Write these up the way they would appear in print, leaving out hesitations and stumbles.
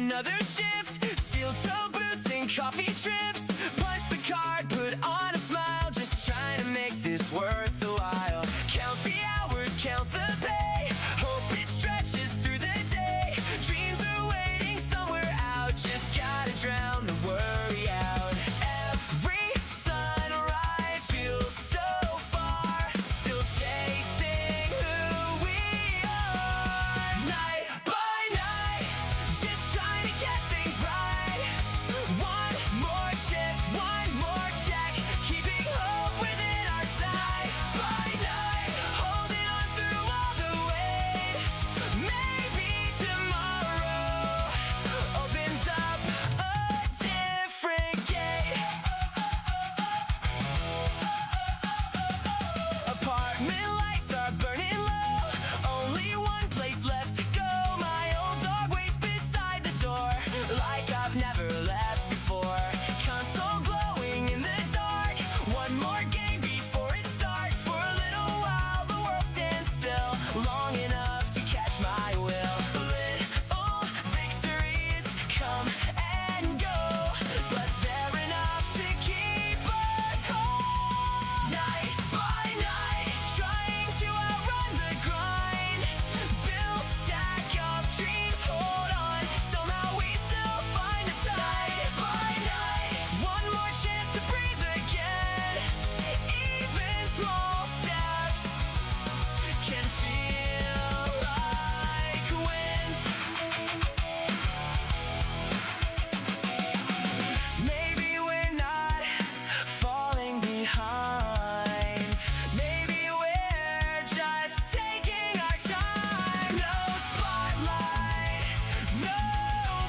Another shift, steel-toe boots and coffee trips. Punch the card, put on a smile, just trying to make this worth the while. Count the hours, count the pay, hope it stretches through the day. Dreams are waiting somewhere out, just gotta drown the worry out. Every sunrise feels so far, still chasing who we are. Night by night, just trying to get things right. One more shift, one more check, keeping hope within our sight. By night, holding on through all the wait. Maybe tomorrow opens up a different gate. Apartment lights are burning low, only one place left to go. My old dog waits beside the door, like I've never left before. Console glowing in the dark, one more game before it starts. For a little while the world stands still, long enough to catch my will. Little victories come and go, but they're enough to keep us whole. Night by night, trying to outrun the grind. Bills stack up, dreams hold on, somehow we still find the time. By night, one more chance to breathe again. Even small steps can feel like wins. Maybe we're not falling behind. Maybe we're just taking our time. No spotlight, no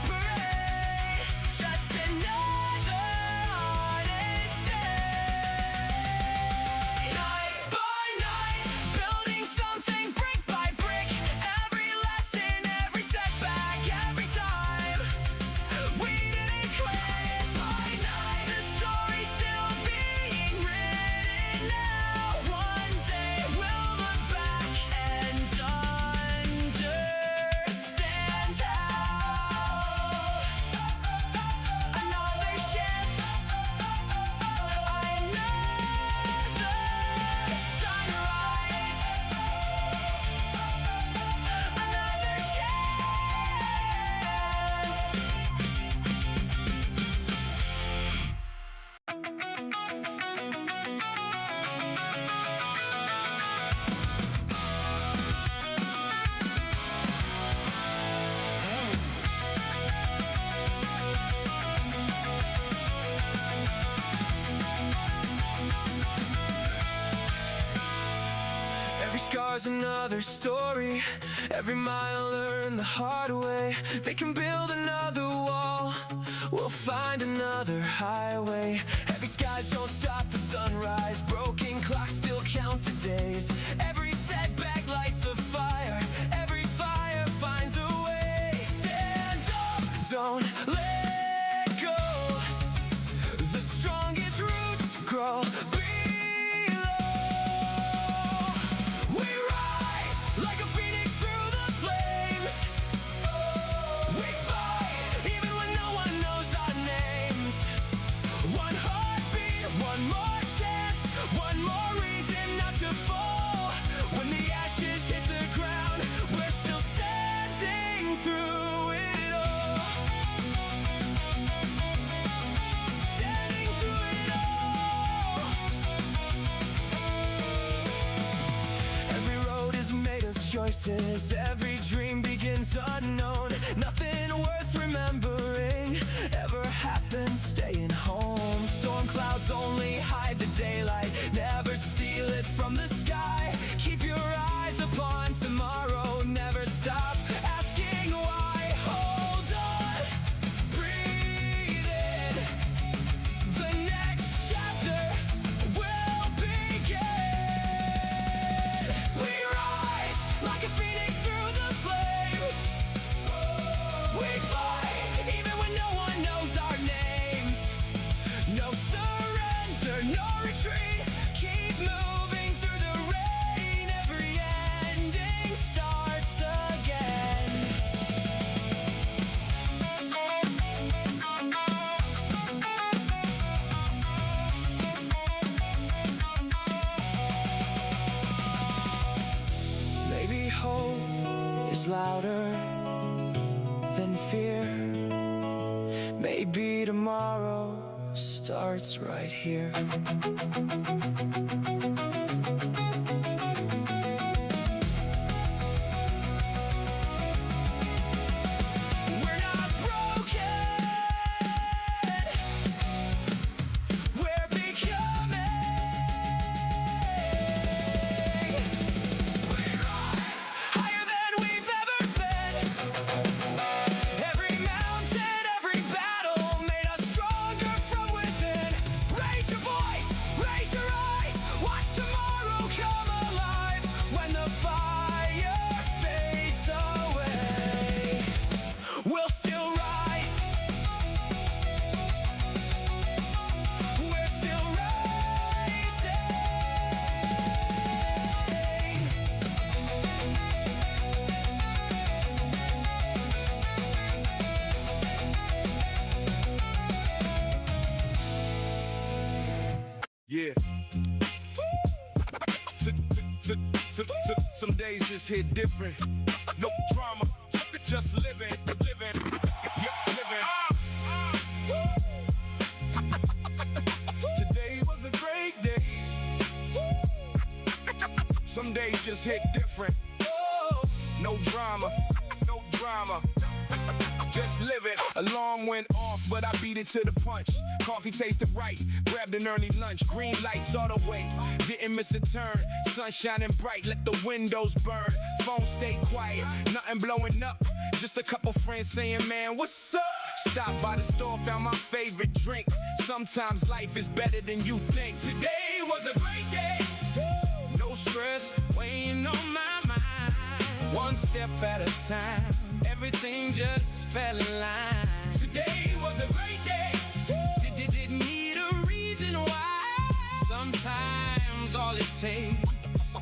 parade, just another honest day. Night by night, building something brick by brick. Every lesson, every setback, every time we didn't quit. By night, the story's still being written now. One day we'll look back and understand how. Another shift, another sunrise, another chance. Every scar's another story, every mile learned the hard way. They can build another wall, we'll find another highway. Heavy skies don't stop the sunrise, broken clocks still count the days. Every setback lights a fire, every fire finds a way. Stand up, don't let go, the strongest roots grow below. We rise like a phoenix through the flames. We fight even when no one knows our names. One heartbeat, one more chance, one more reason not to fall. When the ashes hit the ground, we're still standing through it all. Standing through it all. Every road is made of choices, every dream begins unknown. Nothing worth remembering ever happened staying home. Storm clouds only hide the daylight, never steal it from the sky. Keep your eyes upon tomorrow, never stop asking why. Hold on, breathe in, the next chapter will begin. We rise like a phoenix through the flames. louder than fear. Maybe tomorrow starts right here. Yeah. Some days just hit different. No drama, just living. Today was a great day. Some days just hit different. No drama, just living. Alarm went off, but I beat it to the punch. Coffee tasted right, grabbed an early lunch. Green lights all the way, didn't miss a turn. Sun shining bright, let the windows burn. Phone stayed quiet, nothing blowing up. Just a couple friends saying, man, what's up? Stopped by the store, found my favorite drink. Sometimes life is better than you think. Today was a great day. No stress weighing on my mind. One step at a time, everything just fell in line. Today was a great day. Didn't need a reason why. Sometimes all it takes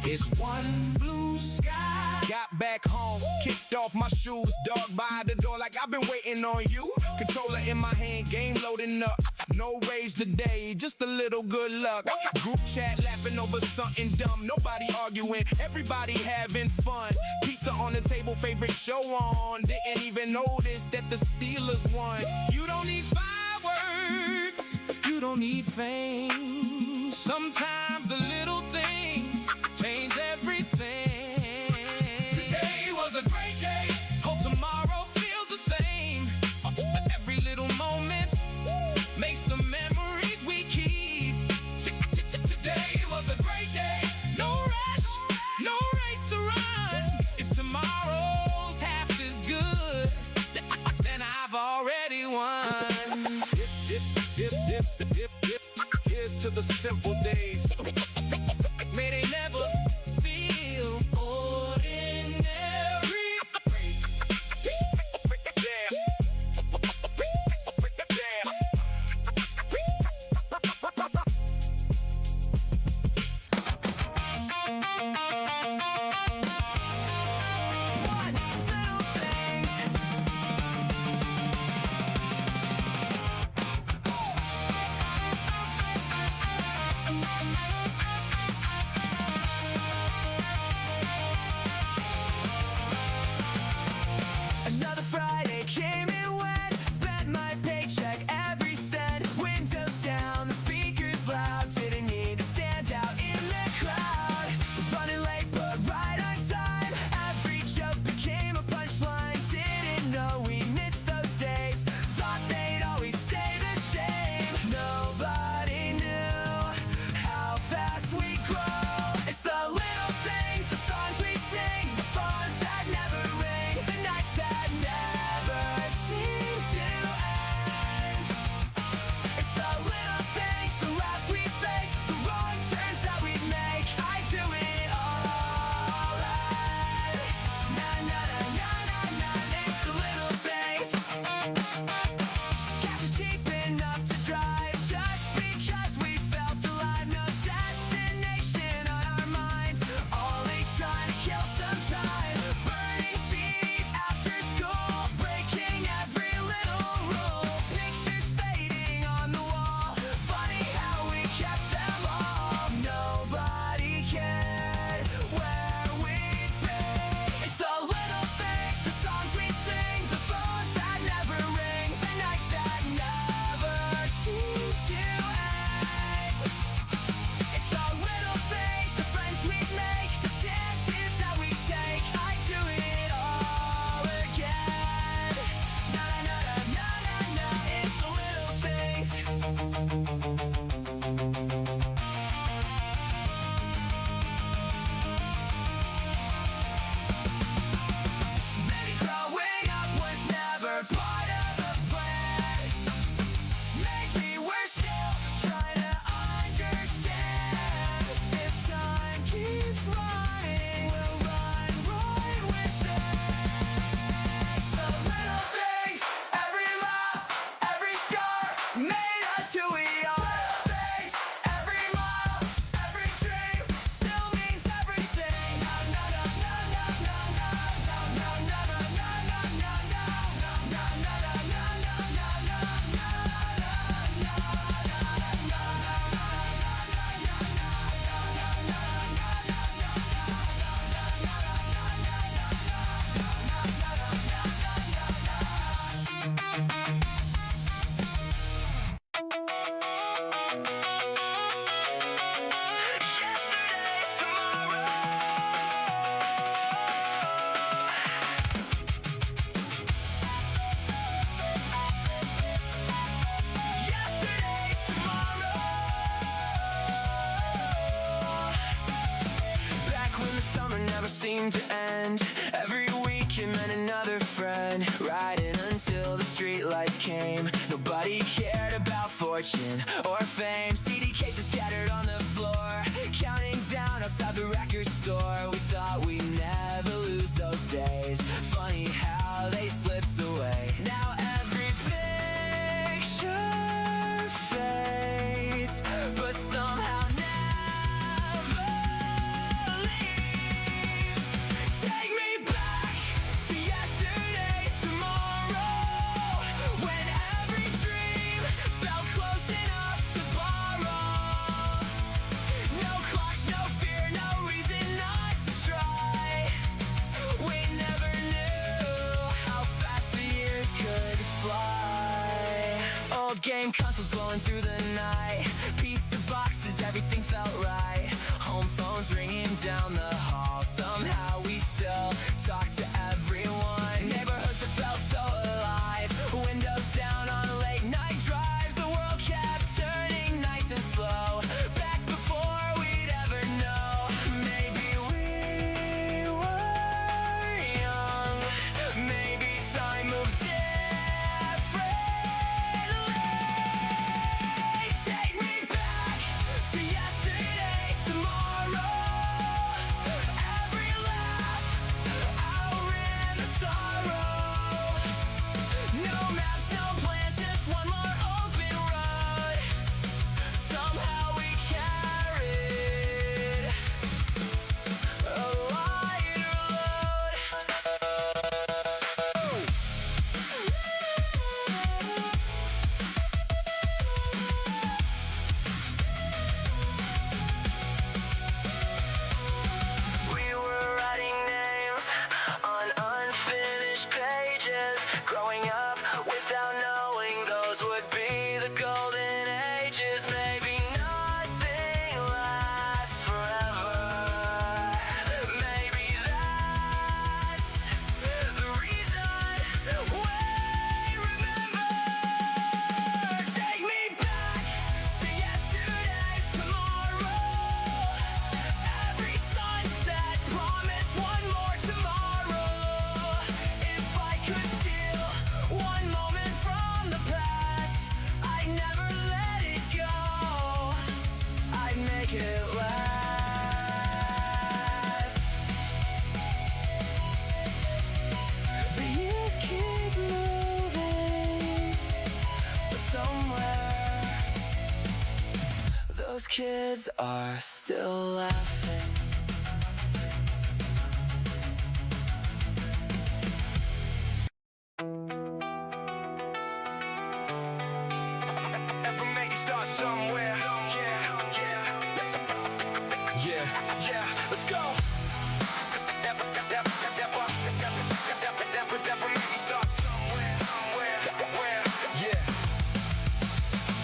is one blue sky. Got back home, kicked off my shoes. Dog by the door like I've been waiting on you. Controller in my hand, game loading up. No rage today, just a little good luck. Group chat laughing over something dumb. Nobody arguing, everybody having fun. Pizza on the table, favorite show on. Didn't even notice that the Steelers won. You don't need fireworks, you don't need fame. Sometimes the little things change everything. Today was a great day. Hope tomorrow feels the same. Every little moment makes the memories we keep. Today was a great day. No rush, no race to run. If tomorrow's half as good, then I've already won. Here's to the simple days. May they never feel ordinary. seemed to end. Every weekend meant another friend. Riding until the streetlights came. Nobody cared about fortune or fame. CD cases scattered on the floor, counting down outside the record store. We thought we'd never lose those days. Funny how they slipped away. Now every picture fades, but somehow never leaves. Take me back to yesterday's tomorrow, when every dream felt close enough to borrow. No clocks, no fear, no reason not to try. We never knew how fast the years could fly. Old game consoles blowing through the night. Pizza boxes, everything felt right. Home phones ringing down the hall. Somehow we still talk to everyone. Neighborhoods that felt so alive. Windows down on late night drives. The world kept turning nice and slow. Back before we'd ever know. Maybe we were young. Maybe time moved differently. Take me back to yesterday's tomorrow. Every laugh outran the sorrow. No maps, no plans, just one more open road. Somehow we carried a lighter load. We were writing names on unfinished pages, growing up without knowing those would be the golden ages. Maybe nothing lasts forever. Maybe that's the reason we remember. Take me back to yesterday's tomorrow. Every sunset promised one more tomorrow. If I could steal one moment from the past, I'd never let it go. I'd make it last. The years keep moving, but somewhere those kids are still laughing. Ever made you start somewhere? Yeah, let's go. Ever made you start somewhere? Yeah.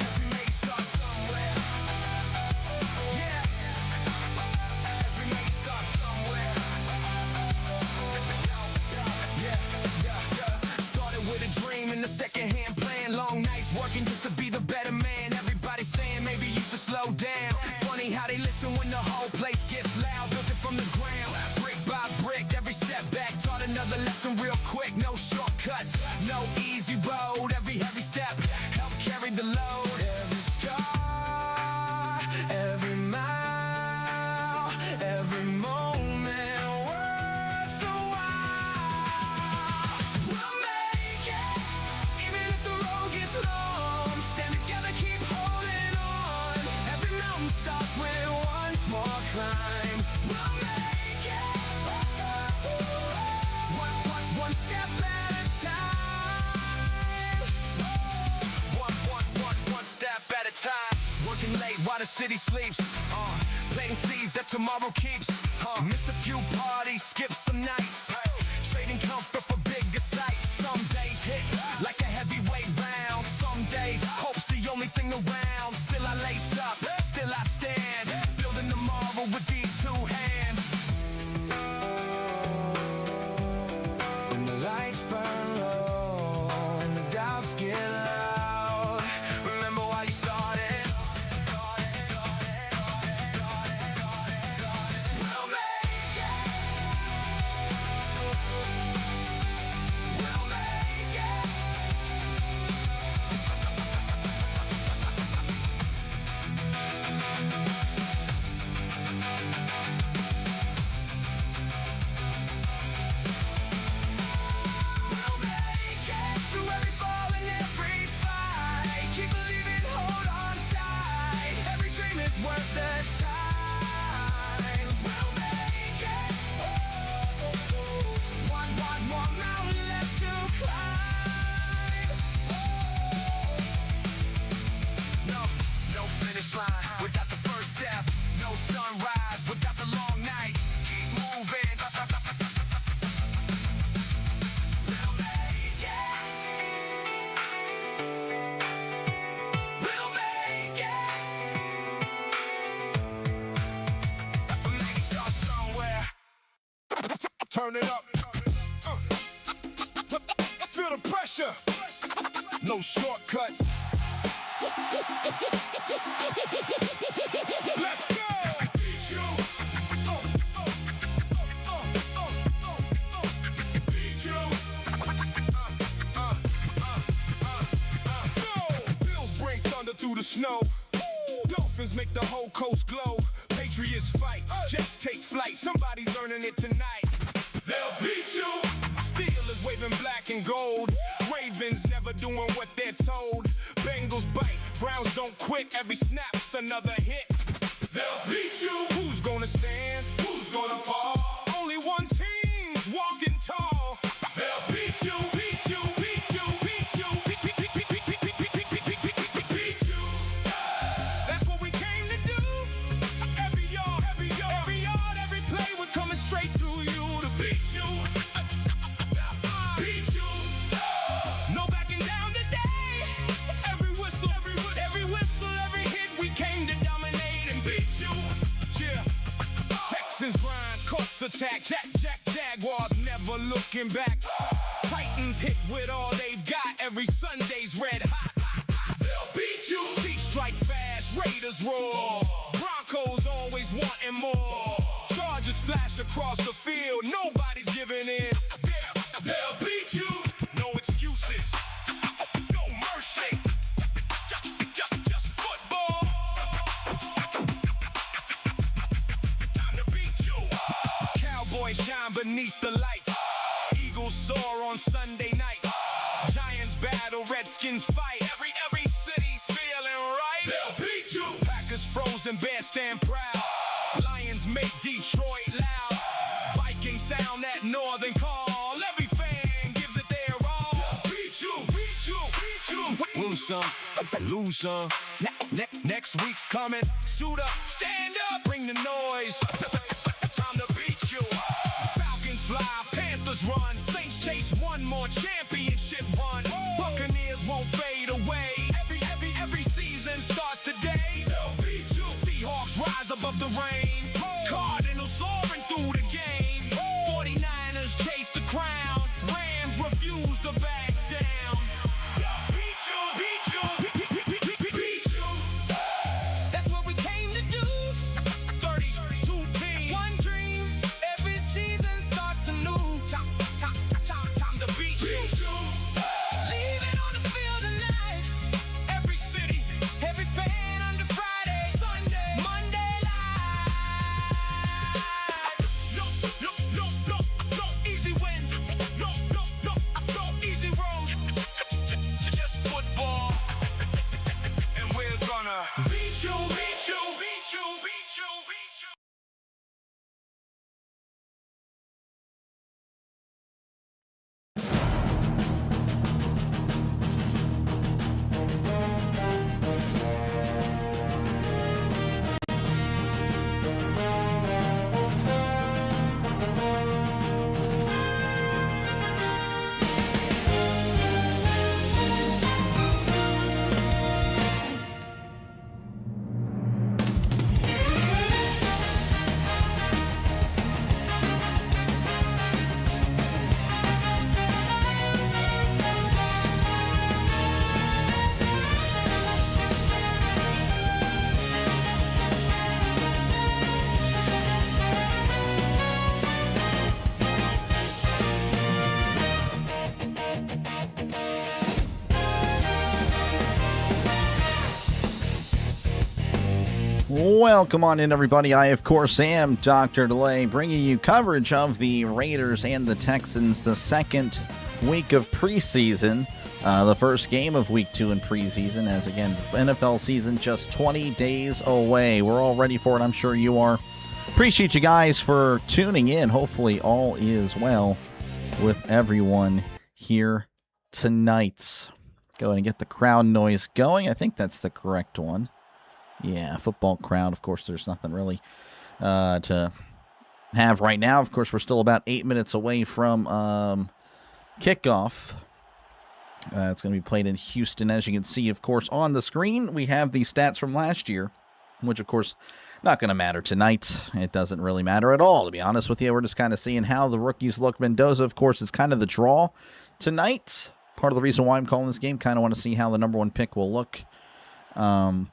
Every made you start somewhere. Yeah. Every made you start somewhere. Yeah. Started with a dream and a second-hand plan. Long nights working just to be the better man. Everybody saying maybe you should slow down. Funny how they listen when the whole place gets loud. Built it from the ground, brick by brick. Every setback taught another lesson real quick. No shortcuts, no easy road. Every heavy step helped carry the load. Every scar, every mile, every moment worth the while. We'll make it, even if the road gets long. Stand together, keep holding on. Every mountain starts with one more climb. We'll make it, one step at a time. One step at a time. Working late while the city sleeps. Planting seeds that tomorrow keeps. Missed a few parties, skipped some nights. Trading comfort for bigger sights. Some days hit like a heavyweight round. Some days hope's the only thing around. Still I lace up, still I stand. Building tomorrow with these two hands. When the lights burn low and the doubts get loud, remember why you started. We'll make it. turn it up. Feel the pressure. No shortcuts. Let's go. Bills bring thunder through the snow. Dolphins make the whole coast glow. Patriots fight, Jets take flight. Somebody's earning it tonight. They'll beat you. Steelers waving black and gold. Ravens never doing what they're told. Bengals bite, Browns don't quit. Every snap's another hit. They'll beat you. Who's gonna stand? Who's gonna fall? Only one team's walking tall. They'll beat you, beat you, beat you, beat you, beat you. That's what we came to do. Every yard, every play, we're coming straight through you to beat you. Beat you. No backing down today. Every whistle, every hit, we came to dominate and beat you. Yeah. Texans grind, Colts attack, Jaguars never looking back. Titans hit with all they've got. Every Sunday's red hot. They'll beat you. Chiefs strike fast, Raiders roar. Broncos always wanting more. Chargers flash across the field. Nobody's giving in. They'll beat you. No excuses. No mercy. Just football. Time to beat you. Cowboys shine beneath the lights. Eagles soar on Sunday nights. Giants battle, Redskins fight. Every city's feeling right. They'll beat you. Packers frozen, Bears stand proud. Lions make Detroit loud. Vikings sound that northern call. Every fan gives it their all. They'll beat you, beat you, beat you. Win some, lose some. Next week's coming. Suit up, stand up, bring the noise. Time to beat you. Falcons fly, Panthers run. Saints chase one more championship run. Buccaneers won't fade away. Every season starts today. They'll beat you. Seahawks rise above the rain. Cardinals soaring through the game. 49ers chase the crown. Rams refuse to back down. Beat you, beat you, beat you. That's what we came to do. 32 teams, one dream. Every season starts anew. Time to beat you. Leave it on the field tonight. Every city, every fan under Friday, Sunday, Monday live. No easy wins. No easy road. Just football. And we're gonna beat you, beat you, beat you, beat you, beat you. Welcome on in, everybody. I, of course, am Dr. Delay, bringing you coverage of the Raiders and the Texans, the second week of preseason, the first game of week 2 in preseason, as, again, NFL season just 20 days away. We're all ready for it. I'm sure you are. Appreciate you guys for tuning in. Hopefully all is well with everyone here tonight. Go ahead and get the crowd noise going. I think that's the correct one. Yeah, football crowd. Of course, there's nothing really to have right now. Of course, we're still about 8 minutes away from kickoff. It's going to be played in Houston. As you can see, of course, on the screen, we have the stats from last year. which, of course, not going to matter tonight. It doesn't really matter at all, to be honest with you. We're just kind of seeing how the rookies look. Mendoza, of course, is kind of the draw tonight. Part of the reason why I'm calling this game, kind of want to see how the number 1 pick will look. And,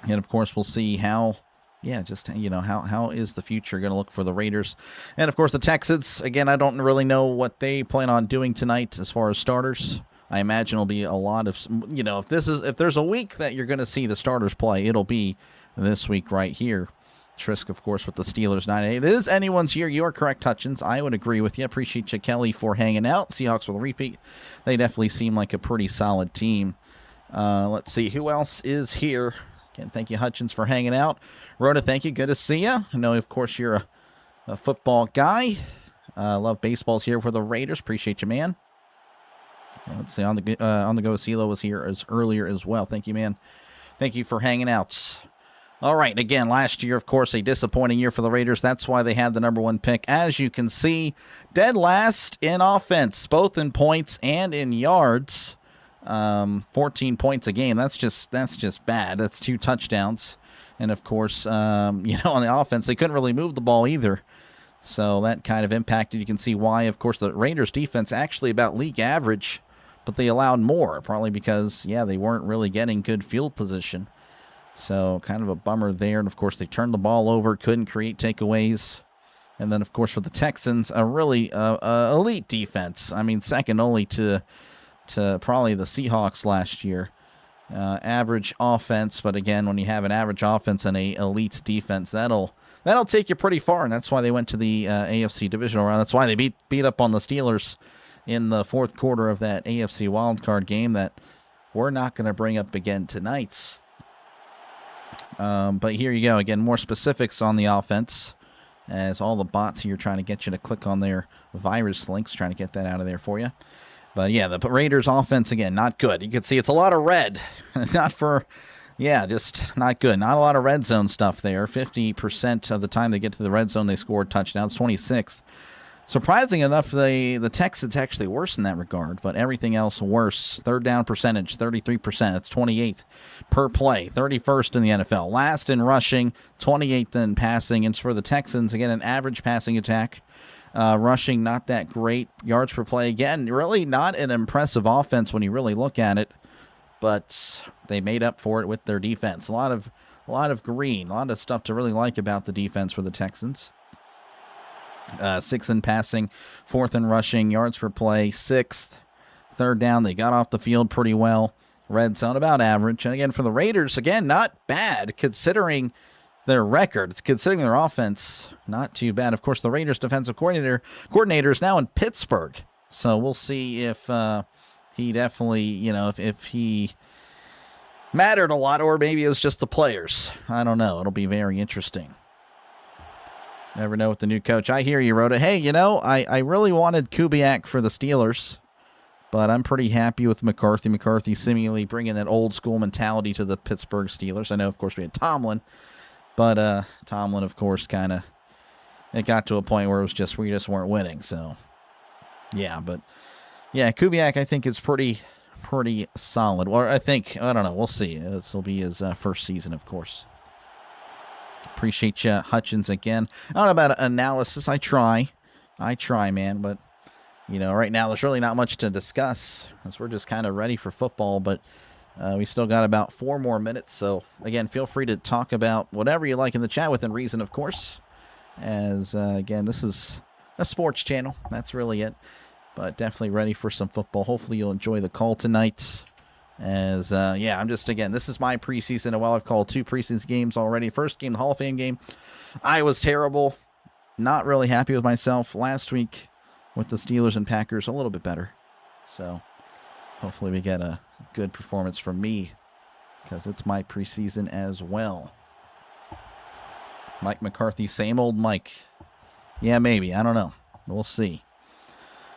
of course, we'll see how, just, how is the future going to look for the Raiders. And, of course, the Texans, again, I don't really know what they plan on doing tonight as far as starters. I imagine it'll be a lot of, if there's a week that you're going to see the starters play, it'll be this week right here. Trisk, of course, with the Steelers 9-8. It is anyone's year. You are correct, Hutchins. I would agree with you. Appreciate you, Kelly, for hanging out. Seahawks will repeat. They definitely seem like a pretty solid team. Let's see. Who else is here? Again, thank you, Hutchins, for hanging out. Rhoda, thank you. Good to see you. I know, of course, you're a football guy. Love baseballs here for the Raiders. Appreciate you, man. Let's see. On the go, CeeLo was here earlier as well. Thank you, man. Thank you for hanging out. All right, again, last year, of course, a disappointing year for the Raiders. That's why they had the number 1 pick. As you can see, dead last in offense, both in points and in yards. 14 points a game. That's just bad. That's 2 touchdowns. And, of course, on the offense, they couldn't really move the ball either. So that kind of impacted. You can see why, of course, the Raiders' defense actually about league average, but they allowed more, probably because, they weren't really getting good field position. So kind of a bummer there. And, of course, they turned the ball over, couldn't create takeaways. And then, of course, for the Texans, a really elite defense. I mean, second only to probably the Seahawks last year. Average offense, but again, when you have an average offense and a elite defense, that'll take you pretty far. And that's why they went to the AFC divisional round. That's why they beat up on the Steelers in the fourth quarter of that AFC wildcard game that we're not going to bring up again tonight. But here you go. Again, more specifics on the offense, as all the bots here trying to get you to click on their virus links, trying to get that out of there for you. But the Raiders offense, again, not good. You can see it's a lot of red. Just not good. Not a lot of red zone stuff there. 50% of the time they get to the red zone, they scored touchdowns. 26th. Surprising enough, the Texans actually worse in that regard, but everything else worse. Third down percentage, 33%. It's 28th per play, 31st in the NFL. Last in rushing, 28th in passing. And for the Texans, again, an average passing attack. Rushing, not that great. Yards per play, again, really not an impressive offense when you really look at it, but they made up for it with their defense. A lot of green, a lot of stuff to really like about the defense for the Texans. 6th in passing, 4th in rushing, yards per play, 6th. Third down, they got off the field pretty well. Red zone, about average. And again, for the Raiders, again, not bad considering their record, considering their offense, not too bad. Of course, the Raiders defensive coordinator is now in Pittsburgh. So we'll see if he definitely, if he mattered a lot, or maybe it was just the players. I don't know. It'll be very interesting. Never know with the new coach. I hear you, Rhoda. Hey, I really wanted Kubiak for the Steelers, but I'm pretty happy with McCarthy. McCarthy seemingly bringing that old school mentality to the Pittsburgh Steelers. I know, of course, we had Tomlin, but Tomlin, of course, it got to a point where we just weren't winning. So, Kubiak, I think, is pretty solid. Well, I don't know. We'll see. This will be his first season, of course. Appreciate you, Hutchins, again. I don't know about analysis. I try, man. But, right now there's really not much to discuss as we're just kind of ready for football. But we still got about 4 more minutes. So, again, feel free to talk about whatever you like in the chat within reason, of course. As, again, this is a sports channel. That's really it. But definitely ready for some football. Hopefully you'll enjoy the call tonight. As, I'm just, again, this is my preseason. And while I've called 2 preseason games already, first game, the Hall of Fame game, I was terrible. Not really happy with myself. Last week with the Steelers and Packers, a little bit better. So hopefully we get a good performance from me, because it's my preseason as well. Mike McCarthy, same old Mike. Yeah, maybe. I don't know. We'll see.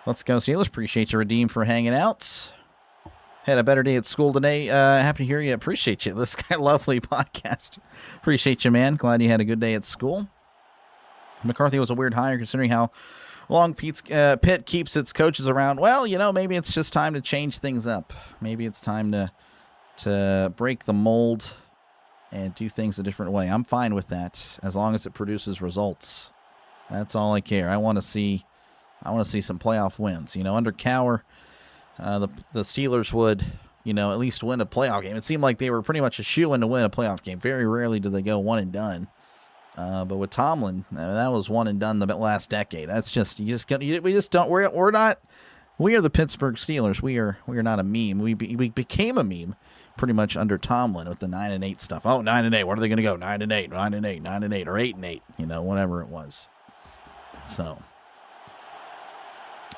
Let's go, Steelers. Appreciate you, Redeem, for hanging out. Had a better day at school today. Happy to hear you. Appreciate you. This guy, lovely podcast. Appreciate you, man. Glad you had a good day at school. McCarthy was a weird hire considering how long Pitt keeps its coaches around. Well, maybe it's just time to change things up. Maybe it's time to break the mold and do things a different way. I'm fine with that as long as it produces results. That's all I care. I want to see some playoff wins. You know, under Cowher, the Steelers would, you know, at least win a playoff game. It seemed like they were pretty much a shoo-in to win a playoff game. Very rarely do they go one and done. But with Tomlin, that was one and done the last decade. That's just we are the Pittsburgh Steelers. We are not a meme. We became a meme pretty much under Tomlin with the 9-8 stuff. Oh, 9-8. What are they going to go? 9-8, 9-8, 9-8, or 8-8. You know, whatever it was. So,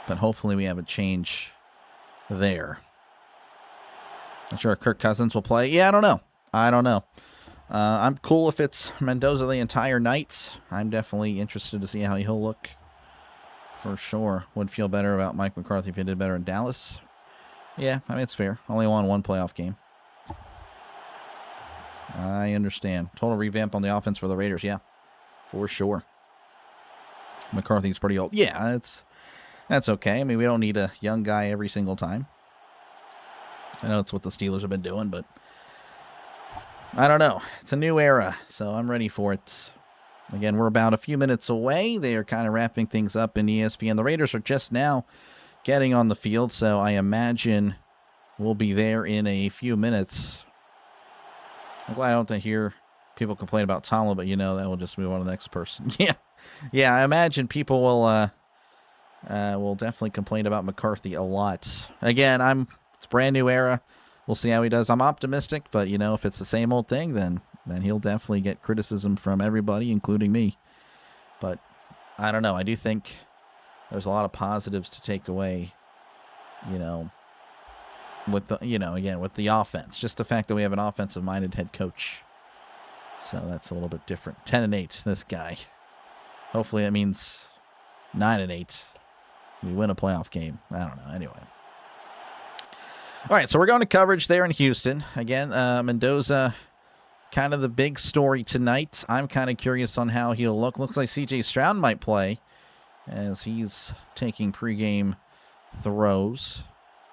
but hopefully we have a change there. Not sure if Kirk Cousins will play. Yeah, I don't know. I'm cool if it's Mendoza the entire night. I'm definitely interested to see how he'll look. For sure. Would feel better about Mike McCarthy if he did better in Dallas. Yeah, I mean, it's fair. Only won one playoff game. I understand. Total revamp on the offense for the Raiders. Yeah, for sure. McCarthy's pretty old. Yeah, that's okay. I mean, we don't need a young guy every single time. I know it's what the Steelers have been doing, but I don't know. It's a new era, so I'm ready for it. Again, we're about a few minutes away. They are kind of wrapping things up in ESPN. The Raiders are just now getting on the field, so I imagine we'll be there in a few minutes. I'm glad I don't hear people complain about Tomlin, but you know, that will just move on to the next person. Yeah, I imagine people will definitely complain about McCarthy a lot. Again, it's a brand new era. We'll see how he does. I'm optimistic, but you know, if it's the same old thing, then he'll definitely get criticism from everybody, including me. But I don't know. I do think there's a lot of positives to take away, you know, with the, you know, again, with the offense. Just the fact that we have an offensive-minded head coach. So that's a little bit different. 10-8, this guy. Hopefully that means 9-8. We win a playoff game. I don't know. Anyway. All right, so we're going to coverage there in Houston. Again, Mendoza, kind of the big story tonight. I'm kind of curious on how he'll look. Looks like C.J. Stroud might play as he's taking pregame throws.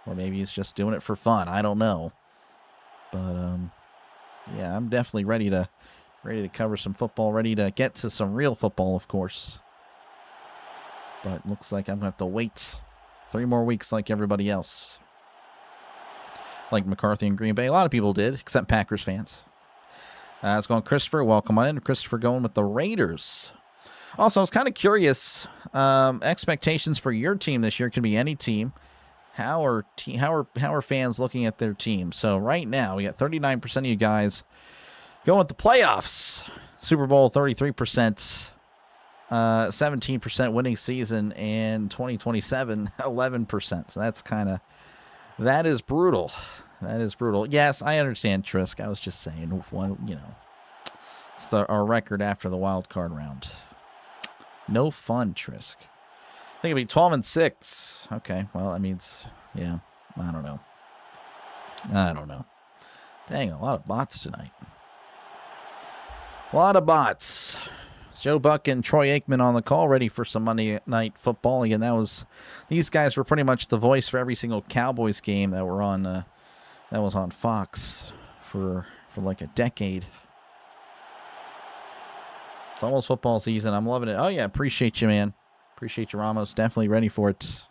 Or maybe he's just doing it for fun. I don't know. But, yeah, I'm definitely ready to cover some football, ready to get to some real football, of course. But looks like I'm going to have to wait 3 more weeks like everybody else. Like McCarthy and Green Bay. A lot of people did, except Packers fans. It's going Christopher. Welcome on in. Christopher going with the Raiders. Also, I was kind of curious. Expectations for your team this year. Can be any team. How are fans looking at their team? So right now, we got 39% of you guys going with the playoffs. Super Bowl 33%. 17% winning season, and 2027 11%. So that is brutal. That is brutal. Yes, I understand, Trisk. I was just saying, you know, it's our record after the wild card round. No fun, Trisk. I think it'd be 12-6. Okay, well, that means, yeah, I don't know. Dang, a lot of bots tonight. A lot of bots. Joe Buck and Troy Aikman on the call, ready for some Monday Night Football. Again, these guys were pretty much the voice for every single Cowboys game that were on. That was on Fox for like a decade. It's almost football season. I'm loving it. Oh yeah, appreciate you, man. Appreciate you, Ramos. Definitely ready for it.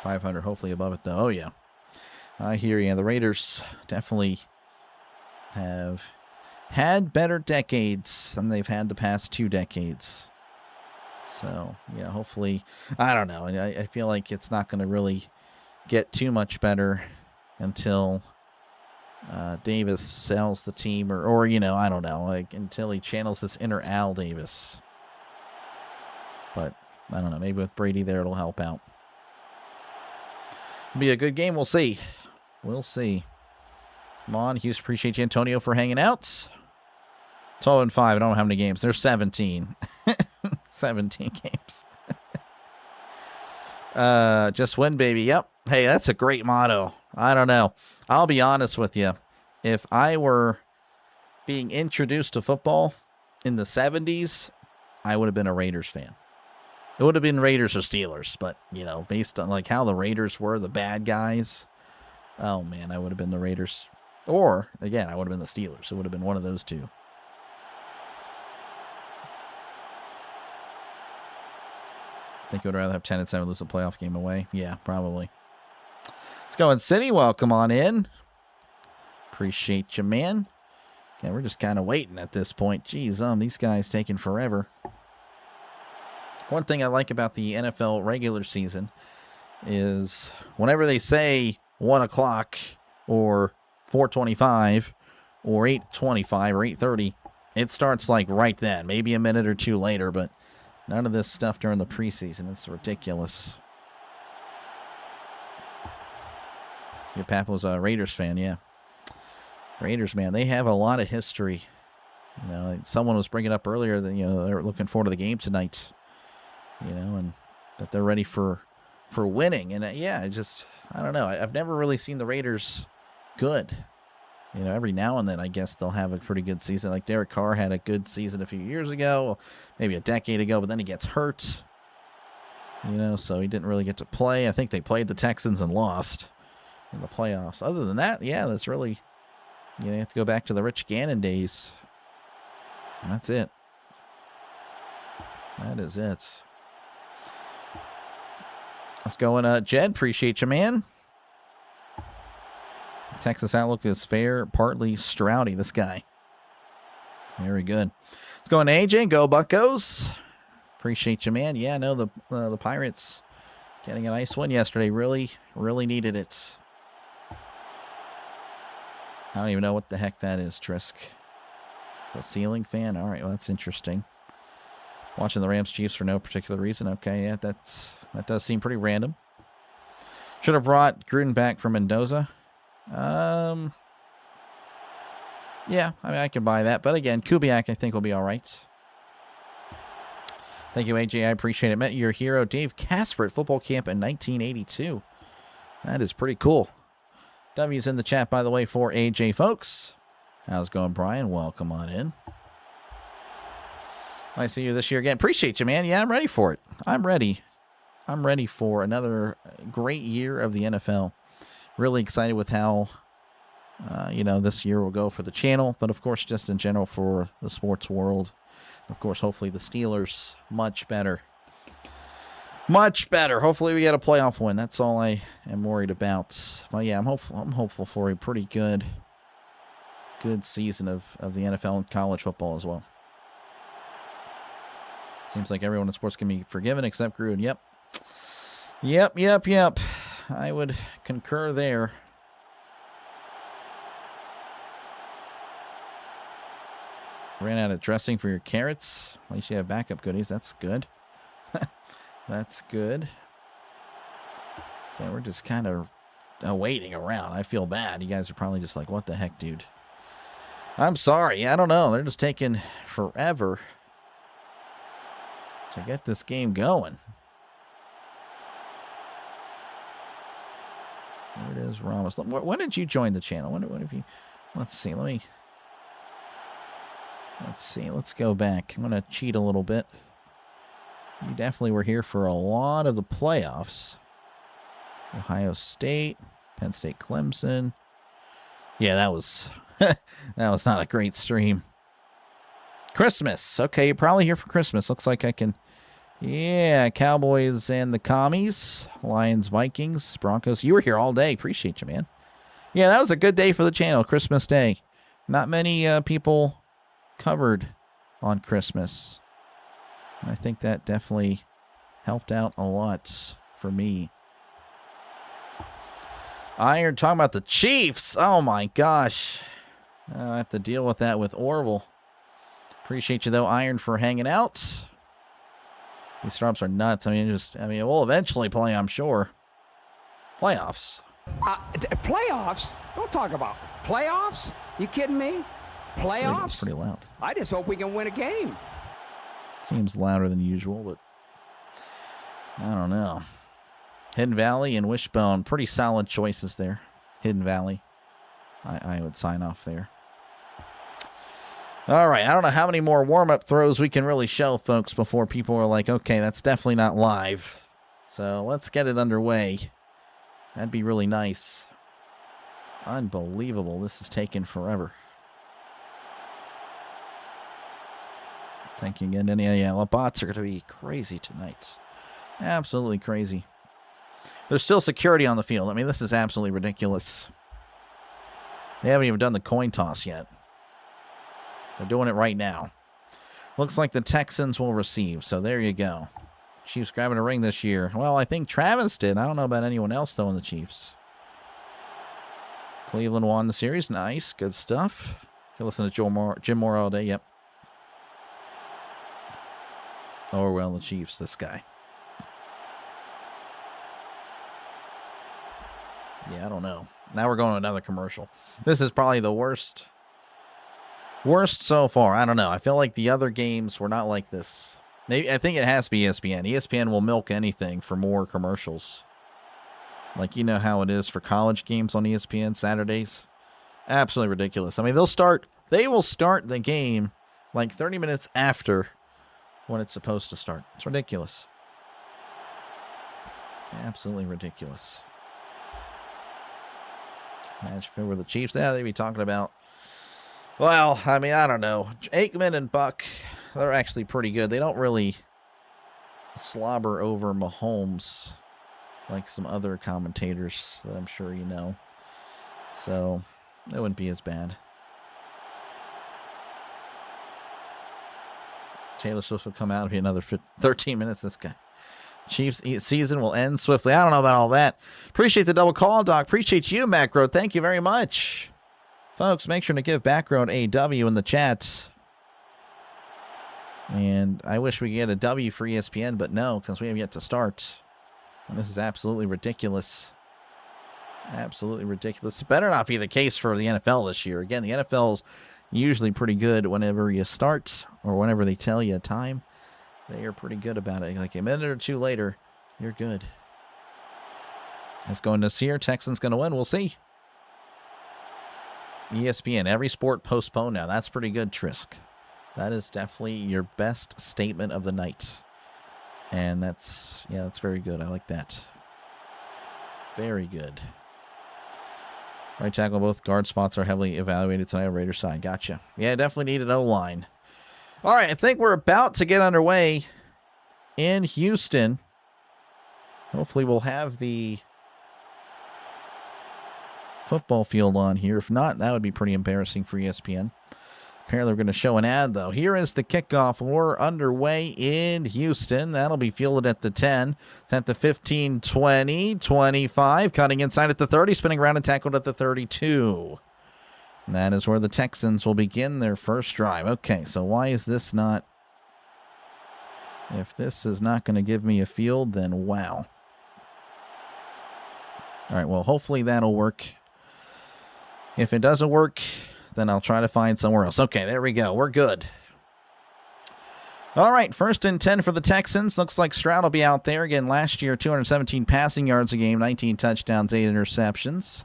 500, hopefully above it though. Oh yeah, I hear you. The Raiders definitely have had better decades than they've had the past 2 decades. So, yeah, hopefully, I don't know. I feel like it's not going to really get too much better until Davis sells the team or, you know, I don't know, like until he channels this inner Al Davis. But, I don't know, maybe with Brady there it'll help out. It'll be a good game. We'll see. We'll see. Come on, Houston, appreciate you, Antonio, for hanging out. 12-5. I don't know how many games. There's 17. 17 games. Just win, baby. Yep. Hey, that's a great motto. I don't know. I'll be honest with you. If I were being introduced to football in the 70s, I would have been a Raiders fan. It would have been Raiders or Steelers, but, you know, based on like how the Raiders were, the bad guys. Oh, man, I would have been the Raiders. Or, again, I would have been the Steelers. It would have been one of those two. I think you would rather have 10-7 lose a playoff game away. Yeah, probably. Let's go in City. Welcome on in. Appreciate you, man. Okay, we're just kind of waiting at this point. Jeez, these guys taking forever. One thing I like about the NFL regular season is whenever they say 1 o'clock or 4:25 or 8:25 or 8:30, it starts like right then, maybe a minute or two later, but none of this stuff during the preseason. It's ridiculous. Your Pap was a Raiders fan, yeah. Raiders, man, they have a lot of history. You know, someone was bringing up earlier that, you know, they're looking forward to the game tonight. You know, and that they're ready for winning. And yeah, I don't know. I've never really seen the Raiders good. You know, every now and then, I guess they'll have a pretty good season. Like Derek Carr had a good season a few years ago, maybe a decade ago, but then he gets hurt. You know, so he didn't really get to play. I think they played the Texans and lost in the playoffs. Other than that, yeah, that's really, you know, you have to go back to the Rich Gannon days. And that's it. That is it. Let's go in, Jed. Appreciate you, man. Texas outlook is fair, partly Stroudy, this guy. Very good. Let's go in, AJ. Go Buccos. Appreciate you, man. Yeah, no, the Pirates getting a nice win yesterday. Really, really needed it. I don't even know what the heck that is, Trisk. It's a ceiling fan? All right, well, that's interesting. Watching the Rams Chiefs for no particular reason. Okay, yeah, that does seem pretty random. Should have brought Gruden back from Mendoza. Yeah, I mean, I can buy that. But again, Kubiak, I think, will be all right. Thank you, AJ. I appreciate it. Met your hero, Dave Casper, at football camp in 1982. That is pretty cool. W's in the chat, by the way, for AJ, folks. How's it going, Brian? Welcome on in. I see you this year again. Appreciate you, man. Yeah, I'm ready for it. I'm ready. I'm ready for another great year of the NFL. Really excited with how, you know, this year will go for the channel, but of course, just in general for the sports world. Of course, hopefully the Steelers, much better. Much better. Hopefully we get a playoff win. That's all I am worried about. Well, yeah, I'm hopeful for a pretty good season of the NFL and college football as well. Seems like everyone in sports can be forgiven except Gruden. Yep. I would concur there. Ran out of dressing for your carrots. At least you have backup goodies. That's good. That's good. Okay, we're just kind of waiting around. I feel bad. You guys are probably just like, what the heck, dude? I'm sorry. I don't know. They're just taking forever to get this game going. There it is, Ramos. When did you join the channel? When have you? Let's see. Let's see. Let's go back. I'm going to cheat a little bit. You definitely were here for a lot of the playoffs. Ohio State, Penn State, Clemson. Yeah, that was that was not a great stream. Christmas. Okay, you're probably here for Christmas. Looks like I can. Yeah, Cowboys and the Commies. Lions, Vikings, Broncos. You were here all day. Appreciate you, man. Yeah, that was a good day for the channel, Christmas Day. Not many people covered on Christmas. And I think that definitely helped out a lot for me. Iron talking about the Chiefs. Oh, my gosh. I have to deal with that with Orville. Appreciate you, though, Iron, for hanging out. These startups are nuts. I mean, we'll eventually play, I'm sure. Playoffs. Playoffs? Don't talk about playoffs. You kidding me? Playoffs? It's pretty loud. I just hope we can win a game. Seems louder than usual, but I don't know. Hidden Valley and Wishbone, pretty solid choices there. Hidden Valley. I would sign off there. All right, I don't know how many more warm-up throws we can really show, folks, before people are like, okay, that's definitely not live. So let's get it underway. That'd be really nice. Unbelievable. This is taking forever. Thinking again, yeah, the bots are going to be crazy tonight. Absolutely crazy. There's still security on the field. I mean, this is absolutely ridiculous. They haven't even done the coin toss yet. They're doing it right now. Looks like the Texans will receive, so there you go. Chiefs grabbing a ring this year. Well, I think Travis did. I don't know about anyone else, though, in the Chiefs. Cleveland won the series. Nice. Good stuff. Can listen to Jim Moore all day. Yep. Oh, well, the Chiefs, this guy. Yeah, I don't know. Now we're going to another commercial. This is probably the worst so far. I don't know. I feel like the other games were not like this. Maybe I think it has to be ESPN. ESPN will milk anything for more commercials. Like, you know how it is for college games on ESPN Saturdays. Absolutely ridiculous. I mean, they will start the game like 30 minutes after when it's supposed to start. It's ridiculous. Absolutely ridiculous. Imagine if it were the Chiefs. Yeah, they'd be talking about, well, I mean, I don't know. Aikman and Buck, they're actually pretty good. They don't really slobber over Mahomes like some other commentators that I'm sure you know. So, it wouldn't be as bad. Taylor Swift will come out and be another 13 minutes. This guy. Chiefs season will end swiftly. I don't know about all that. Appreciate the double call, Doc. Appreciate you, Macro. Thank you very much. Folks, make sure to give Backroad a W in the chat. And I wish we could get a W for ESPN, but no, because we have yet to start. And this is absolutely ridiculous. Absolutely ridiculous. It better not be the case for the NFL this year. Again, the NFL's usually pretty good whenever you start or whenever they tell you a time. They are pretty good about it. Like a minute or two later, you're good. Let's go into Sear. Texans going to win. We'll see. ESPN, every sport postponed now. That's pretty good, Trisk. That is definitely your best statement of the night. And that's very good. I like that. Very good. Right tackle, both guard spots are heavily evaluated tonight on Raiders side. Gotcha. Yeah, definitely need an O-line. All right, I think we're about to get underway in Houston. Hopefully we'll have the football field on here. If not, that would be pretty embarrassing for ESPN. Apparently we're going to show an ad, though. Here is the kickoff. We're underway in Houston. That'll be fielded at the 10. It's at the 15, 20, 25. Cutting inside at the 30. Spinning around and tackled at the 32. And that is where the Texans will begin their first drive. Okay, so why is this not... If this is not going to give me a field, then wow. All right, well, hopefully that'll work. If it doesn't work, then I'll try to find somewhere else. Okay, there we go. We're good. All right, 1st and 10 for the Texans. Looks like Stroud will be out there. Again, last year, 217 passing yards a game, 19 touchdowns, 8 interceptions.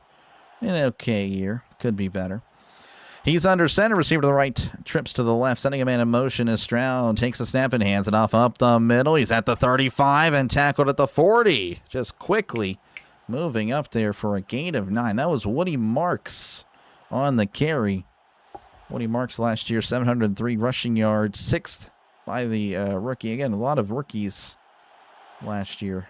An okay year. Could be better. He's under center. Receiver to the right, trips to the left, sending a man in motion as Stroud takes a snap and hands it off up the middle. He's at the 35 and tackled at the 40. Just quickly moving up there for a gain of 9. That was Woody Marks on the carry. Woody Marks last year, 703 rushing yards, 6th by the rookie. Again, a lot of rookies last year.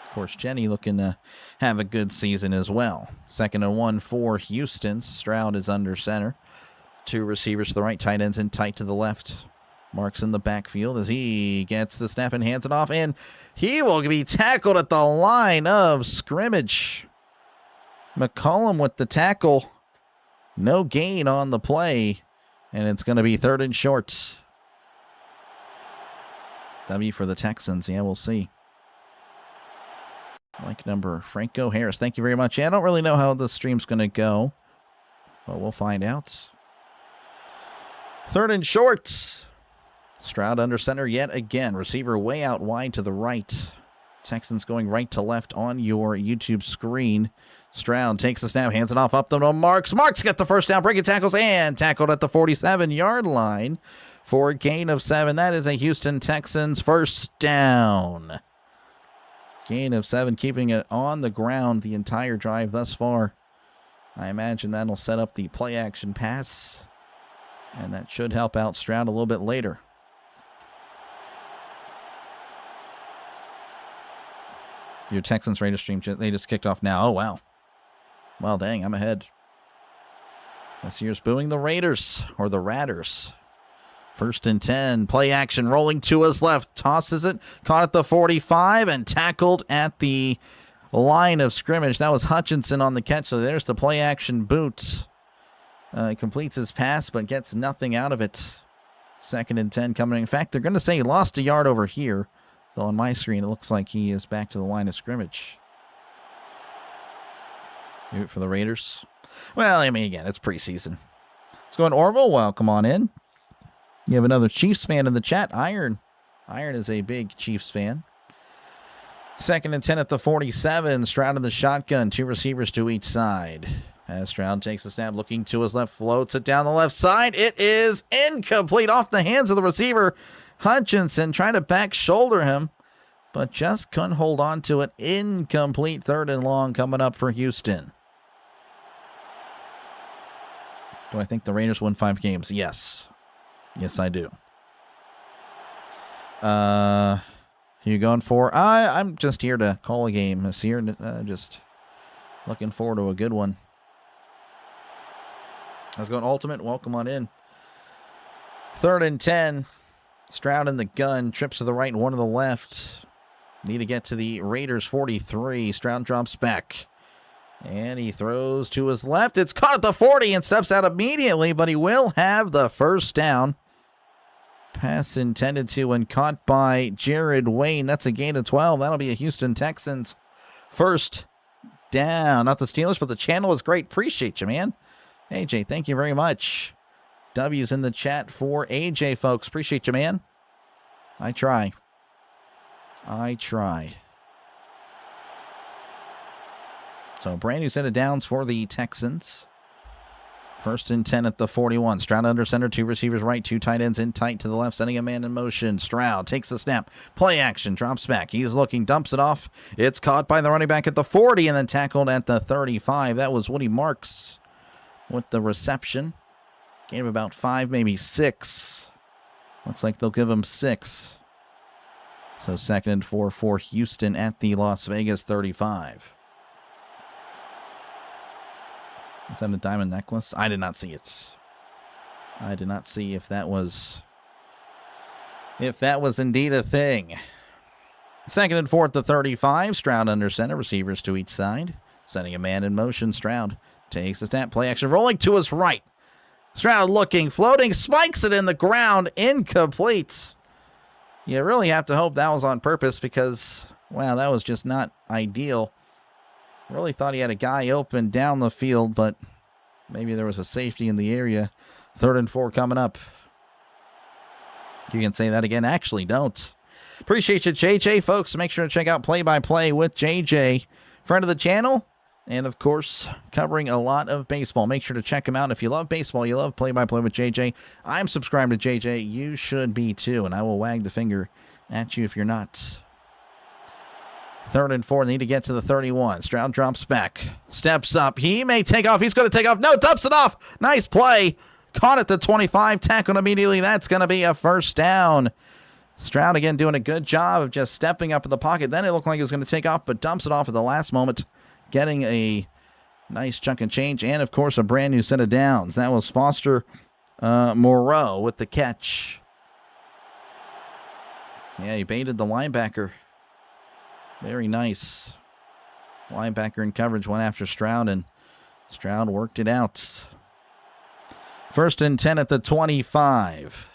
Of course, Jenny looking to have a good season as well. 2nd and 1 for Houston. Stroud is under center. 2 receivers to the right, tight ends in tight to the left. Marks in the backfield as he gets the snap and hands it off, and he will be tackled at the line of scrimmage. McCollum with the tackle. No gain on the play, and it's going to be 3rd and short. W for the Texans. Yeah, we'll see. Like number Franco Harris. Thank you very much. Yeah, I don't really know how this stream's going to go, but we'll find out. 3rd and short. Stroud under center yet again. Receiver way out wide to the right. Texans going right to left on your YouTube screen. Stroud takes the snap, hands it off up to Marks. Marks got the first down, breaking tackles, and tackled at the 47-yard line for a gain of 7. That is a Houston Texans first down. Gain of 7, keeping it on the ground the entire drive thus far. I imagine that'll set up the play action pass, and that should help out Stroud a little bit later. Your Texans Raiders stream, they just kicked off now. Oh, wow. Well, dang, I'm ahead. This year's booing the Raiders, or the Ratters. 1st and 10, play action, rolling to his left, tosses it, caught at the 45, and tackled at the line of scrimmage. That was Hutchinson on the catch, so there's the play action boot. Completes his pass, but gets nothing out of it. 2nd and 10 coming. In fact, they're going to say he lost a yard over here, though on my screen it looks like he is back to the line of scrimmage. Do it for the Raiders. Well, I mean, again, it's preseason. Let's go in Orville. Welcome on in. You have another Chiefs fan in the chat. Iron is a big Chiefs fan. 2nd and 10 at the 47. Stroud in the shotgun. 2 receivers to each side. As Stroud takes a snap, looking to his left, floats it down the left side. It is incomplete, off the hands of the receiver. Hutchinson trying to back shoulder him, but just couldn't hold on to it. Incomplete, 3rd and long coming up for Houston. Do I think the Raiders win 5 games? Yes. Yes, I do. Who you going for? I'm just here to call a game this year. Just looking forward to a good one. I was going ultimate. Welcome on in. 3rd and 10. Stroud in the gun. Trips to the right and 1 to the left. Need to get to the Raiders 43. Stroud drops back. And he throws to his left. It's caught at the 40 and steps out immediately, but he will have the first down. Pass intended to and caught by Jared Wayne. That's a gain of 12. That'll be a Houston Texans first down. Not the Steelers, but the channel is great. Appreciate you, man. AJ, thank you very much. W's in the chat for AJ, folks. Appreciate you, man. I try. So brand new set of downs for the Texans. 1st and 10 at the 41. Stroud under center, 2 receivers right, 2 tight ends in tight to the left, sending a man in motion. Stroud takes the snap. Play action, drops back. He's looking, dumps it off. It's caught by the running back at the 40 and then tackled at the 35. That was Woody Marks with the reception. Gain of about 5, maybe 6. Looks like they'll give him 6. So 2nd and 4 for Houston at the Las Vegas 35. Is that a diamond necklace? I did not see it. I did not see if that was indeed a thing. 2nd and 4 at the 35. Stroud under center. Receivers to each side. Sending a man in motion. Stroud takes a snap. Play action. Rolling to his right. Stroud looking. Floating. Spikes it in the ground. Incomplete. You really have to hope that was on purpose because, wow, that was just not ideal. Really thought he had a guy open down the field, but maybe there was a safety in the area. 3rd and 4 coming up. You can say that again. Actually, don't. Appreciate you, JJ, folks. Make sure to check out Play by Play with JJ. Friend of the channel, and, of course, covering a lot of baseball. Make sure to check him out. If you love baseball, you love Play by Play with JJ. I'm subscribed to JJ. You should be, too, and I will wag the finger at you if you're not. 3rd and 4, need to get to the 31. Stroud drops back, steps up. He may take off. He's going to take off. No, dumps it off. Nice play. Caught at the 25, tackled immediately. That's going to be a first down. Stroud again doing a good job of just stepping up in the pocket. Then it looked like he was going to take off, but dumps it off at the last moment, getting a nice chunk of change and, of course, a brand new set of downs. That was Foster Moreau with the catch. Yeah, he baited the linebacker. Very nice. Linebacker in coverage went after Stroud, and Stroud worked it out. 1st and 10 at the 25.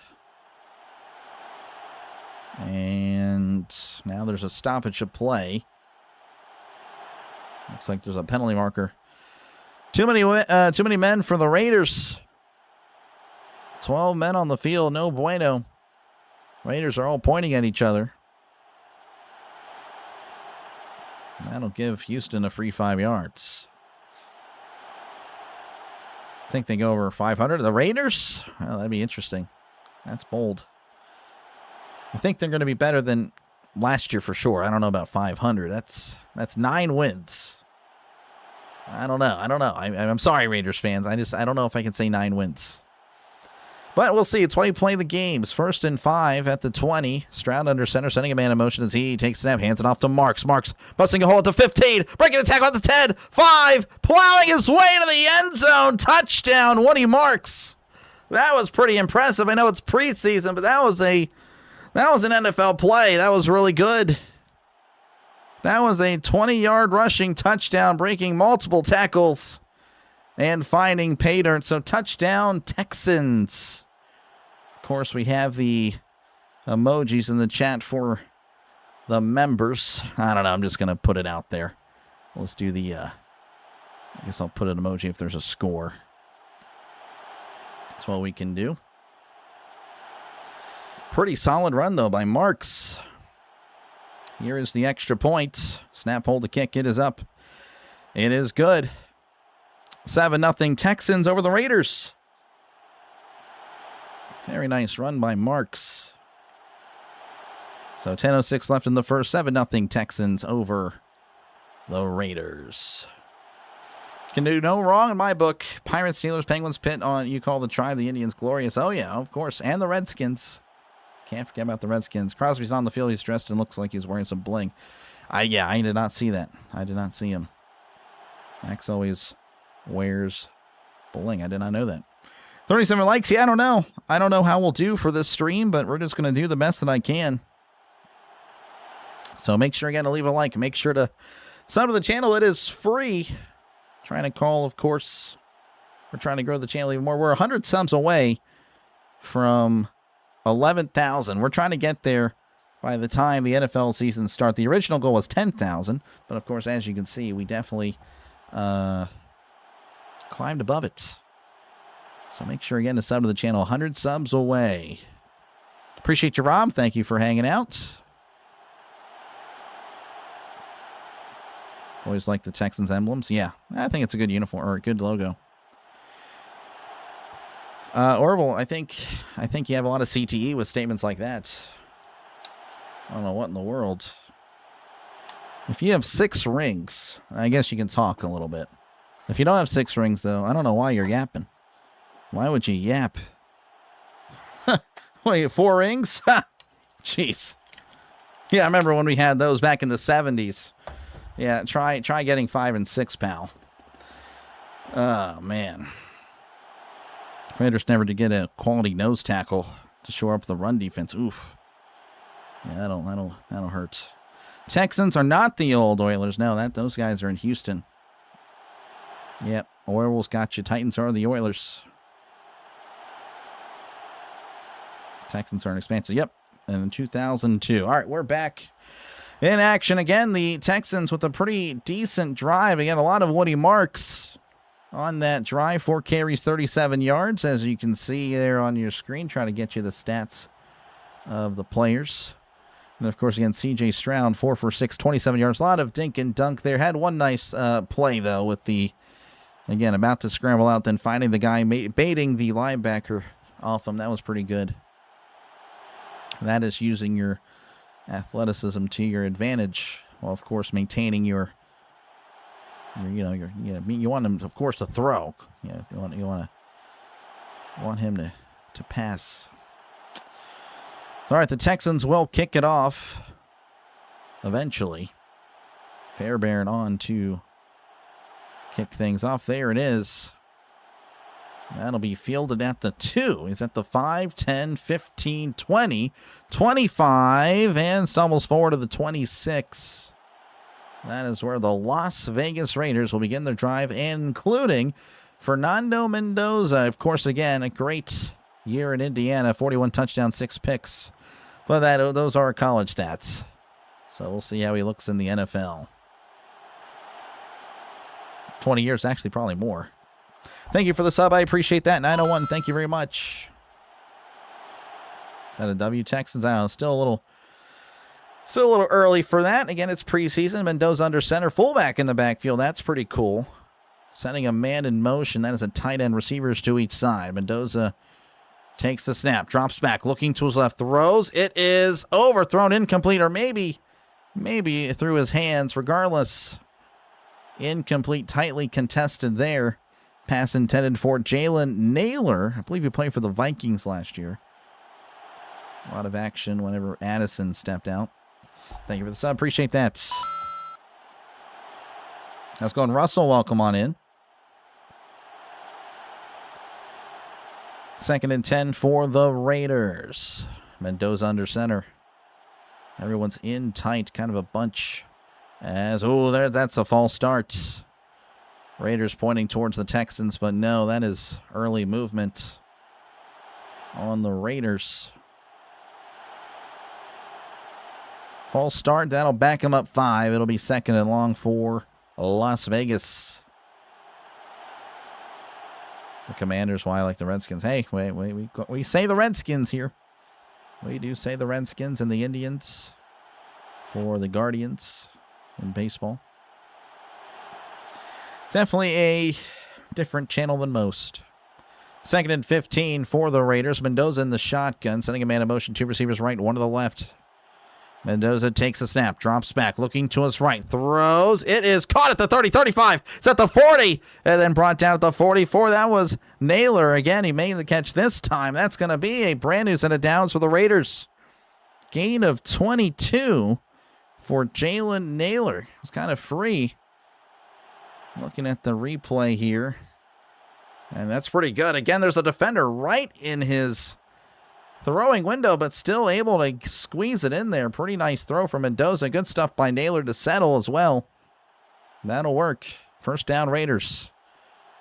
And now there's a stoppage of play. Looks like there's a penalty marker. Too many men for the Raiders. 12 men on the field, no bueno. Raiders are all pointing at each other. That'll give Houston a free 5 yards. I think they go over 500. The Raiders? Well, that'd be interesting. That's bold. I think they're going to be better than last year for sure. I don't know about 500. That's 9 wins. I don't know. I'm sorry, Raiders fans. I don't know if I can say 9 wins. But we'll see. It's why you play the games. 1st and 5 at the 20. Stroud under center, sending a man in motion as he takes a snap, hands it off to Marks. Marks busting a hole at the 15, breaking the tackle at the 10, 5, plowing his way to the end zone. Touchdown, Woody Marks. That was pretty impressive. I know it's preseason, but that was an NFL play. That was really good. That was a 20-yard rushing touchdown, breaking multiple tackles and finding pay dirt. So touchdown, Texans. Of course, we have the emojis in the chat for the members. I don't know. I'm just going to put it out there. Let's do the, I guess I'll put an emoji if there's a score. That's what we can do. Pretty solid run, though, by Marks. Here is the extra point. Snap, hold the kick. It is up. It is good. 7-0 Texans over the Raiders. Very nice run by Marks. So 10:06 left in the first. 7-0 Texans over the Raiders. Can do no wrong in my book. Pirates, Steelers, Penguins, Pitt on You Call the Tribe, the Indians glorious. Oh, yeah, of course. And the Redskins. Can't forget about the Redskins. Crosby's on the field. He's dressed and looks like he's wearing some bling. I did not see that. I did not see him. Max always wears bling. I did not know that. 37 likes. Yeah, I don't know. I don't know how we'll do for this stream, but we're just going to do the best that I can. So make sure again to leave a like. Make sure to sub to the channel. It is free. Trying to call, of course. We're trying to grow the channel even more. We're 100 subs away from 11,000. We're trying to get there by the time the NFL season starts. The original goal was 10,000, but of course, as you can see, we definitely climbed above it. So make sure again to sub to the channel. 100 subs away. Appreciate you, Rob. Thank you for hanging out. Always like the Texans emblems. Yeah, I think it's a good uniform or a good logo. Orville, I think you have a lot of CTE with statements like that. I don't know what in the world. If you have 6 rings, I guess you can talk a little bit. If you don't have 6 rings, though, I don't know why you're yapping. Why would you yap? Wait, 4 rings? Jeez. Yeah, I remember when we had those back in the 70s. Yeah, try getting 5 and 6, pal. Oh, man. Raiders never did get a quality nose tackle to shore up the run defense. Oof. Yeah, that'll hurt. Texans are not the old Oilers. No, those guys are in Houston. Yep, Orioles got you. Titans are the Oilers. Texans are an expansion. Yep, and in 2002. All right, we're back in action again. The Texans with a pretty decent drive. Again, a lot of Woody Marks on that drive. 4 carries, 37 yards, as you can see there on your screen. Trying to get you the stats of the players. And, of course, again, C.J. Stroud, 4 for 6, 27 yards. A lot of dink and dunk there. Had one nice play, though, with the, again, about to scramble out, then finding the guy, baiting the linebacker off him. That was pretty good. That is using your athleticism to your advantage, while, of course, maintaining you want him, of course, to throw. You want him to pass. All right, the Texans will kick it off eventually. Fairbairn on to kick things off. There it is. That'll be fielded at the 2. He's at the 5, 10, 15, 20, 25, and stumbles forward to the 26. That is where the Las Vegas Raiders will begin their drive, including Fernando Mendoza. Of course, again, a great year in Indiana. 41 touchdowns, 6 picks. But those are college stats. So we'll see how he looks in the NFL. 20 years, actually, probably more. Thank you for the sub. I appreciate that. 901, thank you very much. Is that a W, Texans? I don't know. Still a little early for that. Again, it's preseason. Mendoza under center. Fullback in the backfield. That's pretty cool. Sending a man in motion. That is a tight end, receivers to each side. Mendoza Takes the snap, drops back, looking to his left, throws. It is overthrown, incomplete, or maybe through his hands. Regardless, incomplete, tightly contested there. Pass intended for Jalen Naylor. I believe he played for the Vikings last year. A lot of action whenever Addison stepped out. Thank you for the sub. Appreciate that. How's it going, Russell? Welcome on in. 2nd and 10 for the Raiders. Mendoza under center. Everyone's in tight, kind of a bunch. That's a false start. Raiders pointing towards the Texans, but no, that is early movement on the Raiders. False start, that'll back him up 5. It'll be 2nd and long for Las Vegas. The Commanders, why I like the Redskins. Hey, wait, we say the Redskins here. We do say the Redskins and the Indians for the Guardians in baseball. Definitely a different channel than most. 2nd and 15 for the Raiders. Mendoza in the shotgun, sending a man in motion. 2 receivers right, 1 to the left. Mendoza takes a snap, drops back, looking to his right, throws. It is caught at the 30, 35. It's at the 40, and then brought down at the 44. That was Naylor. Again, he made the catch this time. That's going to be a brand new set of downs for the Raiders. Gain of 22 for Jalen Naylor. It was kind of free. Looking at the replay here. And that's pretty good. Again, there's a defender right in his throwing window, but still able to squeeze it in there. Pretty nice throw from Mendoza. Good stuff by Naylor to settle as well. That'll work. 1st down, Raiders.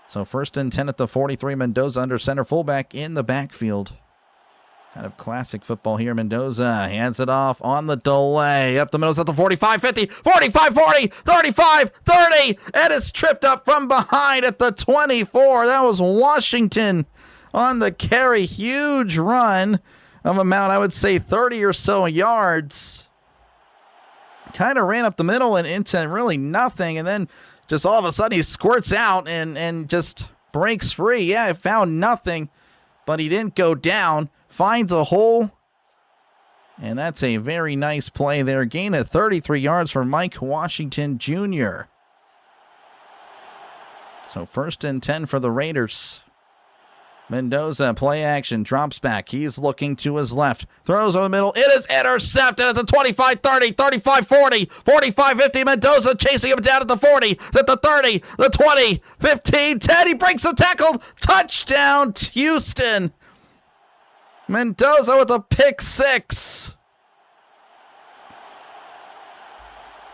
So 1st and 10 at the 43. Mendoza under center, fullback in the backfield. Kind of classic football here. Mendoza hands it off on the delay. Up the middle, at the 45, 50, 45, 40, 35, 30. And it's tripped up from behind at the 24. That was Washington on the carry. Huge run of amount, I would say 30 or so yards. Kind of ran up the middle and into really nothing. And then just all of a sudden he squirts out and just breaks free. Yeah, it found nothing, but he didn't go down. Finds a hole. And that's a very nice play there. Gain of 33 yards for Mike Washington Jr. So 1st and 10 for the Raiders. Mendoza, play action, drops back. He's looking to his left. Throws over the middle. It is intercepted at the 25, 30, 35, 40, 45, 50. Mendoza chasing him down at the 40, at the 30, the 20, 15, 10. He breaks the tackle. Touchdown, Houston. Mendoza with a pick 6.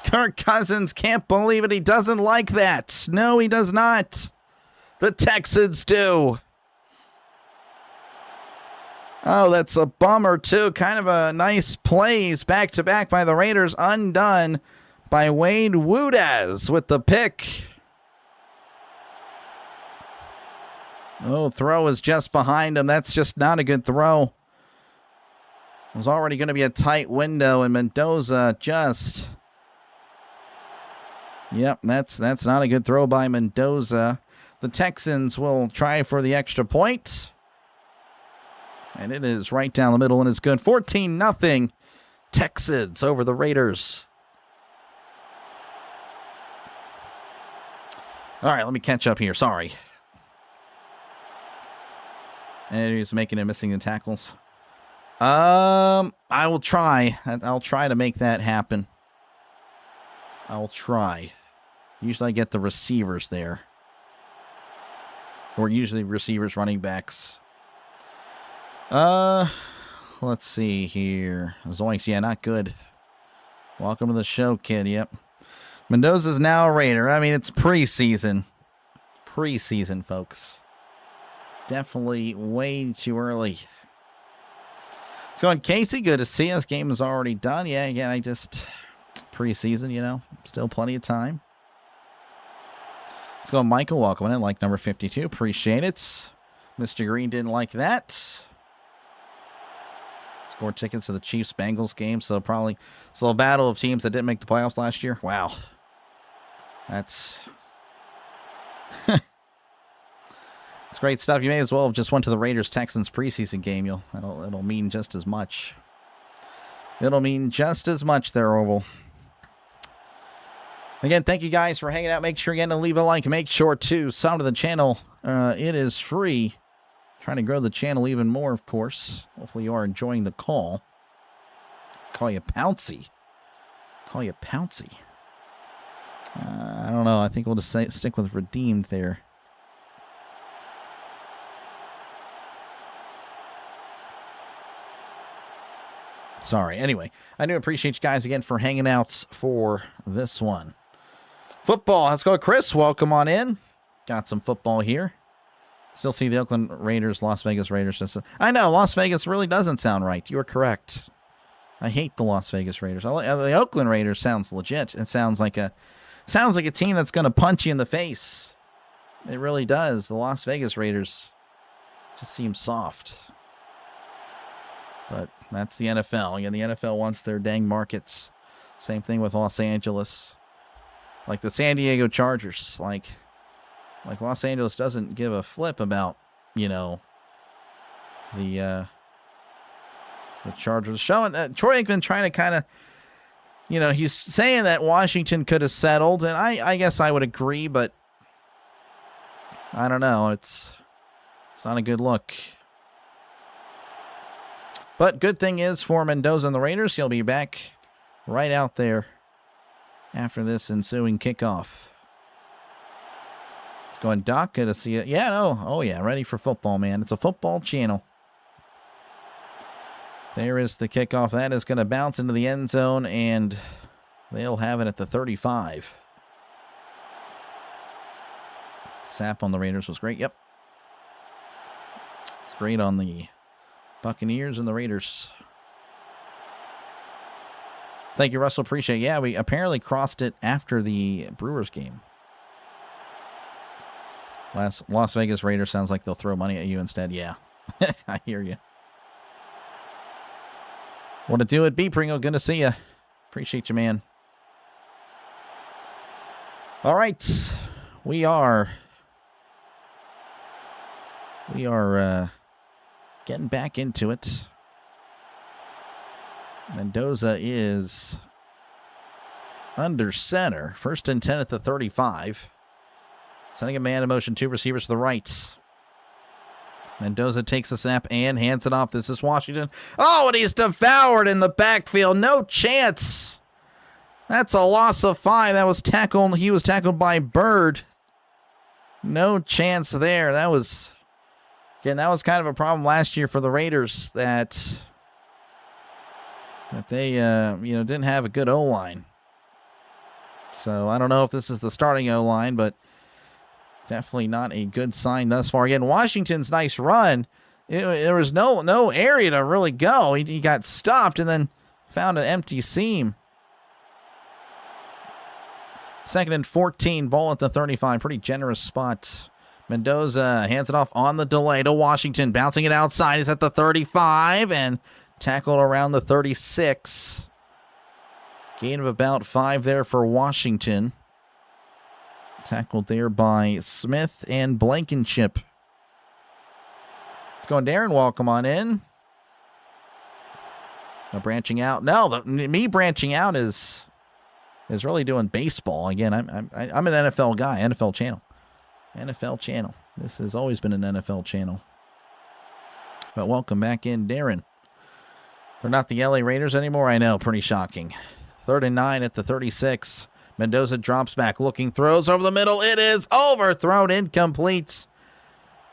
Kirk Cousins can't believe it. He doesn't like that. No, he does not. The Texans do. Oh, that's a bummer, too. Kind of a nice plays back-to-back by the Raiders. Undone by Wade Woodaz with the pick. Oh, throw is just behind him. That's just not a good throw. It was already going to be a tight window, and Mendoza just... Yep, that's not a good throw by Mendoza. The Texans will try for the extra point. And it is right down the middle, and it's good. 14-0 Texans over the Raiders. All right, let me catch up here. Sorry. And he's making and missing the tackles. I will try. I'll try to make that happen. I'll try. Usually I get the receivers there. Or usually receivers, running backs. Let's see here. Zoinks, yeah, not good. Welcome to the show, kid. Yep. Mendoza's now a Raider. I mean, it's preseason. Preseason, folks. Definitely way too early. It's going, Casey. Good to see us. Game is already done. Yeah, again, I just... Preseason, you know. Still plenty of time. Let's go, Michael. Welcome in. Like number 52. Appreciate it. Mr. Green didn't like that. Scored tickets to the Chiefs-Bengals game, so probably it's a little battle of teams that didn't make the playoffs last year. Wow. That's great stuff. You may as well have just went to the Raiders-Texans preseason game. It'll mean just as much. It'll mean just as much there, Oval. Again, thank you guys for hanging out. Make sure again to leave a like. Make sure to sub to the channel. It is free. Trying to grow the channel even more, of course. Hopefully you are enjoying the call. Call you Pouncy. Call you Pouncy. I don't know. I think we'll just stick with redeemed there. Sorry. Anyway, I do appreciate you guys again for hanging out for this one. Football. Let's go, Chris. Welcome on in. Got some football here. Still see the Oakland Raiders, Las Vegas Raiders. I know, Las Vegas really doesn't sound right. You are correct. I hate the Las Vegas Raiders. The Oakland Raiders sounds legit. It sounds like a team that's going to punch you in the face. It really does. The Las Vegas Raiders just seem soft. But that's the NFL. Again, the NFL wants their dang markets. Same thing with Los Angeles. Like the San Diego Chargers. Like Los Angeles doesn't give a flip about, the Chargers. Showing Troy Aikman trying to kind of, he's saying that Washington could have settled, and I guess I would agree, but I don't know. It's not a good look. But good thing is for Mendoza and the Raiders, he'll be back right out there after this ensuing kickoff. Going Doc, good to see it. Yeah, no. Oh, yeah, ready for football, man. It's a football channel. There is the kickoff. That is going to bounce into the end zone, and they'll have it at the 35. Sap on the Raiders was great. Yep. It's great on the Buccaneers and the Raiders. Thank you, Russell. Appreciate it. Yeah, we apparently crossed it after the Brewers game. Las Vegas Raiders sounds like they'll throw money at you instead. Yeah, I hear you. Want to do it, B Pringle? Good to see you. Appreciate you, man. All right, we are getting back into it. Mendoza is under center. 1st and 10 at the 35. Sending a man in motion, 2 receivers to the right. Mendoza takes the snap and hands it off. This is Washington. Oh, and he's devoured in the backfield. No chance. That's a loss of 5. That was tackled. He was tackled by Bird. No chance there. That was kind of a problem last year for the Raiders that they didn't have a good O-line. So I don't know if this is the starting O-line, but definitely not a good sign thus far. Again, Washington's nice run. There was no area to really go. He got stopped and then found an empty seam. 2nd and 14, ball at the 35. Pretty generous spot. Mendoza hands it off on the delay to Washington. Bouncing it outside. He's at the 35 and tackled around the 36. Gain of about 5 there for Washington. Tackled there by Smith and Blankenship. Let's go, Darren. Welcome on in. No branching out. No, me branching out is really doing baseball. Again, I'm an NFL guy. NFL channel. NFL channel. This has always been an NFL channel. But welcome back in, Darren. They're not the LA Raiders anymore. I know. Pretty shocking. 3rd and 9 at the 36. Mendoza drops back, looking, throws over the middle. It is overthrown, incomplete.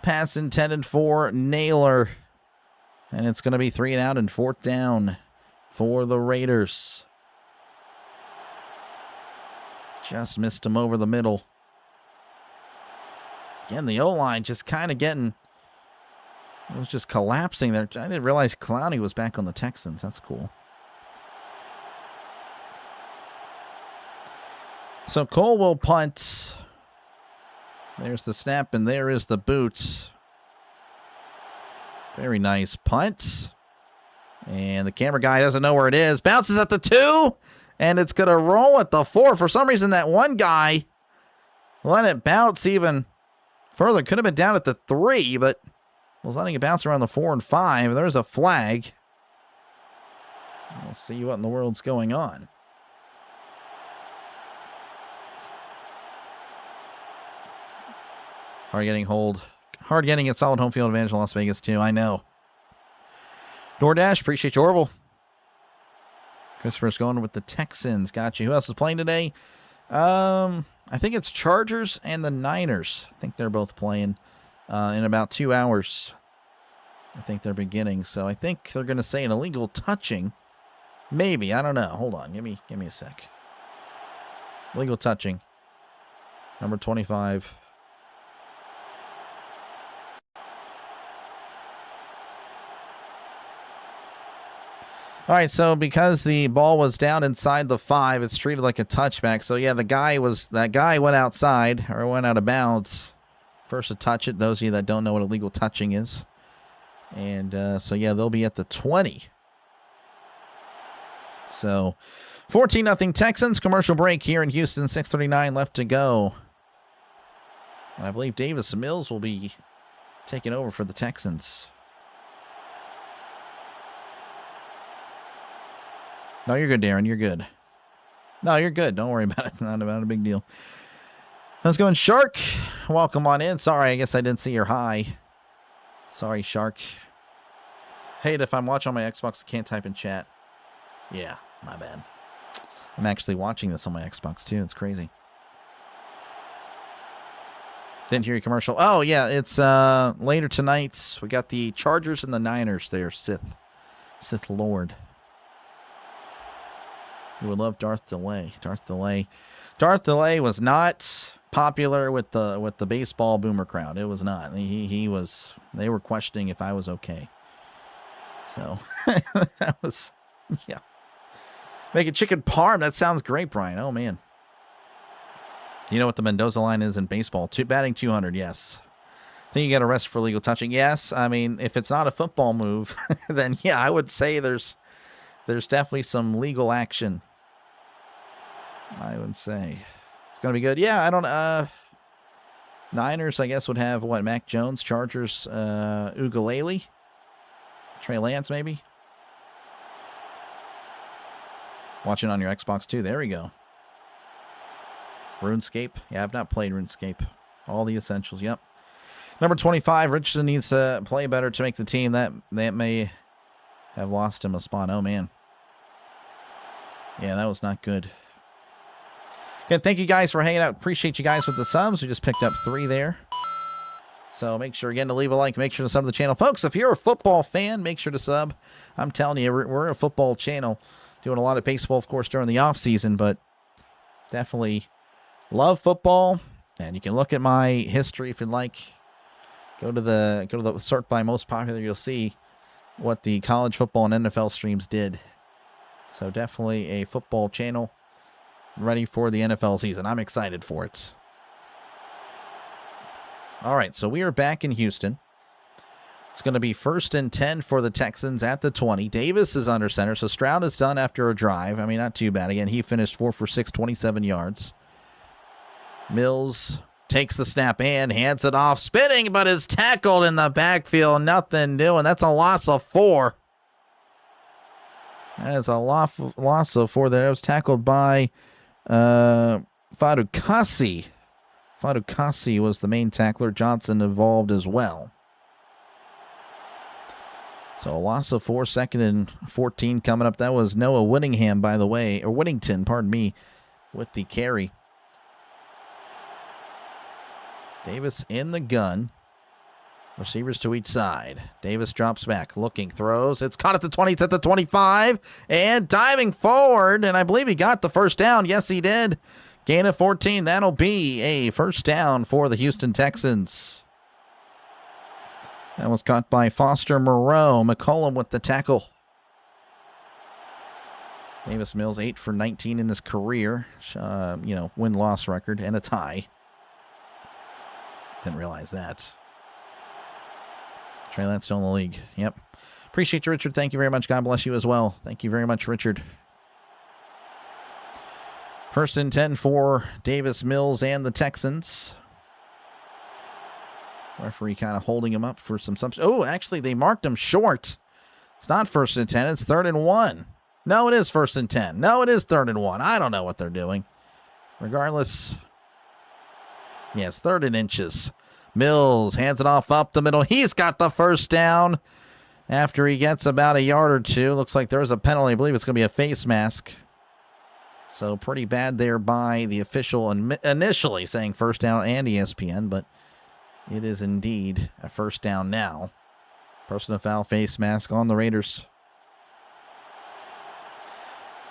Pass intended for Naylor. And it's going to be 3 and out and 4th down for the Raiders. Just missed him over the middle. Again, the O-line just kind of it was just collapsing there. I didn't realize Clowney was back on the Texans. That's cool. So Cole will punt. There's the snap, and there is the boot. Very nice punt. And the camera guy doesn't know where it is. Bounces at the 2, and it's going to roll at the 4. For some reason, that one guy let it bounce even further. Could have been down at the 3, but was letting it bounce around the 4 and 5. There's a flag. We'll see what in the world's going on. Hard getting a solid home field advantage in Las Vegas, too. I know. DoorDash, appreciate you, Orville. Christopher's going with the Texans. Got you. Who else is playing today? I think it's Chargers and the Niners. I think they're both playing in about 2 hours. I think they're beginning. So I think they're going to say an illegal touching. Maybe. I don't know. Hold on. Give me a sec. Illegal touching. Number 25. All right, so because the ball was down inside the 5, it's treated like a touchback. So yeah, that guy went outside or went out of bounds. First to touch it, those of you that don't know what illegal touching is. And so yeah, they'll be at the 20. So 14-0 Texans. Commercial break here in Houston. 6:39 left to go. And I believe Davis Mills will be taking over for the Texans. No, you're good, Darren. You're good. No, you're good. Don't worry about it. Not a big deal. How's it going, Shark? Welcome on in. Sorry, I guess I didn't see your hi. Sorry, Shark. Hey, if I'm watching on my Xbox, I can't type in chat. Yeah, my bad. I'm actually watching this on my Xbox, too. It's crazy. Didn't hear your commercial. Oh, yeah, it's later tonight. We got the Chargers and the Niners there, Sith Lord. You would love Darth Delay. Darth Delay was not popular with the baseball boomer crowd. It was not. He was. They were questioning if I was okay. So that was, yeah. Make a chicken parm. That sounds great, Brian. Oh man. You know what the Mendoza line is in baseball? Batting 200. Yes. I think you got arrested for illegal touching. Yes. I mean, if it's not a football move, then yeah, I would say there's definitely some legal action. I would say it's going to be good. Yeah, I don't Niners, I guess, would have what? Mac Jones, Chargers, Ugalele, Trey Lance, maybe. Watching on your Xbox too. There we go. RuneScape. Yeah, I've not played RuneScape. All the essentials. Yep. Number 25, Richardson needs to play better to make the team. That may have lost him a spot. Oh man. Yeah, that was not good. Again, thank you guys for hanging out. Appreciate you guys with the subs. We just picked up 3 there. So make sure, again, to leave a like. Make sure to sub to the channel. Folks, if you're a football fan, make sure to sub. I'm telling you, we're a football channel. Doing a lot of baseball, of course, during the off-season, but definitely love football. And you can look at my history if you'd like. Go to the sort by most popular. You'll see what the college football and NFL streams did. So definitely a football channel ready for the NFL season. I'm excited for it. All right, so we are back in Houston. It's going to be 1st and 10 for the Texans at the 20. Davis is under center, so Stroud is done after a drive. I mean, not too bad. Again, he finished 4 for 6, 27 yards. Mills takes the snap and hands it off, spinning, but is tackled in the backfield. Nothing doing. That's a loss of 4. That is a loss of 4 there. It was tackled by Fadukasi. Fadukasi was the main tackler. Johnson involved as well. So a loss of 4, 2nd and 14 coming up. That was Noah Whittingham, by the way, or Whittington, pardon me, with the carry. Davis in the gun. Receivers to each side. Davis drops back, looking, throws. It's caught at the 20, it's at the 25, and diving forward, and I believe he got the first down. Yes, he did. Gain of 14. That'll be a first down for the Houston Texans. That was caught by Foster Moreau. McCollum with the tackle. Davis Mills, 8 for 19 in his career. Win-loss record and a tie. Didn't realize that. Trey Lance still in the league. Yep. Appreciate you, Richard. Thank you very much. God bless you as well. Thank you very much, Richard. 1st and 10 for Davis Mills and the Texans. Referee kind of holding him up for some subs. Oh, actually, they marked him short. It's not 1st and 10. It's 3rd and 1. No, it is 1st and 10. No, it is 3rd and 1. I don't know what they're doing. Regardless, yes, 3rd and inches. Mills hands it off up the middle. He's got the first down after he gets about a yard or two. Looks like there's a penalty. I believe it's going to be a face mask. So pretty bad there by the official initially saying first down and ESPN, but it is indeed a first down now. Personal foul, face mask on the Raiders.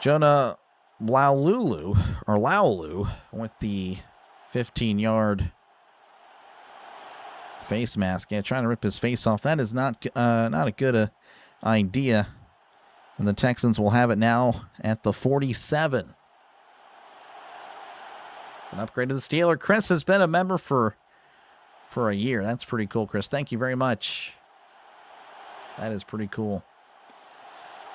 Jonah Laulu with the 15-yard face mask. Yeah, trying to rip his face off. That is not a good idea. And the Texans will have it now at the 47. An upgrade to the Steeler. Chris has been a member for a year. That's pretty cool, Chris. Thank you very much. That is pretty cool.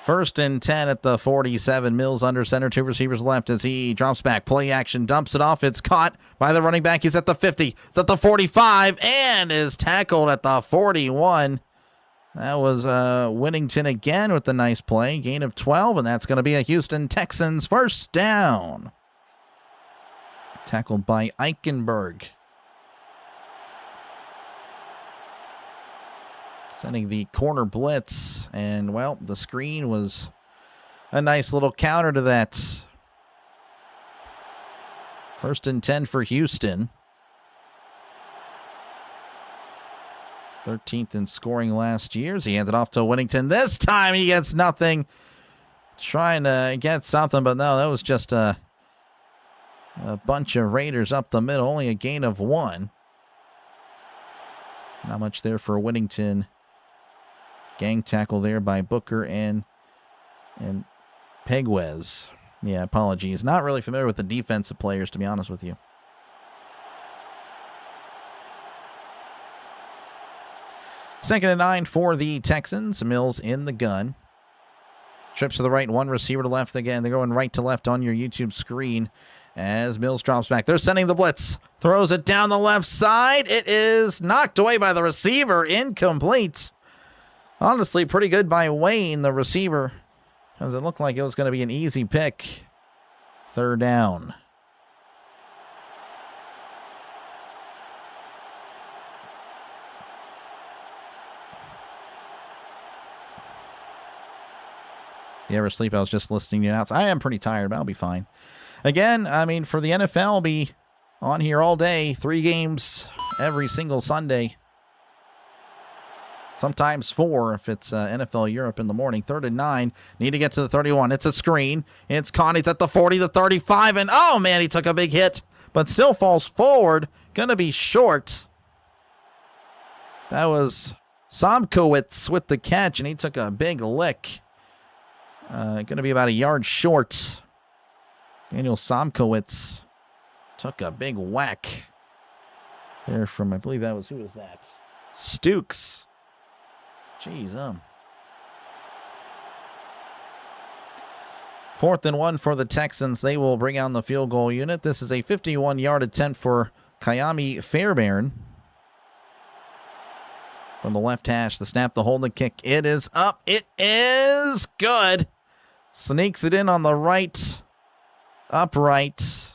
1st and 10 at the 47. Mills under center, 2 receivers left as he drops back. Play action, dumps it off. It's caught by the running back. He's at the 50. It's at the 45 and is tackled at the 41. That was Winnington again with the nice play. Gain of 12, and that's going to be a Houston Texans first down. Tackled by Eichenberg. Sending the corner blitz, and, well, the screen was a nice little counter to that. 1st and 10 for Houston. 13th in scoring last year. He handed off to Winnington. This time he gets nothing. Trying to get something, but no, that was just a bunch of Raiders up the middle. Only a gain of 1. Not much there for Winnington. Gang tackle there by Booker and Pegues. Yeah, apologies. Not really familiar with the defensive players, to be honest with you. Second and 9 for the Texans. Mills in the gun. Trips to the right, 1 receiver to left. Again, they're going right to left on your YouTube screen as Mills drops back. They're sending the blitz. Throws it down the left side. It is knocked away by the receiver. Incomplete. Honestly, pretty good by Wayne, the receiver, as it looked like it was going to be an easy pick. 3rd down. You ever sleep? I was just listening to you announce. I am pretty tired, but I'll be fine. Again, I mean, for the NFL, I'll be on here all day. 3 games every single Sunday. Sometimes 4 if it's NFL Europe in the morning. 3rd and 9. Need to get to the 31. It's a screen. It's Connie's at the 40, the 35. And, oh, man, he took a big hit. But still falls forward. Going to be short. That was Somkowitz with the catch, and he took a big lick. Going to be about a yard short. Daniel Somkowitz took a big whack there from, I believe that was, who was that? Stukes. Jeez, 4th and 1 for the Texans. They will bring on the field goal unit. This is a 51-yard attempt for Kyami Fairbairn. From the left hash, the snap, the hold, the kick. It is up. It is good. Sneaks it in on the right. Upright.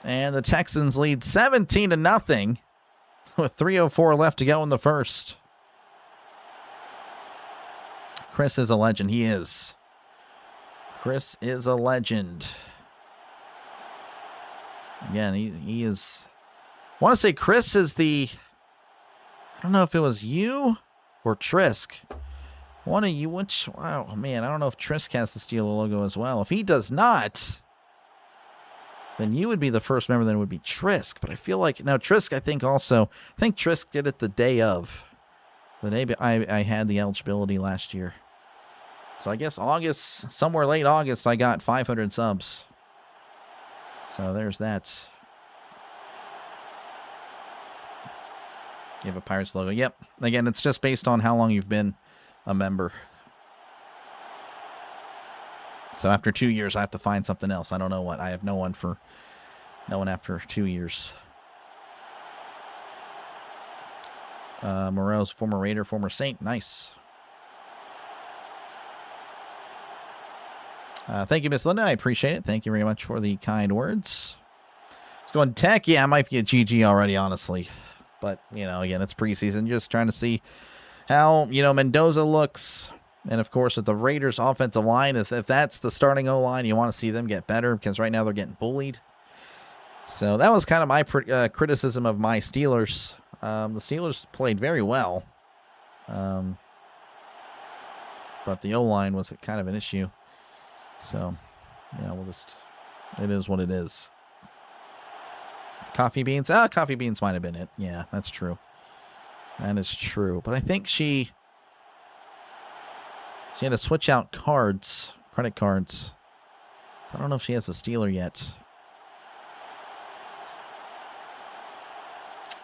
And the Texans lead 17-0 with 3:04 left to go in the first. Chris is a legend. He is. Chris is a legend. Again, he is. I want to say Chris is the. I don't know if it was you or Trisk. One of you, which, oh man, I don't know if Trisk has the Steeler logo as well. If he does not, then you would be the first member, then it would be Trisk. But I feel like, now Trisk, I think Trisk did it the day of. The day I had the eligibility last year. So I guess August, somewhere late August, I got 500 subs. So there's that. You have a Pirates logo. Yep. Again, it's just based on how long you've been a member. So after 2 years, I have to find something else. I don't know what. I have no one after 2 years. Moreau's former Raider, former Saint. Nice. Thank you, Miss Linda. I appreciate it. Thank you very much for the kind words. Let's go on Tech. Yeah, it might be a GG already, honestly. But, again, it's preseason. Just trying to see how, Mendoza looks. And, of course, with the Raiders' offensive line, if that's the starting O-line, you want to see them get better because right now they're getting bullied. So that was kind of my criticism of my Steelers. The Steelers played very well. But the O-line was kind of an issue. So, it is what it is. Coffee beans? Coffee beans might have been it. Yeah, that's true. That is true. But I think she had to switch out cards, credit cards. So I don't know if she has a Steeler yet.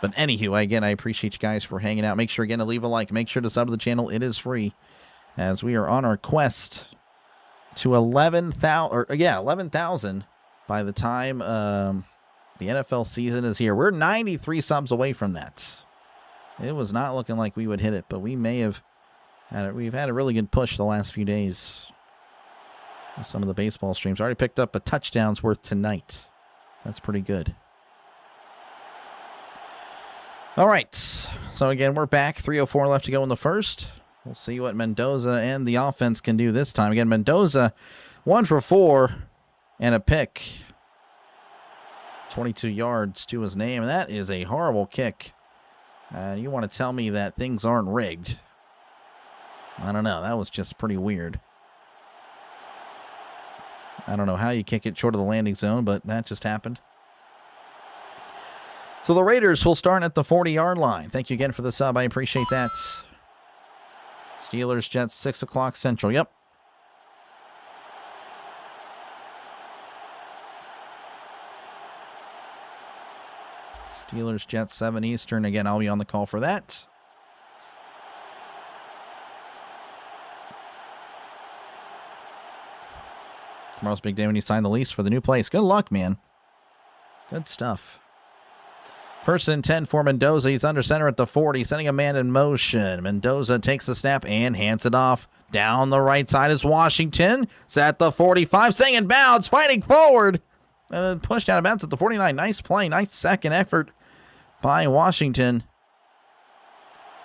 But anywho, again, I appreciate you guys for hanging out. Make sure, again, to leave a like. Make sure to sub to the channel. It is free. As we are on our quest to 11,000 by the time the NFL season is here. We're 93 subs away from that. It was not looking like we would hit it, but we may have had it. We've had a really good push the last few days. Some of the baseball streams already picked up a touchdown's worth tonight. That's pretty good. All right. So again, we're back. 3:04 left to go in the first. We'll see what Mendoza and the offense can do this time. Again, Mendoza, 1 for 4 and a pick. 22 yards to his name, and that is a horrible kick. You want to tell me that things aren't rigged? I don't know. That was just pretty weird. I don't know how you kick it short of the landing zone, but that just happened. So the Raiders will start at the 40-yard line. Thank you again for the sub. I appreciate that. Steelers, Jets, 6 o'clock Central. Yep. Steelers, Jets, 7 Eastern. Again, I'll be on the call for that. Tomorrow's big day when you sign the lease for the new place. Good luck, man. Good stuff. 1st and 10 for Mendoza. He's under center at the 40, sending a man in motion. Mendoza takes the snap and hands it off. Down the right side is Washington. It's at the 45, staying in bounds, fighting forward. And then pushed out of bounds at the 49. Nice play, nice second effort by Washington.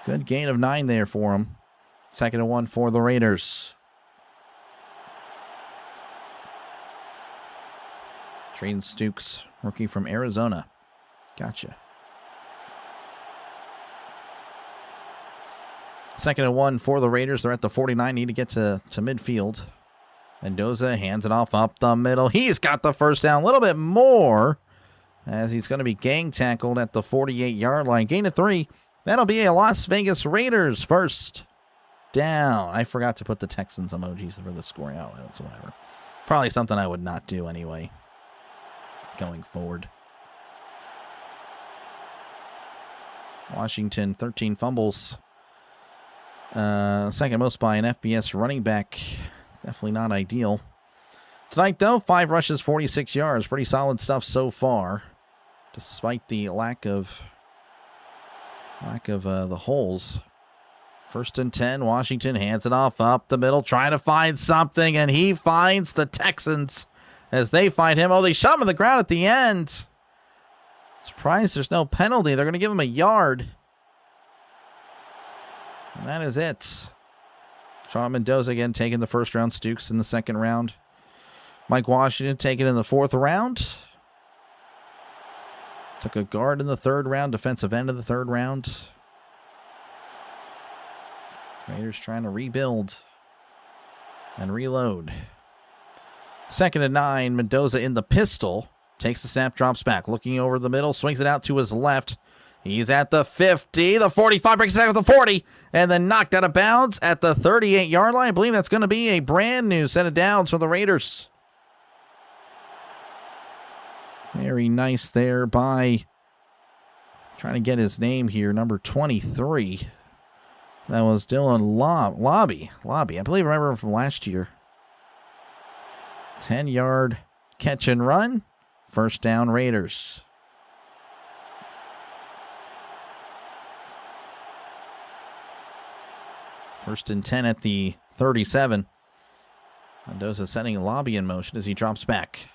Good gain of 9 there for him. 2nd and 1 for the Raiders. Traden Stukes, rookie from Arizona. Gotcha. 2nd and 1 for the Raiders. They're at the 49. Need to get to midfield. Mendoza hands it off up the middle. He's got the first down. A little bit more as he's going to be gang tackled at the 48-yard line. Gain of 3. That'll be a Las Vegas Raiders first down. I forgot to put the Texans emojis for the scoring outlets, whatever. Probably something I would not do anyway going forward. Washington, 13 fumbles. Second most by an FBS running back. Definitely not ideal. Tonight, though, 5 rushes, 46 yards. Pretty solid stuff so far, despite the lack of the holes. 1st and 10, Washington hands it off up the middle, trying to find something, and he finds the Texans as they find him. Oh, they shot him on the ground at the end. Surprised there's no penalty. They're going to give him a yard. And that is it. Sean Mendoza again taking the first round. Stukes in the 2nd round. Mike Washington taken in the 4th round. Took a guard in the 3rd round. Defensive end of the 3rd round. Raiders trying to rebuild and reload. 2nd and 9. Mendoza in the pistol. Takes the snap, drops back. Looking over the middle. Swings it out to his left. He's at the 50, the 45, breaks it down at the 40, and then knocked out of bounds at the 38-yard line. I believe that's going to be a brand new set of downs for the Raiders. Very nice there by, trying to get his name here, number 23. That was Dylan Lobby. I believe I remember him from last year. 10-yard catch and run. First down, Raiders. First and 10 at the 37. Mendoza sending a lobby in motion as he drops back.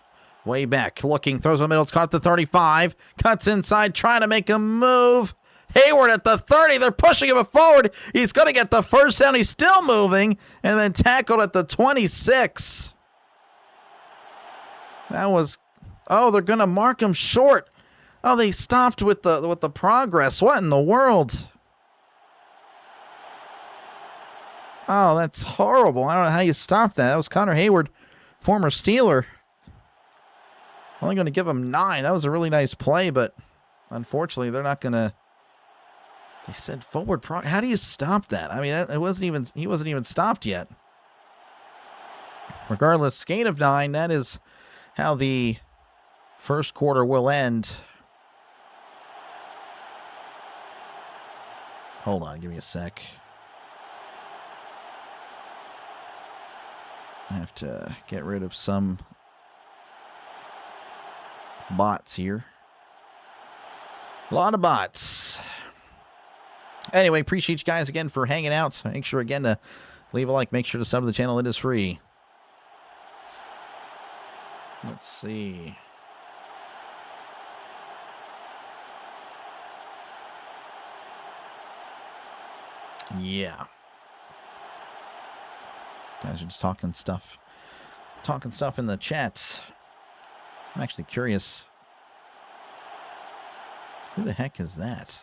Way back, looking, throws in the middle, it's caught at the 35. Cuts inside, trying to make a move. Hayward at the 30, they're pushing him forward. He's going to get the first down, he's still moving, and then tackled at the 26. That was, oh, they're going to mark him short. Oh, they stopped with the progress. What in the world? Oh, that's horrible. I don't know how you stop that. That was Connor Hayward, former Steeler. Only going to give him 9. That was a really nice play, but unfortunately, they're not going to. They said forward progress. How do you stop that? I mean, it wasn't even. He wasn't even stopped yet. Regardless, gain of 9. That is how the first quarter will end. Hold on, give me a sec. I have to get rid of some bots here. A lot of bots. Anyway, appreciate you guys again for hanging out. So make sure again to leave a like. Make sure to sub to the channel. It is free. Let's see. Yeah. Guys are just talking stuff. Talking stuff in the chat. I'm actually curious. Who the heck is that?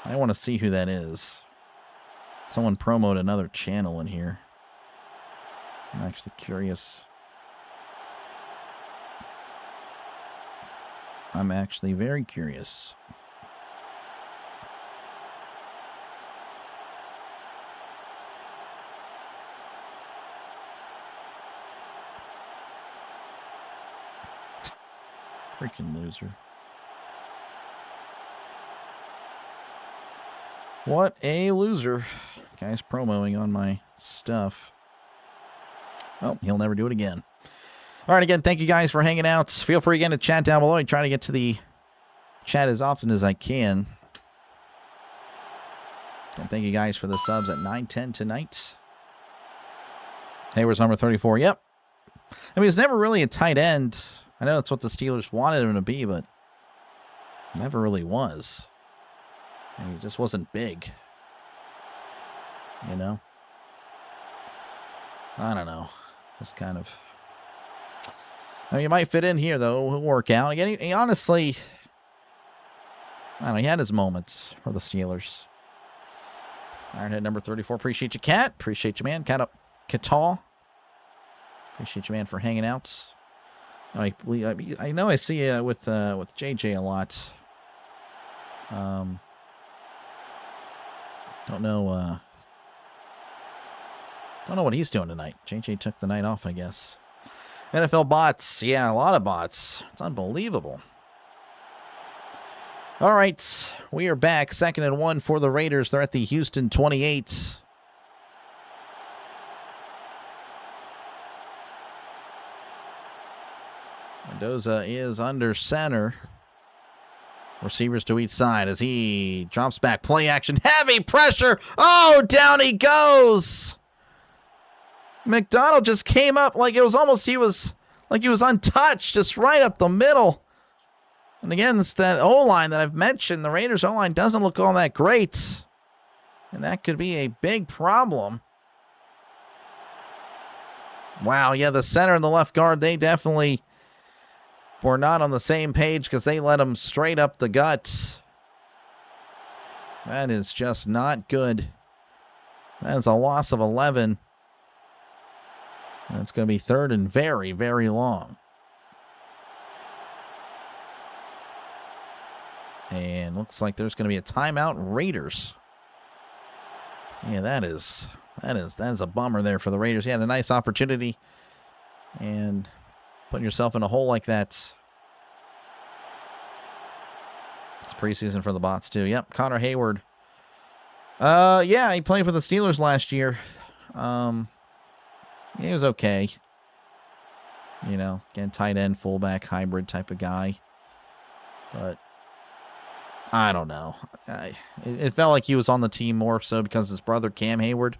I want to see who that is. Someone promoted another channel in here. I'm actually curious. I'm actually very curious. Freaking loser. What a loser. Guy's promoing on my stuff. Oh, he'll never do it again. All right, again, thank you guys for hanging out. Feel free again to chat down below. I try to get to the chat as often as I can. And thank you guys for the subs at 9-10 tonight. Hayward's number 34. Yep. I mean, he's never really a tight end. I know that's what the Steelers wanted him to be, but never really was. I mean, he just wasn't big. You know? I don't know. Just kind of. I mean, he might fit in here, though. He'll work out. Again, he honestly, I don't know, he had his moments for the Steelers. Ironhead number 34. Appreciate you, Cat. Appreciate you, man. Catal. Appreciate you, man, for hanging out. I know I see you with JJ a lot. Don't know what he's doing tonight. JJ took the night off, I guess. NFL bots. Yeah, a lot of bots. It's unbelievable. All right, we are back. 2nd and 1 for the Raiders. They're at the Houston 28. Mendoza is under center. Receivers to each side as he drops back. Play action. Heavy pressure. Oh, down he goes. McDonald just came up like it was almost he was untouched, just right up the middle. And again, it's that O-line that I've mentioned. The Raiders O-line doesn't look all that great. And that could be a big problem. Wow, yeah, the center and the left guard, they definitely were not on the same page because they let him straight up the gut. That is just not good. That is a loss of 11. And it's going to be 3rd and very, very long. And looks like there's going to be a timeout. Raiders. Yeah, that is a bummer there for the Raiders. You had a nice opportunity. And putting yourself in a hole like that. It's preseason for the bots too. Yep, Connor Hayward. Yeah, he played for the Steelers last year. He was okay. You know, again, tight end, fullback, hybrid type of guy. But I don't know. It felt like he was on the team more so because his brother Cam Hayward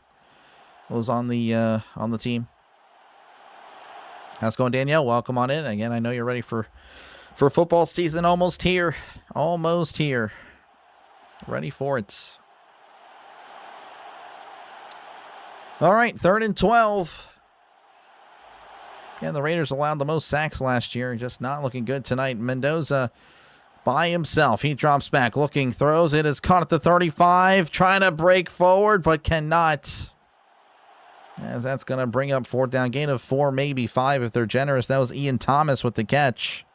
was on the team. How's it going, Danielle? Welcome on in. Again, I know you're ready for football season. Almost here. Almost here. Ready for it. All right, 3rd and 12. Again, the Raiders allowed the most sacks last year. Just not looking good tonight. Mendoza by himself. He drops back, looking, throws. It is caught at the 35. Trying to break forward, but cannot. As that's going to bring up 4th down. Gain of 4, maybe 5 if they're generous. That was Ian Thomas with the catch.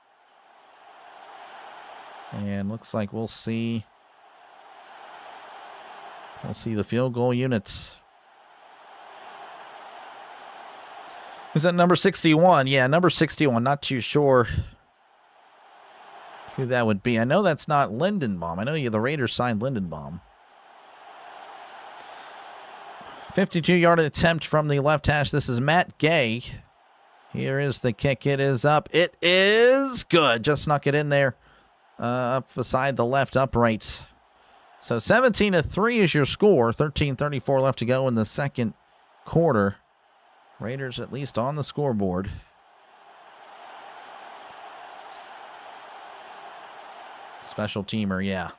And looks like we'll see the field goal units. Is that number 61? Yeah, number 61. Not too sure who that would be. I know that's not Lindenbaum. I know the Raiders signed Lindenbaum. 52-yard attempt from the left hash. This is Matt Gay. Here is the kick. It is up. It is good. Just snuck it in there. Up beside the left upright. So 17-3 is your score. 13:34 left to go in the second quarter. Raiders at least on the scoreboard. Special teamer, yeah.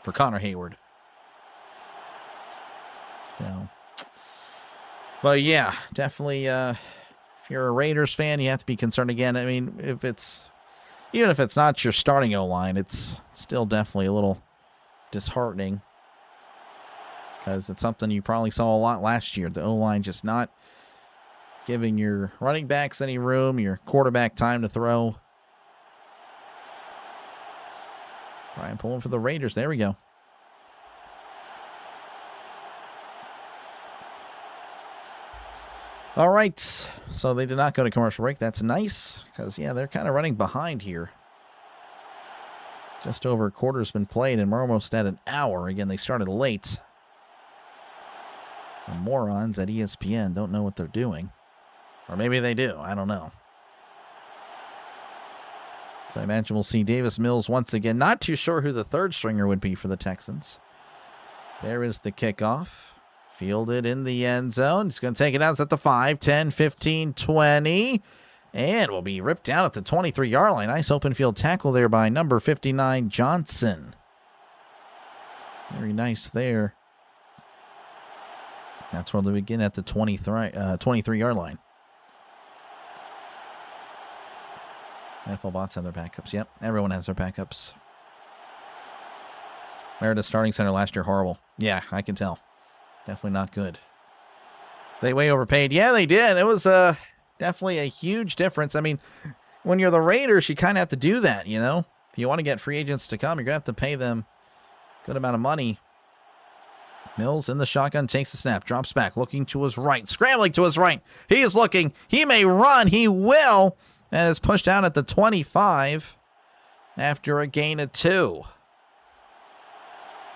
For Connor Hayward. So, but yeah, definitely. If you're a Raiders fan, you have to be concerned again. I mean, even if it's not your starting O-line, it's still definitely a little disheartening because it's something you probably saw a lot last year. The O-line just not giving your running backs any room, your quarterback time to throw. Brian pulling for the Raiders. There we go. All right, so they did not go to commercial break. That's nice because, yeah, they're kind of running behind here. Just over a quarter's been played, and we're almost at an hour. Again, they started late. The morons at ESPN don't know what they're doing. Or maybe they do. I don't know. So I imagine we'll see Davis Mills once again. Not too sure who the third stringer would be for the Texans. There is the kickoff. Fielded in the end zone. He's going to take it out. It's at the 5, 10, 15, 20. And will be ripped down at the 23-yard line. Nice open field tackle there by number 59, Johnson. Very nice there. That's where they begin at the 23-yard line. NFL bots have their backups. Yep, everyone has their backups. Meredith starting center last year, horrible. Yeah, I can tell. Definitely not good. They way overpaid. Yeah, they did. It was definitely a huge difference. I mean, when you're the Raiders, you kind of have to do that, you know? If you want to get free agents to come, you're going to have to pay them a good amount of money. Mills in the shotgun, takes the snap, drops back, looking to his right, scrambling to his right. He is looking. He may run. He will. And is pushed out at the 25 after a gain of 2.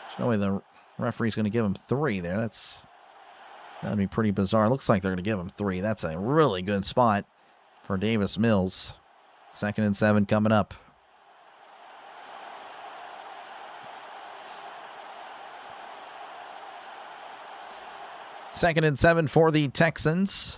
There's no way the referee's going to give him 3 there. That'd be pretty bizarre. Looks like they're going to give him 3. That's a really good spot for Davis Mills. 2nd and 7 coming up. Second and 7 for the Texans.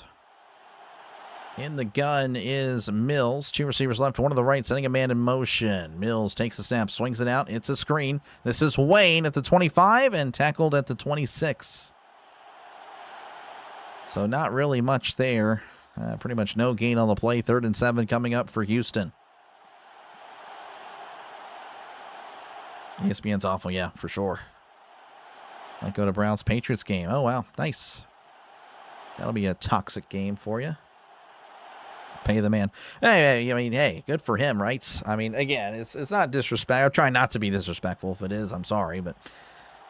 In the gun is Mills. 2 receivers left, 1 to the right, sending a man in motion. Mills takes the snap, swings it out. It's a screen. This is Wayne at the 25 and tackled at the 26. So not really much there. Pretty much no gain on the play. 3rd and 7 coming up for Houston. ESPN's awful, yeah, for sure. Might go to Browns-Patriots game. Oh, wow, nice. That'll be a toxic game for you. Pay the man. Hey, I mean, hey, good for him, right? I mean, again, it's not disrespect. I try not to be disrespectful. If it is, I'm sorry. But,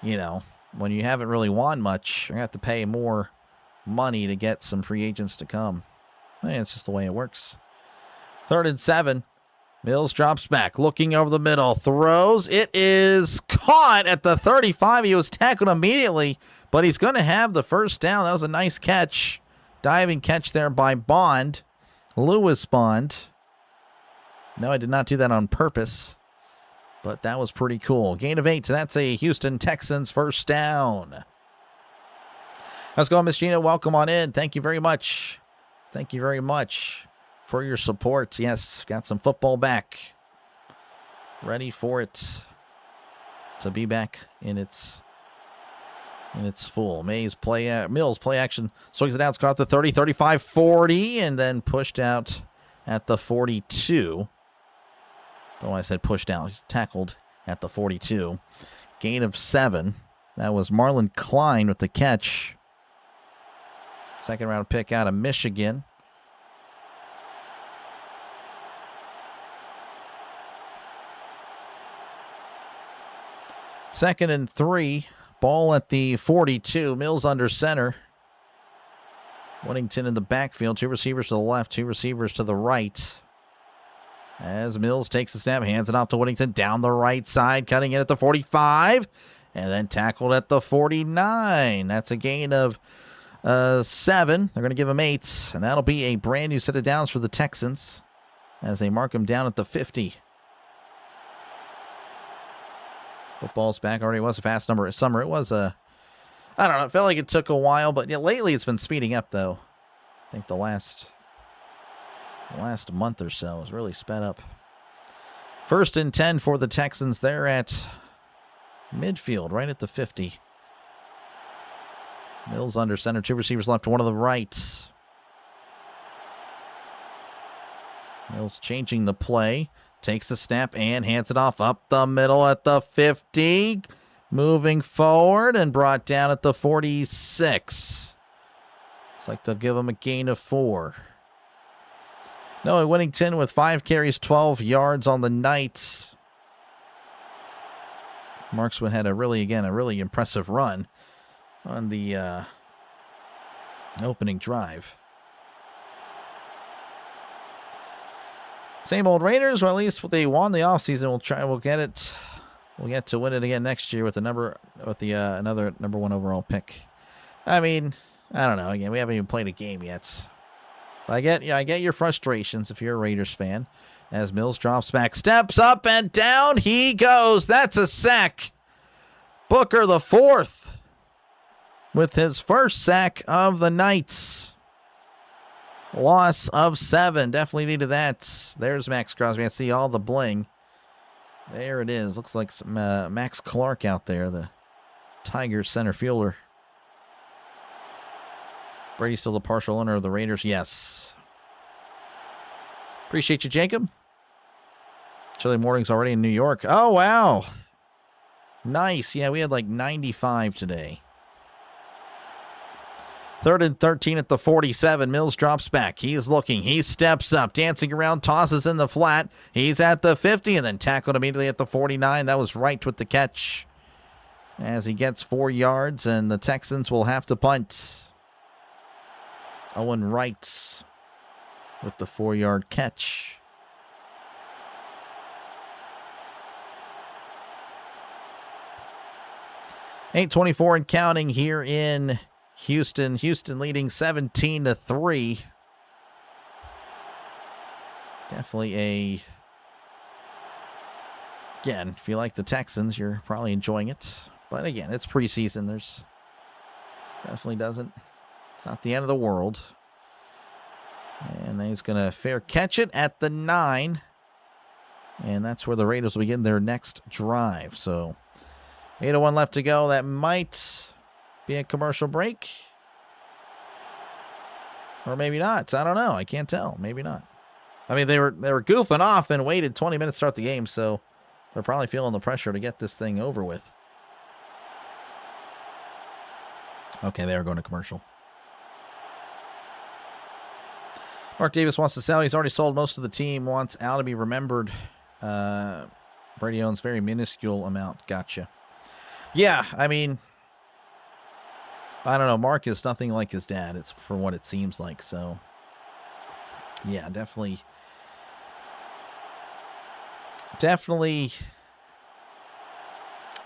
you know, when you haven't really won much, you're going to have to pay more money to get some free agents to come. Hey, it's just the way it works. 3rd and 7. Mills drops back, looking over the middle, throws. It is caught at the 35. He was tackled immediately, but he's going to have the first down. That was a nice catch. Diving catch there by Bond. Lewis Bond. No, I did not do that on purpose. But that was pretty cool. Gain of 8. That's a Houston Texans first down. How's it going, Miss Gina? Welcome on in. Thank you very much. Thank you very much for your support. Yes, got some football back. Ready for it to be back in its full. Mills play action. Swings it out. It's caught at the 30, 35, 40, and then pushed out at the 42. Though I said pushed out. He's tackled at the 42. Gain of 7. That was Marlon Klein with the catch. Second round pick out of Michigan. Second and 3. Ball at the 42. Mills under center. Whittington in the backfield. 2 receivers to the left, 2 receivers to the right. As Mills takes the snap, hands it off to Whittington down the right side, cutting in at the 45, and then tackled at the 49. That's a gain of 7. They're going to give him 8, and that'll be a brand new set of downs for the Texans as they mark him down at the 50. Football's back. Already was a fast summer. It was I don't know. It felt like it took a while, but yeah, lately it's been speeding up, though. I think the last month or so has really sped up. First and 10 for the Texans. They're at midfield, right at the 50. Mills under center. 2 receivers left, 1 to the right. Mills changing the play. Takes a snap and hands it off up the middle at the 50. Moving forward and brought down at the 46. Looks like they'll give him a gain of 4. Noah Whittington with 5 carries, 12 yards on the night. Marksman had a really impressive run on the opening drive. Same old Raiders, or at least they won the offseason. We'll get to win it again next year with another number 1 overall pick. I mean, I don't know. Again, we haven't even played a game yet. But I get your frustrations if you're a Raiders fan. As Mills drops back, steps up and down he goes. That's a sack. Booker the 4th with his first sack of the night. Loss of 7. Definitely needed that. There's Max Crosby. I see all the bling. There it is. Looks like some Max Clark out there, the Tigers center fielder. Brady still the partial owner of the Raiders? Yes. Appreciate you, Jacob. Chilly mornings already in New York. Oh, wow. Nice. Yeah, we had like 95 today. 3rd and 13 at the 47. Mills drops back. He's looking. He steps up. Dancing around. Tosses in the flat. He's at the 50 and then tackled immediately at the 49. That was Wright with the catch. As he gets 4 yards and the Texans will have to punt. Owen Wright with the 4-yard catch. .8:24 and counting here in Houston. Houston leading 17-3. Definitely again, if you like the Texans, you're probably enjoying it. But again, it's preseason. It's not the end of the world. And he's going to fair catch it at the 9. And that's where the Raiders will begin their next drive. So 8:01 left to go. That might be a commercial break. Or maybe not. I don't know. I can't tell. Maybe not. I mean, they were goofing off and waited 20 minutes to start the game, so they're probably feeling the pressure to get this thing over with. Okay, they are going to commercial. Mark Davis wants to sell. He's already sold most of the team. Wants Al to be remembered. Brady owns very minuscule amount. Gotcha. Yeah, I mean, I don't know. Mark is nothing like his dad. It's for what it seems like. So, yeah, definitely.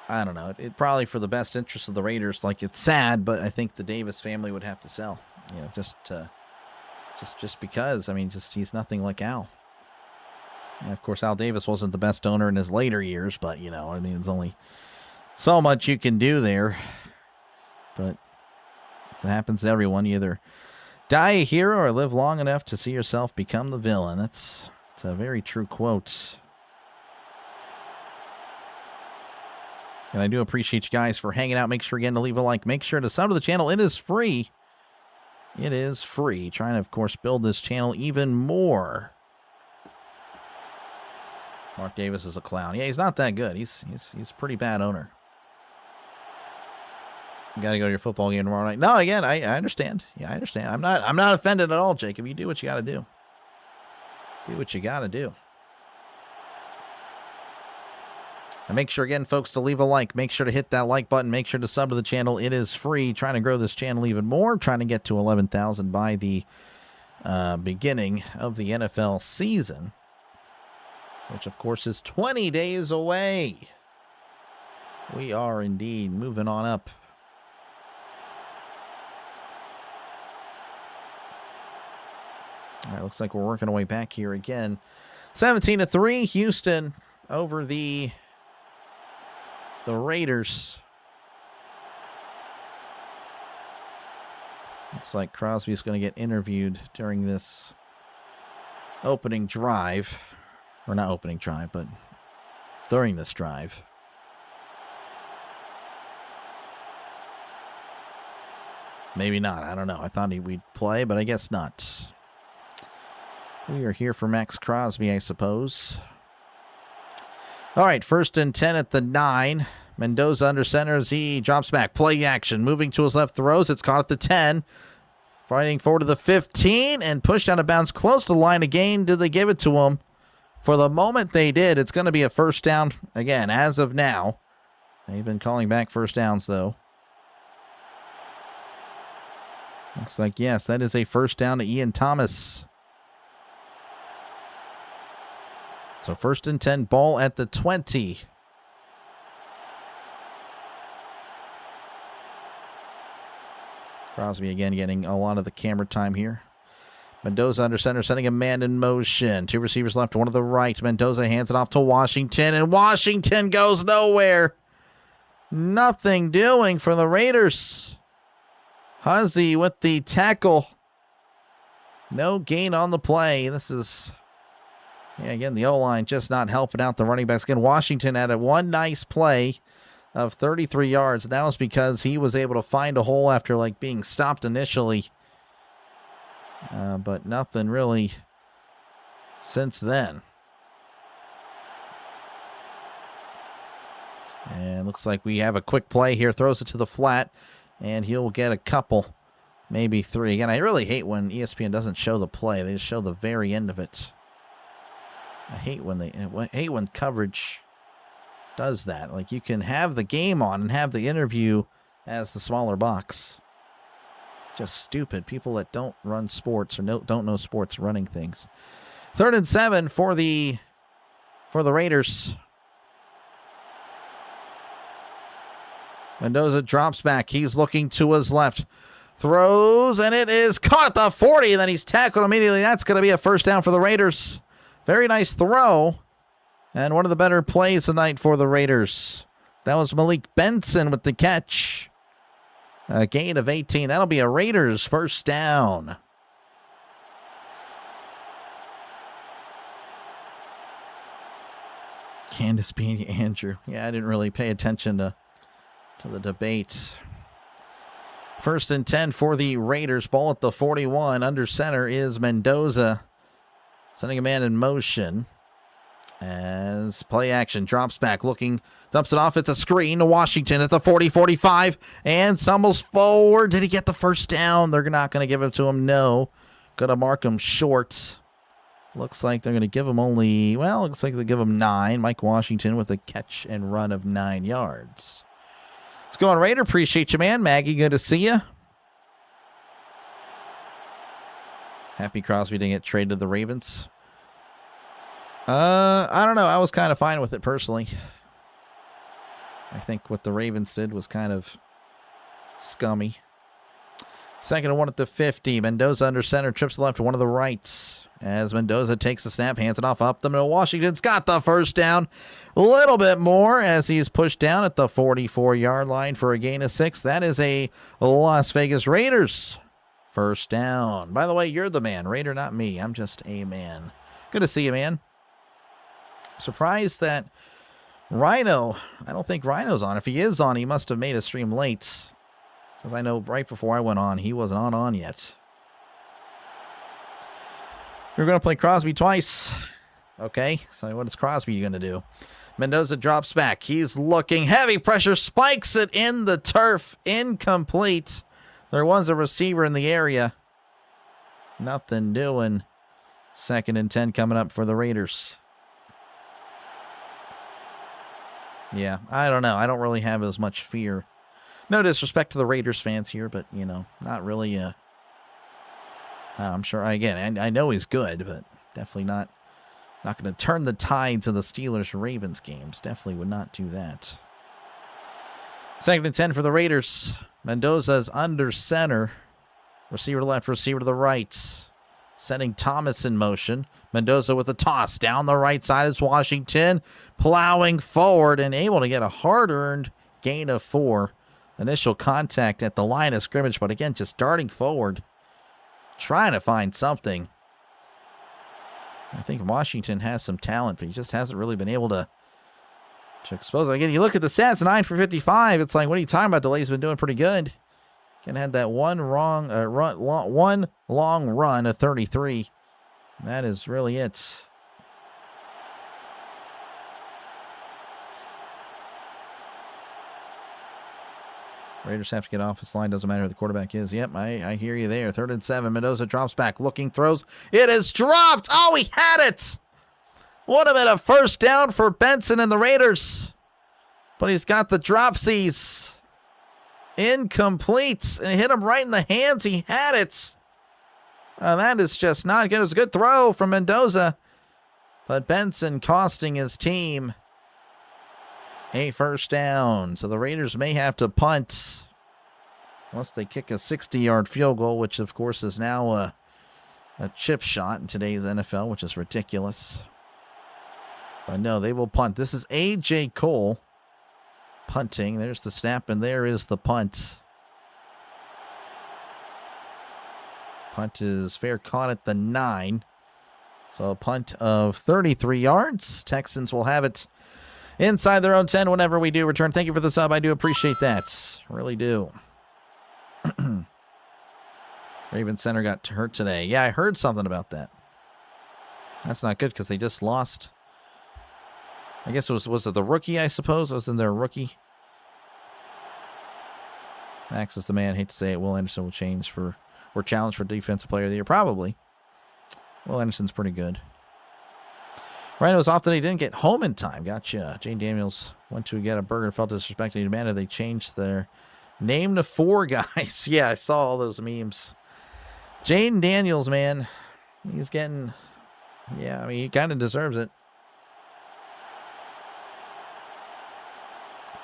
I don't know. It probably for the best interest of the Raiders. Like, it's sad, but I think the Davis family would have to sell. You know, just because. I mean, he's nothing like Al. And of course, Al Davis wasn't the best owner in his later years, but, you know, I mean, there's only so much you can do there. But it happens to everyone. You either die a hero or live long enough to see yourself become the villain. It's a very true quote. And I do appreciate you guys for hanging out. Make sure, again, to leave a like. Make sure to sub to the channel. It is free. It is free. Trying to, of course, build this channel even more. Mark Davis is a clown. Yeah, he's not that good. He's a pretty bad owner. You got to go to your football game tomorrow night. No, again, I understand. Yeah, I understand. I'm not offended at all, Jacob. You do what you got to do. Do what you got to do. And make sure, again, folks, to leave a like. Make sure to hit that like button. Make sure to sub to the channel. It is free. Trying to grow this channel even more. Trying to get to 11,000 by the beginning of the NFL season, which, of course, is 20 days away. We are indeed moving on up. All right, looks like we're working our way back here again. 17-3, Houston over the Raiders. Looks like Crosby's going to get interviewed during this opening drive. Or not opening drive, but during this drive. Maybe not. I don't know. I thought we'd play, but I guess not. We are here for Max Crosby, I suppose. All right, 1st and 10 at the 9. Mendoza under center as he drops back. Play action. Moving to his left, throws. It's caught at the 10. Fighting forward to the 15 and pushed out of bounds close to the line again. Did they give it to him? For the moment they did. It's going to be a first down again as of now. They've been calling back first downs, though. Looks like, yes, that is a first down to Ian Thomas. So 1st and 10, ball at the 20. Crosby again getting a lot of the camera time here. Mendoza under center, sending a man in motion. 2 receivers left, 1 to the right. Mendoza hands it off to Washington, and Washington goes nowhere. Nothing doing for the Raiders. Huzzy with the tackle. No gain on the play. This is... Yeah, again, the O-line just not helping out the running backs. Again, Washington had one nice play of 33 yards. That was because he was able to find a hole after like being stopped initially. But nothing really since then. And looks like we have a quick play here. Throws it to the flat, and he'll get a couple, maybe 3. Again, I really hate when ESPN doesn't show the play. They just show the very end of it. I hate when coverage does that. Like, you can have the game on and have the interview as the smaller box. Just stupid. People that don't run sports or don't know sports running things. 3rd and 7 for the Raiders. Mendoza drops back. He's looking to his left. Throws, and it is caught at the 40, and then he's tackled immediately. That's going to be a first down for the Raiders. Very nice throw, and one of the better plays tonight for the Raiders. That was Malik Benson with the catch. A gain of 18. That'll be a Raiders first down. Candace being Andrew. Yeah, I didn't really pay attention to the debate. 1st and 10 for the Raiders. Ball at the 41. Under center is Mendoza. Sending a man in motion as play action drops back, looking, dumps it off. It's a screen to Washington at the 40-45 and stumbles forward. Did he get the first down? They're not going to give it to him. No. Going to mark him short. Looks like they're going to give him only, well, looks like they give him 9. Mike Washington with a catch and run of 9 yards. Let's go on, Raider. Appreciate you, man. Maggie, good to see you. Happy Crosby didn't get traded to the Ravens. I don't know. I was kind of fine with it personally. I think what the Ravens did was kind of scummy. 2nd and 1 at the 50. Mendoza under center, trips to the left, 1 to the right. as Mendoza takes the snap, hands it off up the middle. Washington's got the first down. A little bit more as he's pushed down at the 44-yard line for a gain of 6. That is a Las Vegas Raiders first down. By the way, you're the man. Raider, not me. I'm just a man. Good to see you, man. Surprised that Rhino, I don't think Rhino's on. If he is on, he must have made a stream late. Because I know right before I went on, he wasn't on yet. We're going to play Crosby twice. Okay, so what is Crosby going to do? Mendoza drops back. He's looking. Heavy pressure. Spikes it in the turf. Incomplete. There was a receiver in the area. Nothing doing. 2nd and 10 coming up for the Raiders. Yeah, I don't know. I don't really have as much fear. No disrespect to the Raiders fans here, but, you know, not really I'm sure, again, I know he's good, but definitely not going to turn the tides of the Steelers-Ravens games. Definitely would not do that. 2nd and 10 for the Raiders. Mendoza's under center. Receiver to left, receiver to the right. Setting Thomas in motion. Mendoza with a toss. Down the right side is Washington. Plowing forward and able to get a hard-earned gain of 4. Initial contact at the line of scrimmage, but again, just darting forward. Trying to find something. I think Washington has some talent, but he just hasn't really been able to expose it. Again, you look at the stats, 9 for 55. It's like, what are you talking about? DeLay's been doing pretty good. Again, had that one long run of 33. That is really it. Raiders have to get off this line. Doesn't matter who the quarterback is. Yep, I hear you there. 3rd and 7. Mendoza drops back. Looking, throws. It is dropped. Oh, he had it. Would have been a first down for Benson and the Raiders. But he's got the dropsies. Incomplete. And hit him right in the hands. He had it. That is just not good. It was a good throw from Mendoza. But Benson costing his team a first down. So the Raiders may have to punt unless they kick a 60-yard field goal, which, of course, is now a chip shot in today's NFL, which is ridiculous. But no, they will punt. This is A.J. Cole punting. There's the snap, and there is the punt. Punt is fair, caught at the 9. So a punt of 33 yards. Texans will have it inside their own 10 whenever we do return. Thank you for the sub. I do appreciate that. Really do. Raven Center got hurt today. Yeah, I heard something about that. That's not good because they just lost. I guess it was it the rookie, I suppose? It was in their rookie. Max is the man. Hate to say it. Will Anderson will change for, or challenge for Defensive Player of the Year. Probably. Will Anderson's pretty good. Rhino was off that he didn't get home in time. Gotcha. Jane Daniels went to get a burger and felt disrespected. He demanded they changed their name to 4 guys. Yeah, I saw all those memes. Jane Daniels, man. He's getting... Yeah, I mean, he kind of deserves it.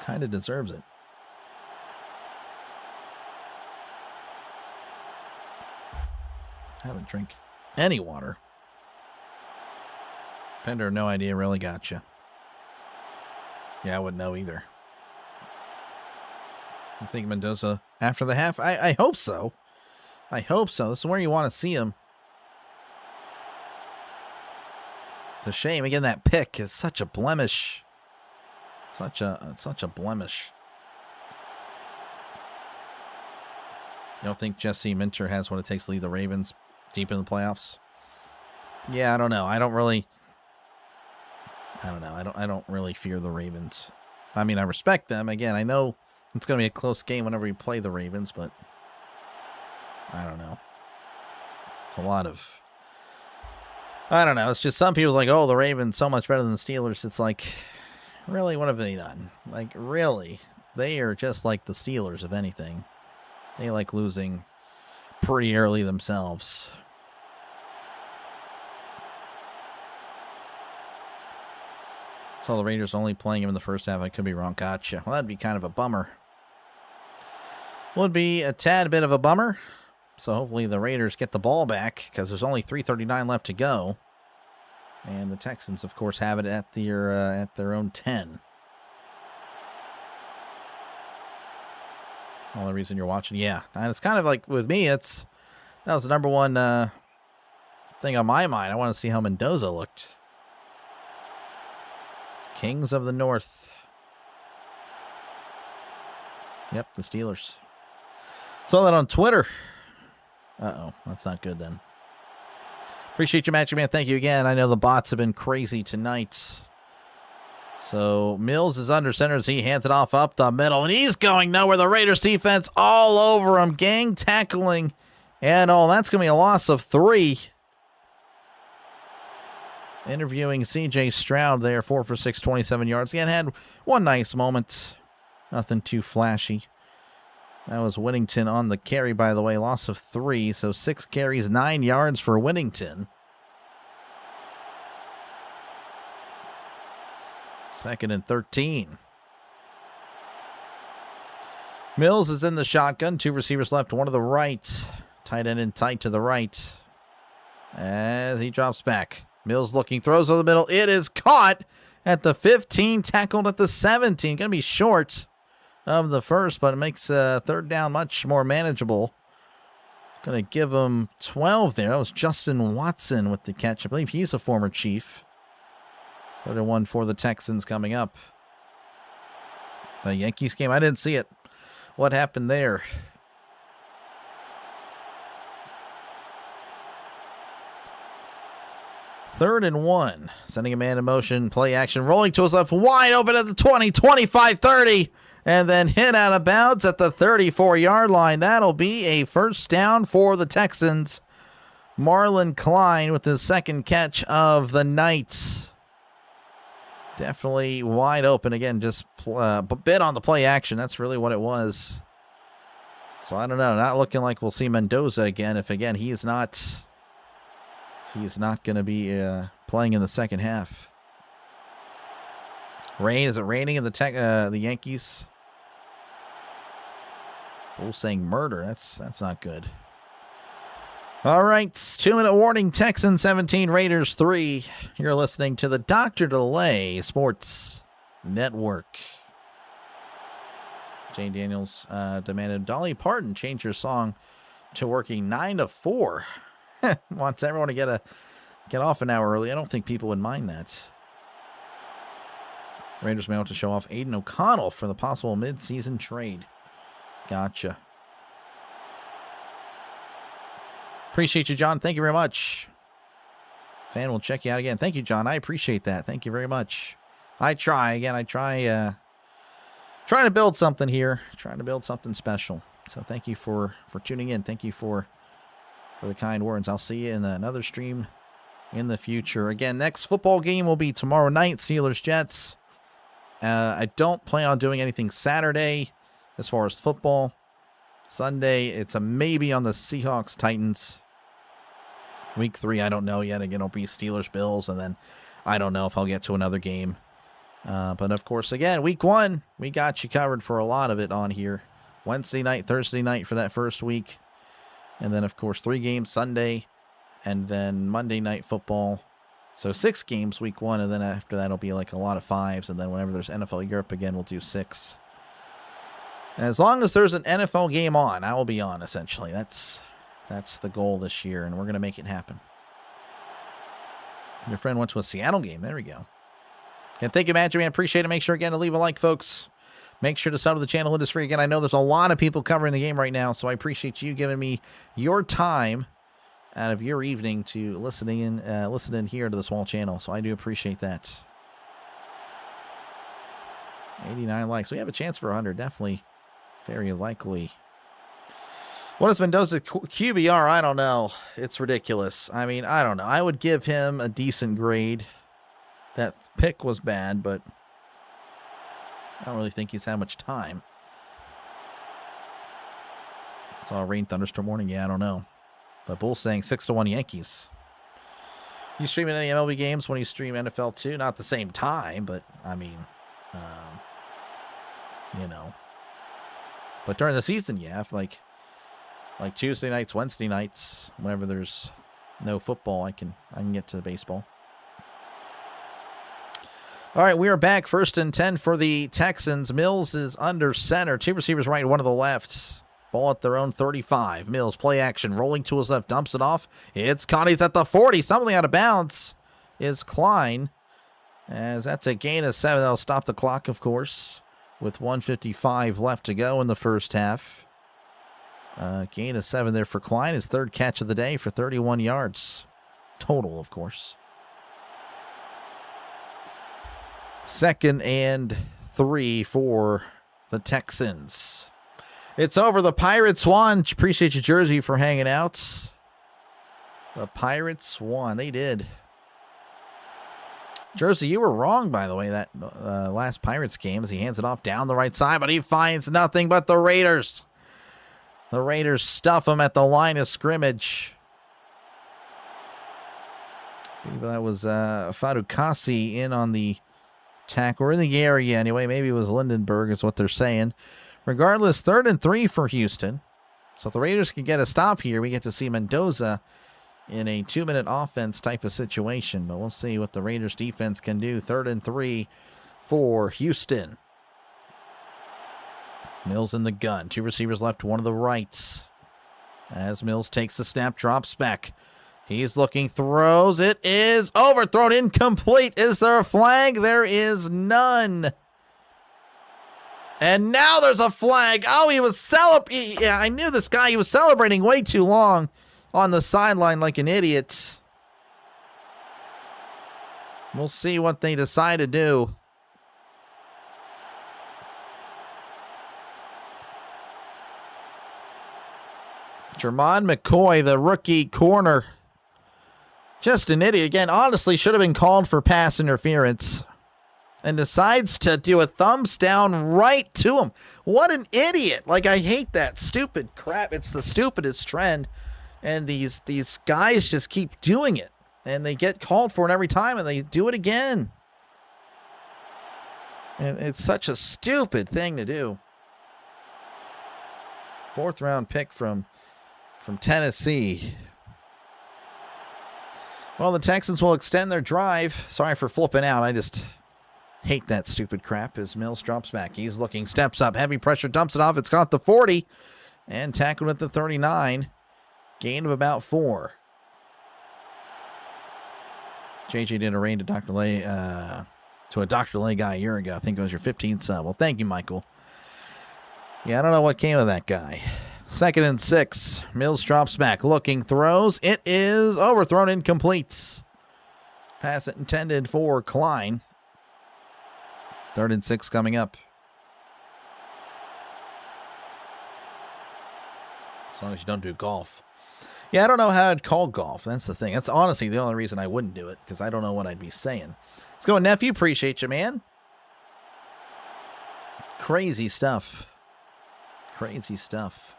Kind of deserves it. I haven't drank any water. Pender, no idea, really gotcha. Yeah, I wouldn't know either. I think Mendoza after the half? I hope so. I hope so. This is where you want to see him. It's a shame. Again, that pick is such a blemish. Such a blemish. You don't think Jesse Minter has what it takes to lead the Ravens deep in the playoffs? Yeah, I don't know. I don't know. I don't really fear the Ravens. I mean, I respect them. Again, I know it's going to be a close game whenever we play the Ravens, but I don't know. It's a lot of... I don't know. It's just some people are like, oh, the Ravens so much better than the Steelers. It's like, really, what have they done? Like, really? They are just like the Steelers, if anything. They like losing pretty early themselves. Saw the Raiders only playing him in the first half. I could be wrong. Gotcha. Well, that'd be kind of a bummer. Would be a tad bit of a bummer. So hopefully the Raiders get the ball back because there's only 3:39 left to go. And the Texans, of course, have it at their own 10. All the reason you're watching, yeah. And it's kind of like with me, that was the number one thing on my mind. I want to see how Mendoza looked. Kings of the North. Yep, the Steelers. Saw that on Twitter. Uh-oh, that's not good then. Appreciate you, Matchy Man. Thank you again. I know the bots have been crazy tonight. So Mills is under center as he hands it off up the middle, and he's going nowhere. The Raiders defense all over him, gang tackling, and that's going to be a loss of 3. Interviewing C.J. Stroud there, 4 for 6, 27 yards. Again, had one nice moment. Nothing too flashy. That was Whittington on the carry, by the way. Loss of 3, so 6 carries, 9 yards for Whittington. Second and 13. Mills is in the shotgun. 2 receivers left, 1 to the right. Tight end in tight to the right. As he drops back. Mills looking, throws over the middle. It is caught at the 15, tackled at the 17. Going to be short of the first, but it makes third down much more manageable. Going to give him 12 there. That was Justin Watson with the catch. I believe he's a former Chief. 3rd-and-1 for the Texans coming up. The Yankees game, I didn't see it. What happened there? Third and 1. Sending a man in motion. Play action. Rolling to his left. Wide open at the 20, 25, 30. And then hit out of bounds at the 34-yard line. That'll be a first down for the Texans. Marlon Klein with his second catch of the night. Definitely wide open. Again, just a bit on the play action. That's really what it was. So I don't know. Not looking like we'll see Mendoza again. If he's not going to be playing in the second half. Rain, is it raining in the Yankees? Bull saying murder. That's not good. All right, 2-minute warning. Texans 17, Raiders 3. You're listening to the Dr. Delay Sports Network. Jane Daniels demanded Dolly Parton change your song to working 9 to 4. Wants everyone to get off an hour early. I don't think people would mind that. Raiders may want to show off Aiden O'Connell for the possible mid-season trade. Gotcha. Appreciate you, John. Thank you very much. Fan will check you out again. Thank you, John. I appreciate that. Thank you very much. I try trying to build something here. Trying to build something special. So thank you for tuning in. Thank you for the kind words. I'll see you in another stream in the future. Again, next football game will be tomorrow night, Steelers-Jets. I don't plan on doing anything Saturday as far as football. Sunday, it's a maybe on the Seahawks-Titans. Week 3, I don't know yet. Again, it'll be Steelers-Bills, and then I don't know if I'll get to another game. But, of course, again, Week 1, we got you covered for a lot of it on here. Wednesday night, Thursday night for that first week. And then, of course, 3 games Sunday, and then Monday Night Football. So 6 games Week 1, and then after that, it'll be like a lot of 5s. And then whenever there's NFL Europe again, we'll do 6. And as long as there's an NFL game on, I will be on, essentially. That's the goal this year, and we're going to make it happen. Your friend went to a Seattle game. There we go. And thank you, Magic Man. Appreciate it. Make sure, again, to leave a like, folks. Make sure to sub to the channel. It is free. Again, I know there's a lot of people covering the game right now, so I appreciate you giving me your time out of your evening to listen in here to the small channel. So I do appreciate that. 89 likes. We have a chance for 100. Definitely very likely. What is Mendoza QBR? I don't know. It's ridiculous. I mean, I don't know. I would give him a decent grade. That pick was bad, but I don't really think he's had much time. Saw a rain thunderstorm warning. Yeah, I don't know. But Bull's saying 6-1 Yankees. You streaming any MLB games when you stream NFL too? Not at the same time, but I mean, you know. But during the season, yeah, Like Tuesday nights, Wednesday nights, whenever there's no football, I can get to baseball. All right, we are back. 1st and 10 for the Texans. Mills is under center. 2 receivers right, 1 to the left. Ball at their own 35. Mills, play action, rolling to his left, dumps it off. It's Connie's at the 40. Something out of bounds is Klein. As that's a gain of 7. That'll stop the clock, of course, with 1:55 left to go in the first half. Gain of 7 there for Klein. His 3rd catch of the day for 31 yards. Total, of course. 2nd and 3 for the Texans. It's over. The Pirates won. Appreciate you, Jersey, for hanging out. The Pirates won. They did. Jersey, you were wrong, by the way, that last Pirates game as he hands it off down the right side, but he finds nothing but the Raiders. The Raiders stuff him at the line of scrimmage. I believe that was Fadukasi in on the tackle, or in the area anyway. Maybe it was Lindenberg is what they're saying. Regardless, 3rd and 3 for Houston. So if the Raiders can get a stop here, we get to see Mendoza in a 2-minute offense type of situation. But we'll see what the Raiders defense can do. 3rd and 3 for Houston. Mills in the gun. 2 receivers left, 1 to the right. As Mills takes the snap, drops back. He's looking, throws. It is overthrown, incomplete. Is there a flag? There is none. And now there's a flag. Oh, he was celebrating. Yeah, I knew this guy. He was celebrating way too long on the sideline like an idiot. We'll see what they decide to do. Jermon McCoy, the rookie corner. Just an idiot. Again, honestly, should have been called for pass interference. And decides to do a thumbs down right to him. What an idiot. Like, I hate that stupid crap. It's the stupidest trend. And these guys just keep doing it. And they get called for it every time, and they do it again. And it's such a stupid thing to do. 4th round pick from Tennessee. Well, the Texans will extend their drive. Sorry for flipping out. I just hate that stupid crap as Mills drops back. He's looking, steps up, heavy pressure, dumps it off. It's got the 40 and tackled at the 39. Gain of about 4. JJ did a raid to Dr. Lay, to a Dr. Lay guy a year ago. I think it was your 15th sub. Well, thank you, Michael. Yeah, I don't know what came of that guy. 2nd and 6. Mills drops back, looking, throws. It is overthrown, incomplete. Pass intended for Klein. 3rd and 6 coming up. As long as you don't do golf. Yeah, I don't know how I'd call golf. That's the thing. That's honestly the only reason I wouldn't do it, because I don't know what I'd be saying. Let's go, nephew. Appreciate you, man. Crazy stuff. Crazy stuff.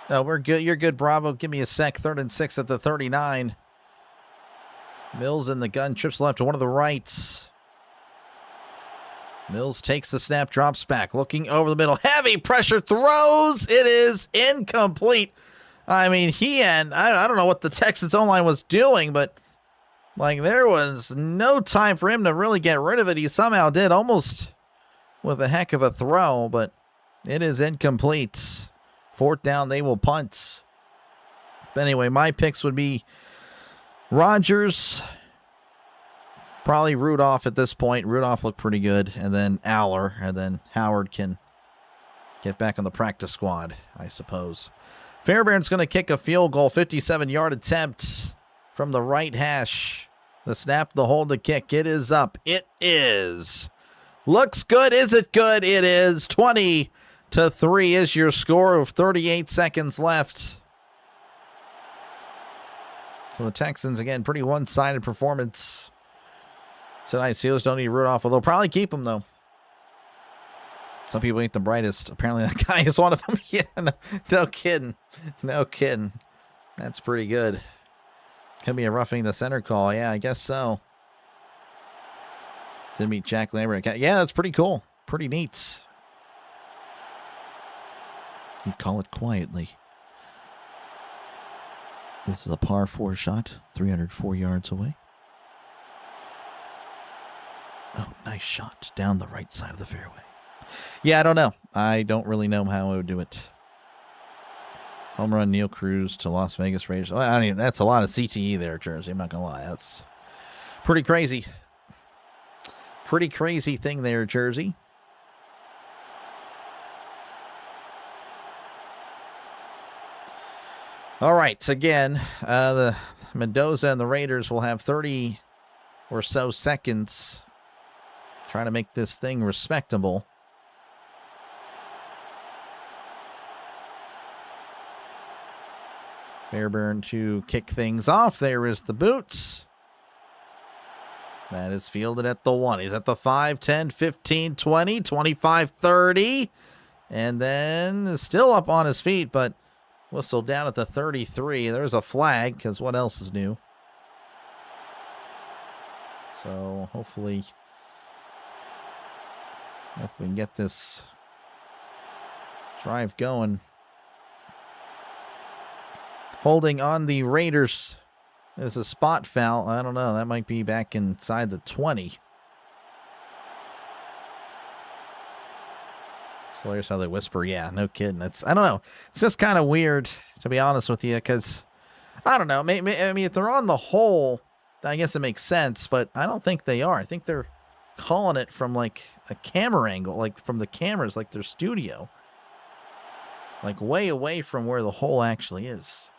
No, we're good. You're good, Bravo. Give me a sec. 3rd and 6 at the 39. Mills in the gun. Trips left to 1 of the rights. Mills takes the snap, drops back, looking over the middle. Heavy pressure, throws. It is incomplete. I mean, I don't know what the Texans O-line was doing, but like there was no time for him to really get rid of it. He somehow did, almost with a heck of a throw, but it is incomplete. 4th down, they will punt. But anyway, my picks would be Rodgers, probably Rudolph at this point. Rudolph looked pretty good. And then Aller. And then Howard can get back on the practice squad, I suppose. Fairbairn's going to kick a field goal. 57-yard attempt from the right hash. The snap, the hold, the kick. It is up. It is. Looks good. Is it good? It is. 20-3 is your score of 38 seconds left. So the Texans, again, pretty one-sided performance tonight. Steelers don't need Rudolph, they'll probably keep him, though. Some people ain't the brightest. Apparently that guy is one of them. Yeah, no kidding. No kidding. That's pretty good. Could be a roughing the center call. Yeah, I guess so. Didn't meet Jack Lambert. Yeah, that's pretty cool. Pretty neat. He'd call it quietly. This is a par 4 shot, 304 yards away. Oh, nice shot down the right side of the fairway. Yeah, I don't know. I don't really know how I would do it. Home run, Neil Cruz to Las Vegas Raiders. Well, I mean, that's a lot of CTE there, Jersey. I'm not going to lie. That's pretty crazy. Pretty crazy thing there, Jersey. All right, again, the Mendoza and the Raiders will have 30 or so seconds trying to make this thing respectable. Fairbairn to kick things off. There is the boots. That is fielded at the 1. He's at the 5, 10, 15, 20, 25, 30. And then is still up on his feet, but whistled down at the 33. There's a flag, because what else is new? So hopefully we can get this drive going. Holding on the Raiders. There's a spot foul. I don't know. That might be back inside the 20. So here's how they whisper. Yeah, no kidding. I don't know. It's just kind of weird, to be honest with you, because I don't know. I mean, if they're on the hole, I guess it makes sense, but I don't think they are. I think they're calling it from like a camera angle, like from the cameras, like their studio, like way away from where the hole actually is.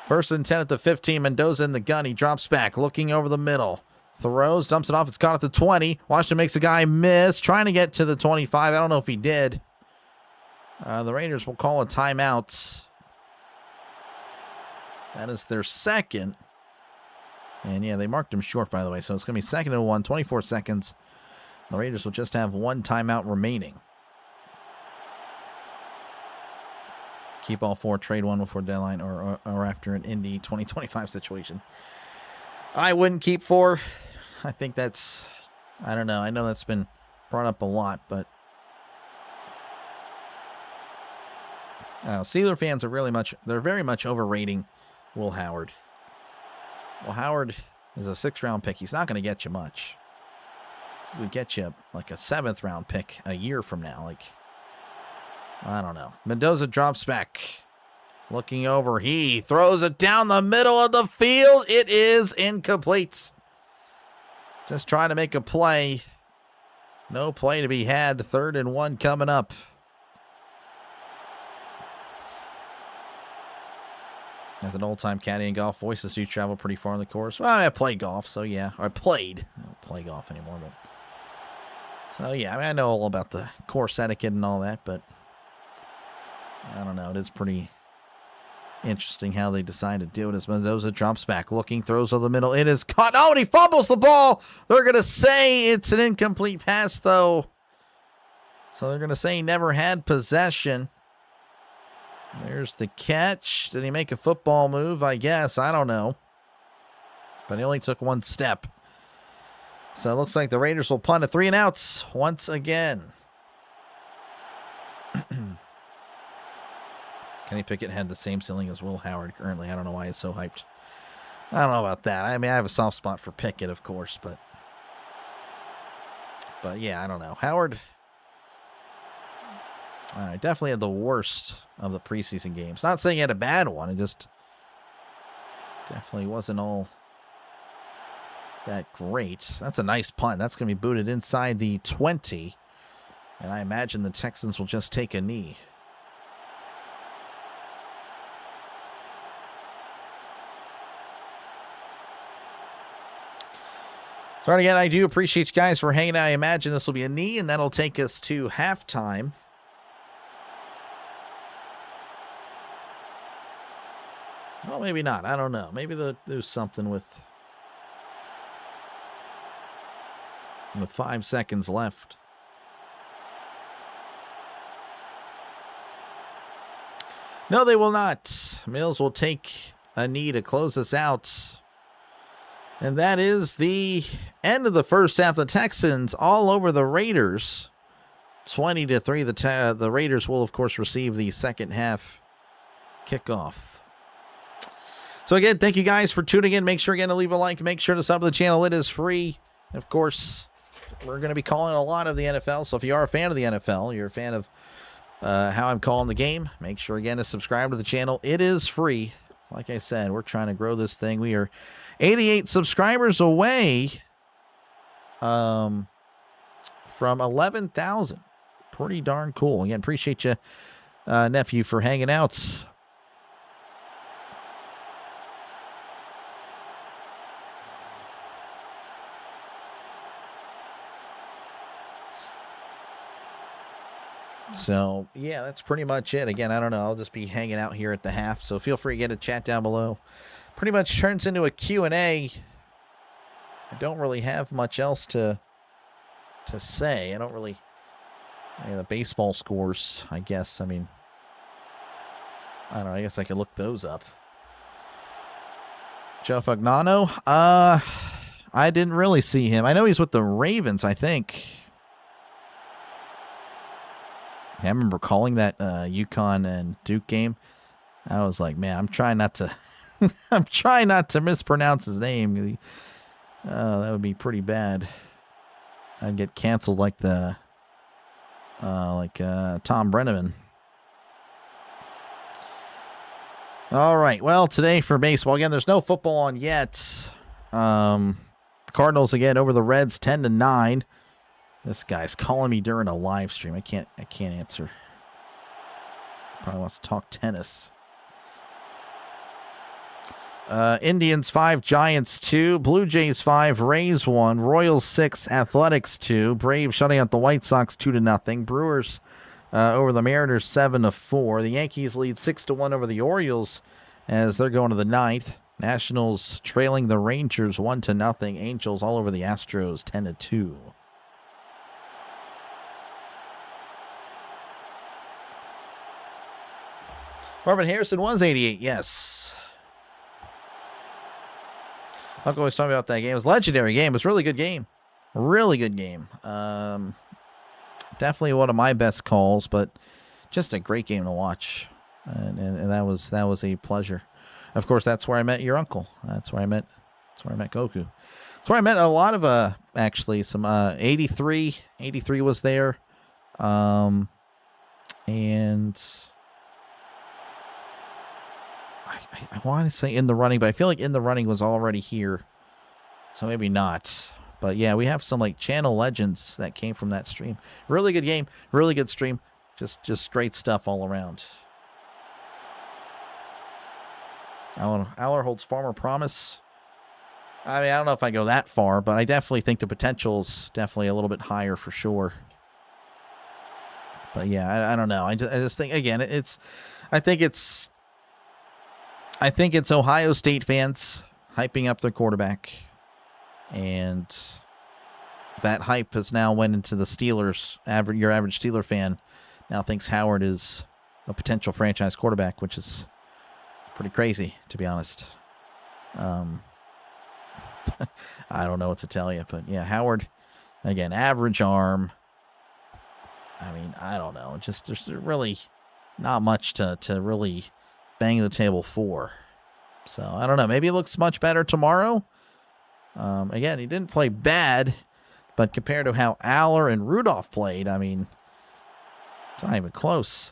First and 10 at the 15. Mendoza in the gun. He drops back, looking over the middle. Throws, dumps it off. It's caught at the 20. Washington makes a guy miss, trying to get to the 25. I don't know if he did. The Raiders will call a timeout. That is their second. And yeah, they marked him short, by the way. So it's going to be 2nd and 1, 24 seconds. The Raiders will just have one timeout remaining. Keep all 4, trade 1 before deadline or after an Indy 2025 situation. I wouldn't keep 4. I think that's, I don't know. I know that's been brought up a lot, but I don't know. Steeler fans are they're very much overrating Will Howard. Will Howard is a 6th-round pick. He's not going to get you much. He would get you like a 7th-round pick a year from now. Like, I don't know. Mendoza drops back. Looking over. He throws it down the middle of the field. It is incomplete. Just trying to make a play. No play to be had. 3rd and 1 coming up. As an old-time caddy in golf, voices do travel pretty far on the course. Well, I played golf, so yeah. Or I played. I don't play golf anymore, but. So yeah, I mean, I know all about the course etiquette and all that, but I don't know. It is pretty interesting how they decide to do it. As Mendoza drops back, looking, throws over the middle. It is caught. Oh, and he fumbles the ball. They're going to say it's an incomplete pass, though. So they're going to say he never had possession. There's the catch. Did he make a football move? I guess. I don't know. But he only took 1 step. So it looks like the Raiders will punt a 3 and outs once again. Kenny Pickett had the same ceiling as Will Howard currently. I don't know why he's so hyped. I don't know about that. I mean, I have a soft spot for Pickett, of course, but yeah, I don't know. Howard, definitely had the worst of the preseason games. Not saying he had a bad one. It just definitely wasn't all that great. That's a nice punt. That's going to be booted inside the 20. And I imagine the Texans will just take a knee. So again, I do appreciate you guys for hanging out. I imagine this will be a knee, and that'll take us to halftime. Well, maybe not. I don't know. Maybe they'll do something with 5 seconds left. No, they will not. Mills will take a knee to close us out. And that is the end of the first half. The Texans all over the Raiders, 20-3. The Raiders will, of course, receive the second half kickoff. So, again, thank you guys for tuning in. Make sure, again, to leave a like. Make sure to sub to the channel. It is free. Of course, we're going to be calling a lot of the NFL. So if you are a fan of the NFL, you're a fan of how I'm calling the game, make sure, again, to subscribe to the channel. It is free. Like I said, we're trying to grow this thing. We are 88 subscribers away from 11,000. Pretty darn cool. Again, appreciate you, nephew, for hanging out. So, yeah, that's pretty much it. Again, I don't know. I'll just be hanging out here at the half. So feel free to get a chat down below. Pretty much turns into a Q&A. I don't really have much else to say. I don't really... the baseball scores, I guess. I mean, I don't know. I guess I could look those up. Joe Fagnano? I didn't really see him. I know he's with the Ravens, I think. I remember calling that UConn and Duke game. I was like, man, I'm trying not to I'm trying not to mispronounce his name. That would be pretty bad. I'd get canceled like the Tom Brenneman. All right. Well, today for baseball, again, there's no football on yet. Cardinals again over the Reds 10-9. This guy's calling me during a live stream. I can't answer. Probably wants to talk tennis. Indians 5, Giants 2, Blue Jays 5, Rays 1, Royals 6, Athletics 2, Braves shutting out the White Sox 2-0, Brewers over the Mariners 7-4. The Yankees lead 6-1 over the Orioles as they're going to the ninth. Nationals trailing the Rangers 1-0. Angels all over the Astros 10-2. Marvin Harrison was 88, yes. Uncle always talking about that game. It was a legendary game. It was a really good game. Really good game. Definitely one of my best calls, but just a great game to watch. And that was a pleasure. Of course, that's where I met your uncle. That's where I met Goku. That's where I met a lot of actually some 83 was there. And I want to say In the Running, but I feel like In the Running was already here. So maybe not. But yeah, we have some like channel legends that came from that stream. Really good game. Really good stream. Just great stuff all around. Aller holds Farmer Promise. I mean, I don't know if I go that far, but I definitely think the potential's definitely a little bit higher for sure. But yeah, I don't know. I just think, again, I think it's Ohio State fans hyping up their quarterback, and that hype has now went into the Steelers. Your average Steeler fan now thinks Howard is a potential franchise quarterback, which is pretty crazy, to be honest. I don't know what to tell you, but yeah, Howard, again, average arm. I mean, I don't know. Just there's really not much to really bang the table for. So, I don't know. Maybe it looks much better tomorrow. Again, he didn't play bad, but compared to how Aller and Rudolph played, I mean, it's not even close.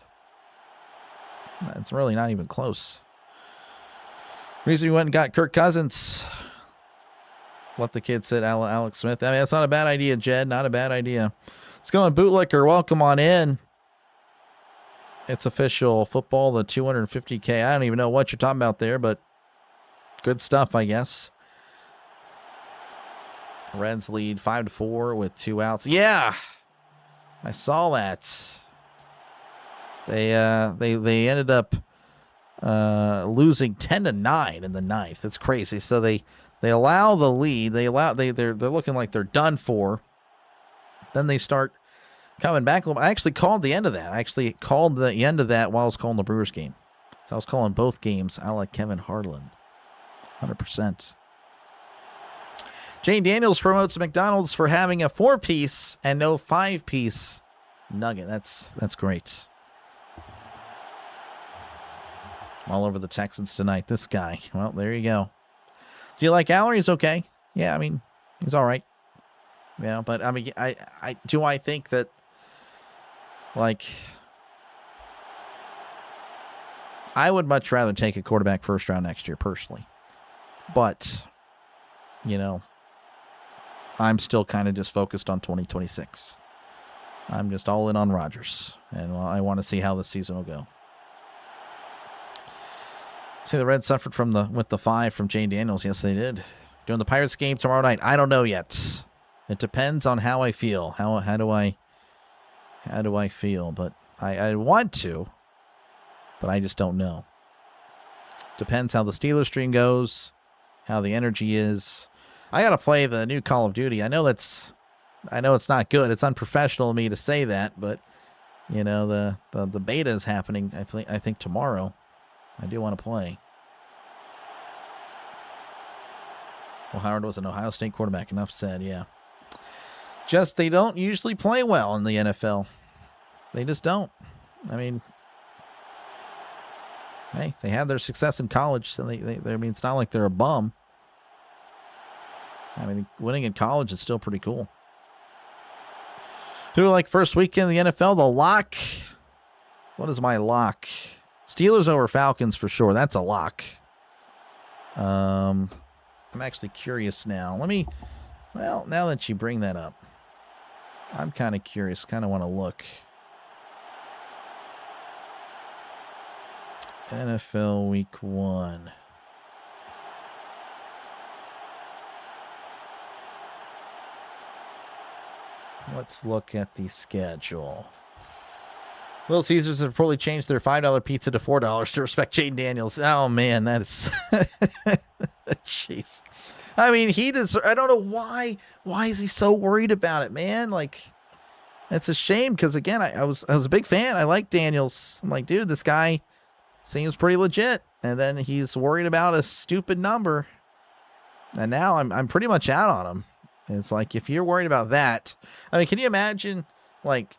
It's really not even close. Reason we went and got Kirk Cousins. What the kid said, Alex Smith. I mean, that's not a bad idea, Jed. Not a bad idea. Let's go on, Bootlicker. Welcome on in. It's official football, the 250K. I don't even know what you're talking about there, but good stuff, I guess. Reds lead 5-4 with 2 outs. Yeah, I saw that. They ended up losing 10-9 in the ninth. That's crazy. So they allow the lead. They're looking like they're done for. Then they start coming back. I actually called the end of that. I actually called the end of that while I was calling the Brewers game. So I was calling both games. I like Kevin Harlan. 100%. Jane Daniels promotes McDonald's for having a 4-piece and no 5-piece nugget. That's great. All over the Texans tonight. This guy. Well, there you go. Do you like Allery? He's okay. Yeah, I mean, he's all right. You know, but I mean, I think that, like, I would much rather take a quarterback first round next year, personally. But, you know, I'm still kind of just focused on 2026. I'm just all in on Rodgers, and I want to see how this season will go. See, the Reds suffered with the 5 from Jane Daniels. Yes, they did. Doing the Pirates game tomorrow night. I don't know yet. It depends on how I feel. How do I feel? But I want to, but I just don't know. Depends how the Steelers stream goes, how the energy is. I gotta play the new Call of Duty. I know it's not good. It's unprofessional of me to say that, but you know the beta is happening. I think tomorrow. I do want to play. Well, Howard was an Ohio State quarterback. Enough said. Yeah. Just they don't usually play well in the NFL. They just don't. I mean, hey, they had their success in college, so I mean, it's not like they're a bum. I mean, winning in college is still pretty cool. Who like first weekend in the NFL? The lock. What is my lock? Steelers over Falcons for sure. That's a lock. I'm actually curious now. Well, now that you bring that up, I'm kind of curious. Kind of want to look. NFL Week 1. Let's look at the schedule. Little Caesars have reportedly changed their $5 pizza to $4 to respect Jane Daniels. Oh, man, that is... Jeez. I mean, I don't know why. Why is he so worried about it, man? Like, it's a shame because, again, I was a big fan. I like Daniels. I'm like, dude, this guy seems pretty legit. And then he's worried about a stupid number. And now I'm pretty much out on him. It's like, if you're worried about that, I mean, can you imagine... Like,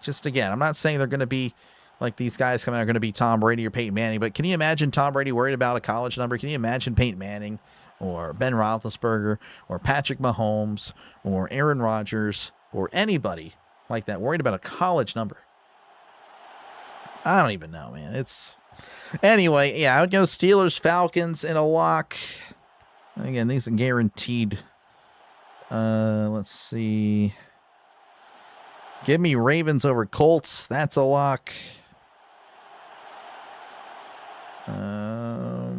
just again, I'm not saying they're going to be like these guys coming out are going to be Tom Brady or Peyton Manning, but can you imagine Tom Brady worried about a college number? Can you imagine Peyton Manning or Ben Roethlisberger or Patrick Mahomes or Aaron Rodgers or anybody like that worried about a college number? I don't even know, man. Anyway, yeah, I would go Steelers, Falcons, and a lock. Again, these are guaranteed. Let's see. Give me Ravens over Colts. That's a lock. I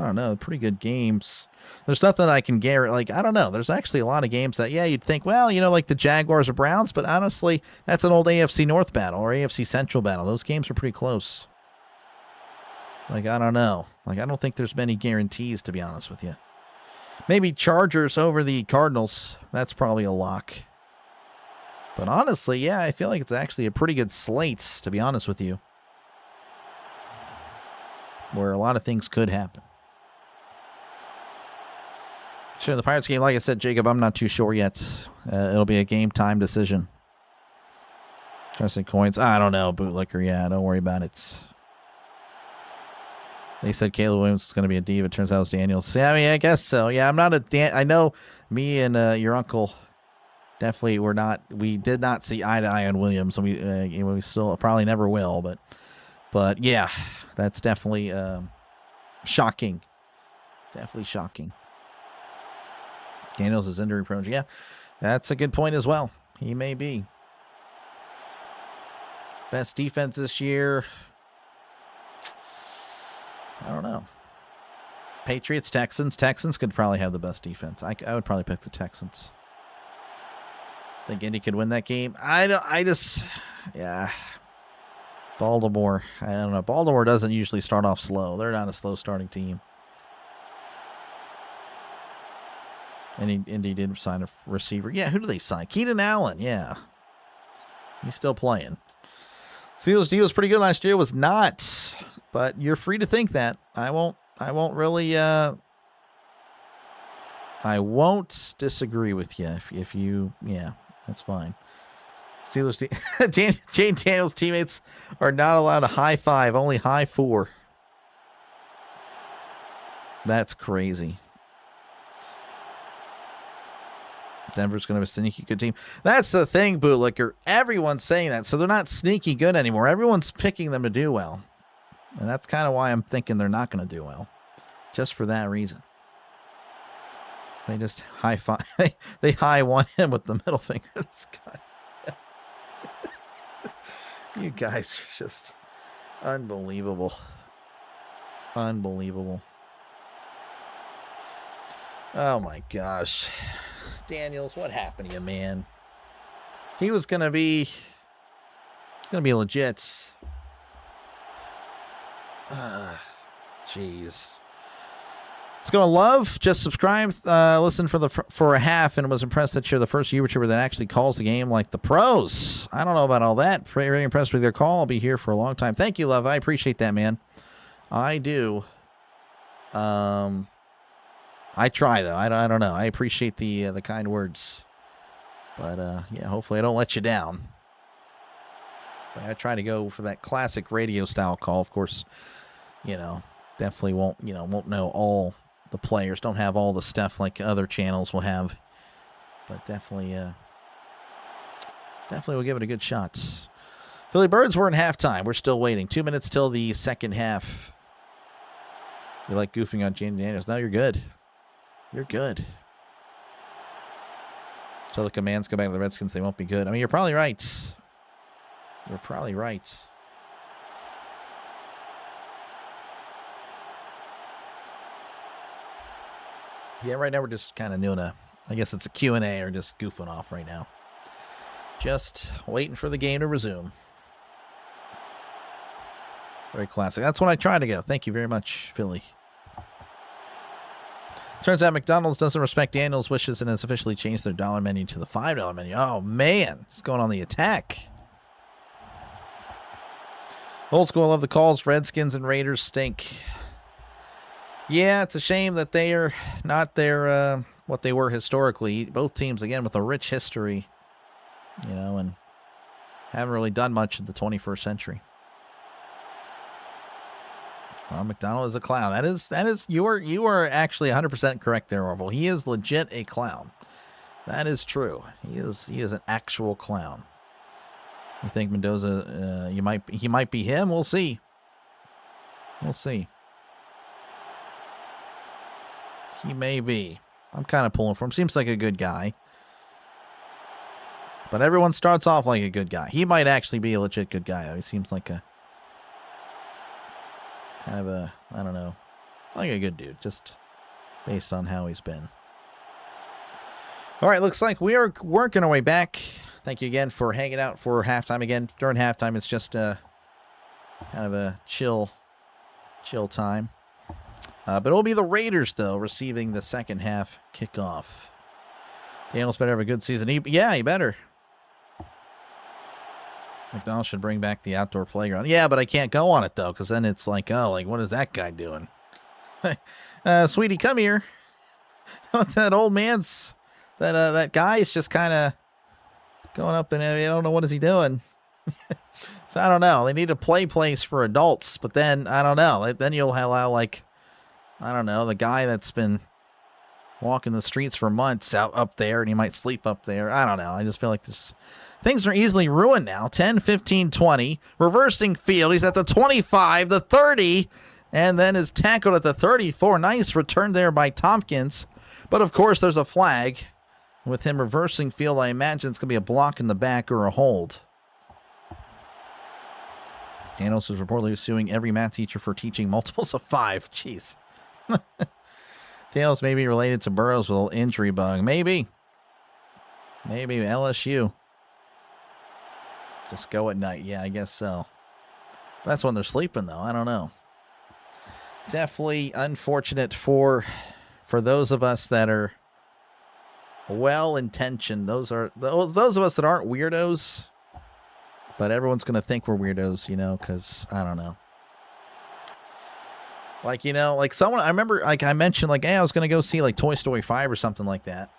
don't know. Pretty good games. There's nothing I can guarantee. Like, I don't know. There's actually a lot of games that, yeah, you'd think, well, you know, like the Jaguars or Browns, but honestly, that's an old AFC North battle or AFC Central battle. Those games are pretty close. Like, I don't know. Like, I don't think there's many guarantees, to be honest with you. Maybe Chargers over the Cardinals. That's probably a lock. But honestly, yeah, I feel like it's actually a pretty good slate, to be honest with you. Where a lot of things could happen. Sure, the Pirates game, like I said, Jacob, I'm not too sure yet. It'll be a game time decision. Trusting coins. I don't know, bootlicker. Yeah, don't worry about it. They said Caleb Williams is going to be a diva. Turns out it was Daniels. Yeah, I mean, I guess so. Yeah, I'm not a I know me and your uncle definitely were not. We did not see eye to eye on Williams, and we still probably never will. But yeah, that's definitely shocking. Definitely shocking. Daniels is injury prone. Yeah, that's a good point as well. He may be. Best defense this year. I don't know. Patriots, Texans. Texans could probably have the best defense. I would probably pick the Texans. Think Indy could win that game? Yeah. Baltimore. I don't know. Baltimore doesn't usually start off slow. They're not a slow starting team. Indy did sign a receiver. Yeah, who do they sign? Keenan Allen. Yeah. He's still playing. Steelers D was pretty good last year. Was not. But you're free to think that. I won't really I won't disagree with you if you, yeah, that's fine. Steelers, Jane Daniels' teammates are not allowed to high five, only high four. That's crazy. Denver's going to have a sneaky good team. That's the thing, Bootlicker. Everyone's saying that, so they're not sneaky good anymore. Everyone's picking them to do well. And that's kind of why I'm thinking they're not going to do well. Just for that reason. They just high five. They high one him with the middle finger. This guy. You guys are just unbelievable. Unbelievable. Oh my gosh. Daniels, what happened to you, man? He was going to be... It's going to be legit. Jeez. Let's go to Love. Just subscribe. Listen for a half and was impressed that you're the first YouTuber that actually calls the game like the pros. I don't know about all that. Very impressed with your call. I'll be here for a long time. Thank you, Love. I appreciate that, man. I do. I try, though. I don't know. I appreciate the kind words. But, yeah, hopefully I don't let you down. But I try to go for that classic radio-style call. Of course, you know, definitely won't know all the players. Don't have all the stuff like other channels will have. But definitely we'll give it a good shot. Philly Birds, we're in halftime. We're still waiting. 2 minutes till the second half. You like goofing on Jane Daniels? No, you're good. You're good. So the commands go back to the Redskins. They won't be good. I mean, you're probably right. You're probably right. Yeah, right now we're just kind of doing I guess it's a Q&A or just goofing off right now. Just waiting for the game to resume. Very classic. That's when I try to go. Thank you very much, Philly. Turns out McDonald's doesn't respect Daniels' wishes and has officially changed their dollar menu to the $5 menu. Oh, man. It's going on the attack. Old school, I love the calls. Redskins and Raiders stink. Yeah, it's a shame that they are not their what they were historically. Both teams, again, with a rich history, you know, and haven't really done much in the 21st century. Well, McDonald is a clown. That is you are actually 100% correct there, Orville. He is legit a clown. That is true. He is an actual clown. You think Mendoza he might be him? We'll see. We'll see. He may be. I'm kind of pulling for him. Seems like a good guy. But everyone starts off like a good guy. He might actually be a legit good guy, though. He seems like a kind of a, I don't know, like a good dude, just based on how he's been. All right, looks like we are working our way back. Thank you again for hanging out for halftime. Again, during halftime, it's just kind of a chill time. But it'll be the Raiders, though, receiving the second half kickoff. Daniels better have a good season. He better. McDonald's should bring back the outdoor playground. Yeah, but I can't go on it, though, because then it's like, oh, like, what is that guy doing? Sweetie, come here. That old man's, that guy is just kind of going up and I don't know, what is he doing? So I don't know. They need a play place for adults, but then, I don't know. Then you'll allow, like, I don't know, the guy that's been walking the streets for months out up there, and he might sleep up there. I don't know. I just feel like this. Things are easily ruined now. 10, 15, 20. Reversing field. He's at the 25, the 30, and then is tackled at the 34. Nice return there by Tompkins. But, of course, there's a flag. With him reversing field, I imagine it's going to be a block in the back or a hold. Daniels is reportedly suing every math teacher for teaching multiples of 5. Jeez. Daniels may be related to Burrows with a little injury bug. Maybe. Maybe LSU. Just go at night. Yeah, I guess so. That's when they're sleeping, though. I don't know. Definitely unfortunate for those of us that are well-intentioned. Those of us that aren't weirdos. But everyone's going to think we're weirdos, you know, because, I don't know. Like, you know, like someone, I remember, like I mentioned, like, hey, I was going to go see like Toy Story 5 or something like that,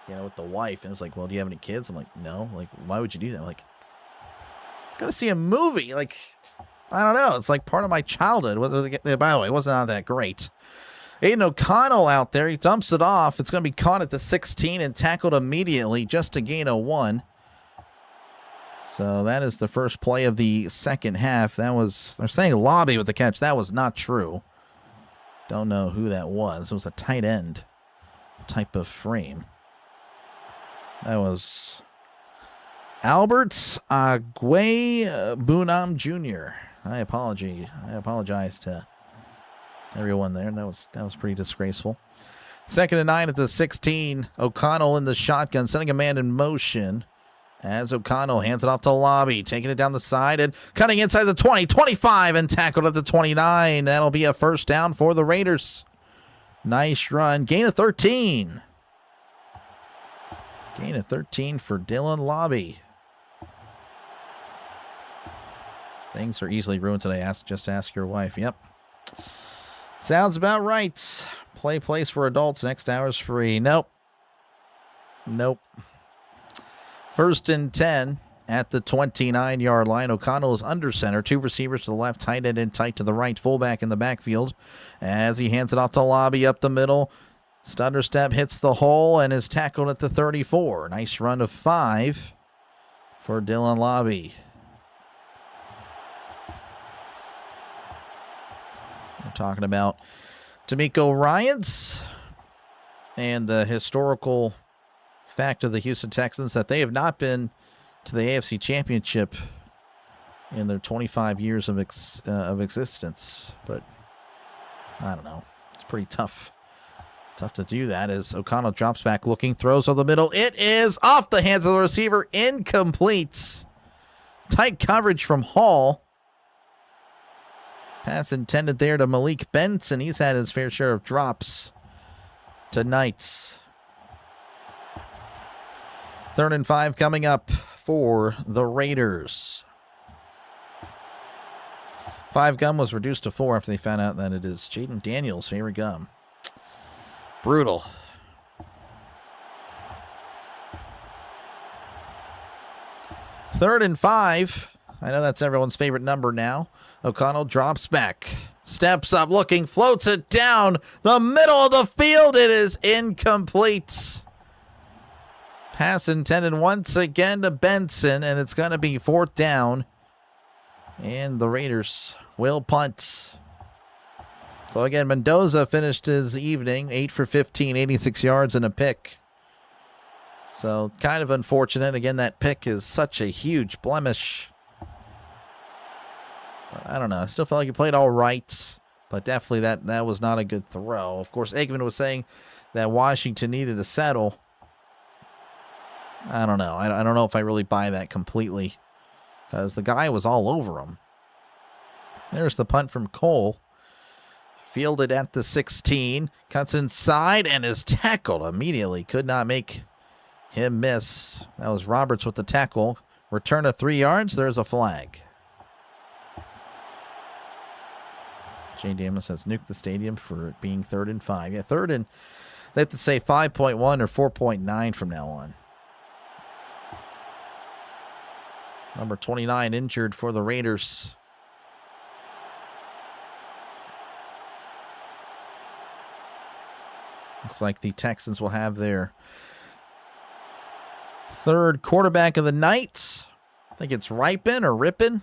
you know, with the wife. And it was like, well, do you have any kids? I'm like, no. Like, why would you do that? I'm like, gotta see a movie. Like, I don't know. It's like part of my childhood. By the way, it wasn't all that great. Aiden O'Connell out there. He dumps it off. It's going to be caught at the 16 and tackled immediately just to gain a 1. So that is the first play of the second half. That was, they're saying Lobby with the catch. That was not true. Don't know who that was. It was a tight end type of frame. That was Albert Bunam Jr. I apologize to everyone there. That was pretty disgraceful. 2nd and 9 at the 16. O'Connell in the shotgun, sending a man in motion. As O'Connell hands it off to Lobby, taking it down the side and cutting inside the 20, 25, and tackled at the 29. That'll be a first down for the Raiders. Nice run. Gain of 13. Gain of 13 for Dylan Lobby. Things are easily ruined today. Just ask your wife. Yep. Sounds about right. Play place for adults. Next hour's free. Nope. 1st and 10 at the 29-yard line. O'Connell is under center. 2 receivers to the left, tight end in tight to the right, fullback in the backfield. As he hands it off to Lobby up the middle. Stutter step hits the hole and is tackled at the 34. Nice run of 5 for Dylan Lobby. We're talking about D'Amico Ryans and the historical fact of the Houston Texans that they have not been to the AFC Championship in their 25 years of existence. But I don't know. It's pretty tough to do that as O'Connell drops back looking, throws on the middle. It is off the hands of the receiver. Incomplete. Tight coverage from Hall. Pass intended there to Malik Benson. He's had his fair share of drops tonight. 3rd and 5 coming up for the Raiders. 5 gum was reduced to 4 after they found out that it is Jaden Daniels' favorite gum. Brutal. Third and 5. I know that's everyone's favorite number now. O'Connell drops back. Steps up, looking, floats it down the middle of the field. It is incomplete. Pass intended once again to Benson, and it's going to be 4th down. And the Raiders will punt. So again, Mendoza finished his evening 8 for 15, 86 yards and a pick. So kind of unfortunate. Again, that pick is such a huge blemish. But I don't know. I still felt like he played all right, but definitely that was not a good throw. Of course, Aikman was saying that Washington needed to settle. I don't know. I don't know if I really buy that completely because the guy was all over him. There's the punt from Cole. Fielded at the 16. Cuts inside and is tackled immediately. Could not make him miss. That was Roberts with the tackle. Return of 3 yards. There's a flag. Jay Daniels has nuked the stadium for it being 3rd and 5. Yeah, 3rd and they have to say 5.1 or 4.9 from now on. Number 29 injured for the Raiders. Looks like the Texans will have their 3rd quarterback of the night. I think it's Ripon or Rippin.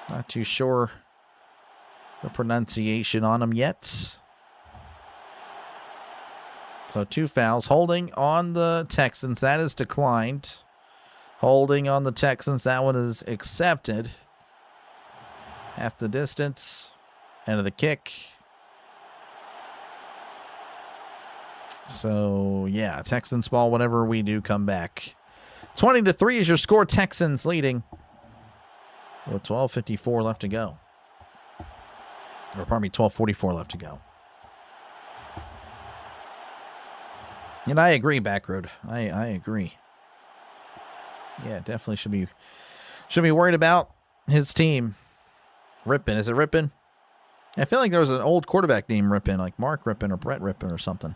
Not too sure the pronunciation on him yet. So 2 fouls. Holding on the Texans. That is declined. Holding on the Texans. That one is accepted. Half the distance. End of the kick. So, yeah, Texans ball, whatever we do, come back. 20-3 is your score. Texans leading. With 12:54 left to go. Or pardon me, 12:44 left to go. And I agree, Backroad. I agree. Yeah, definitely should be worried about his team. Rippin. Is it Rippin? I feel like there was an old quarterback named Rippon, like Mark Rippon or Brett Rippon or something.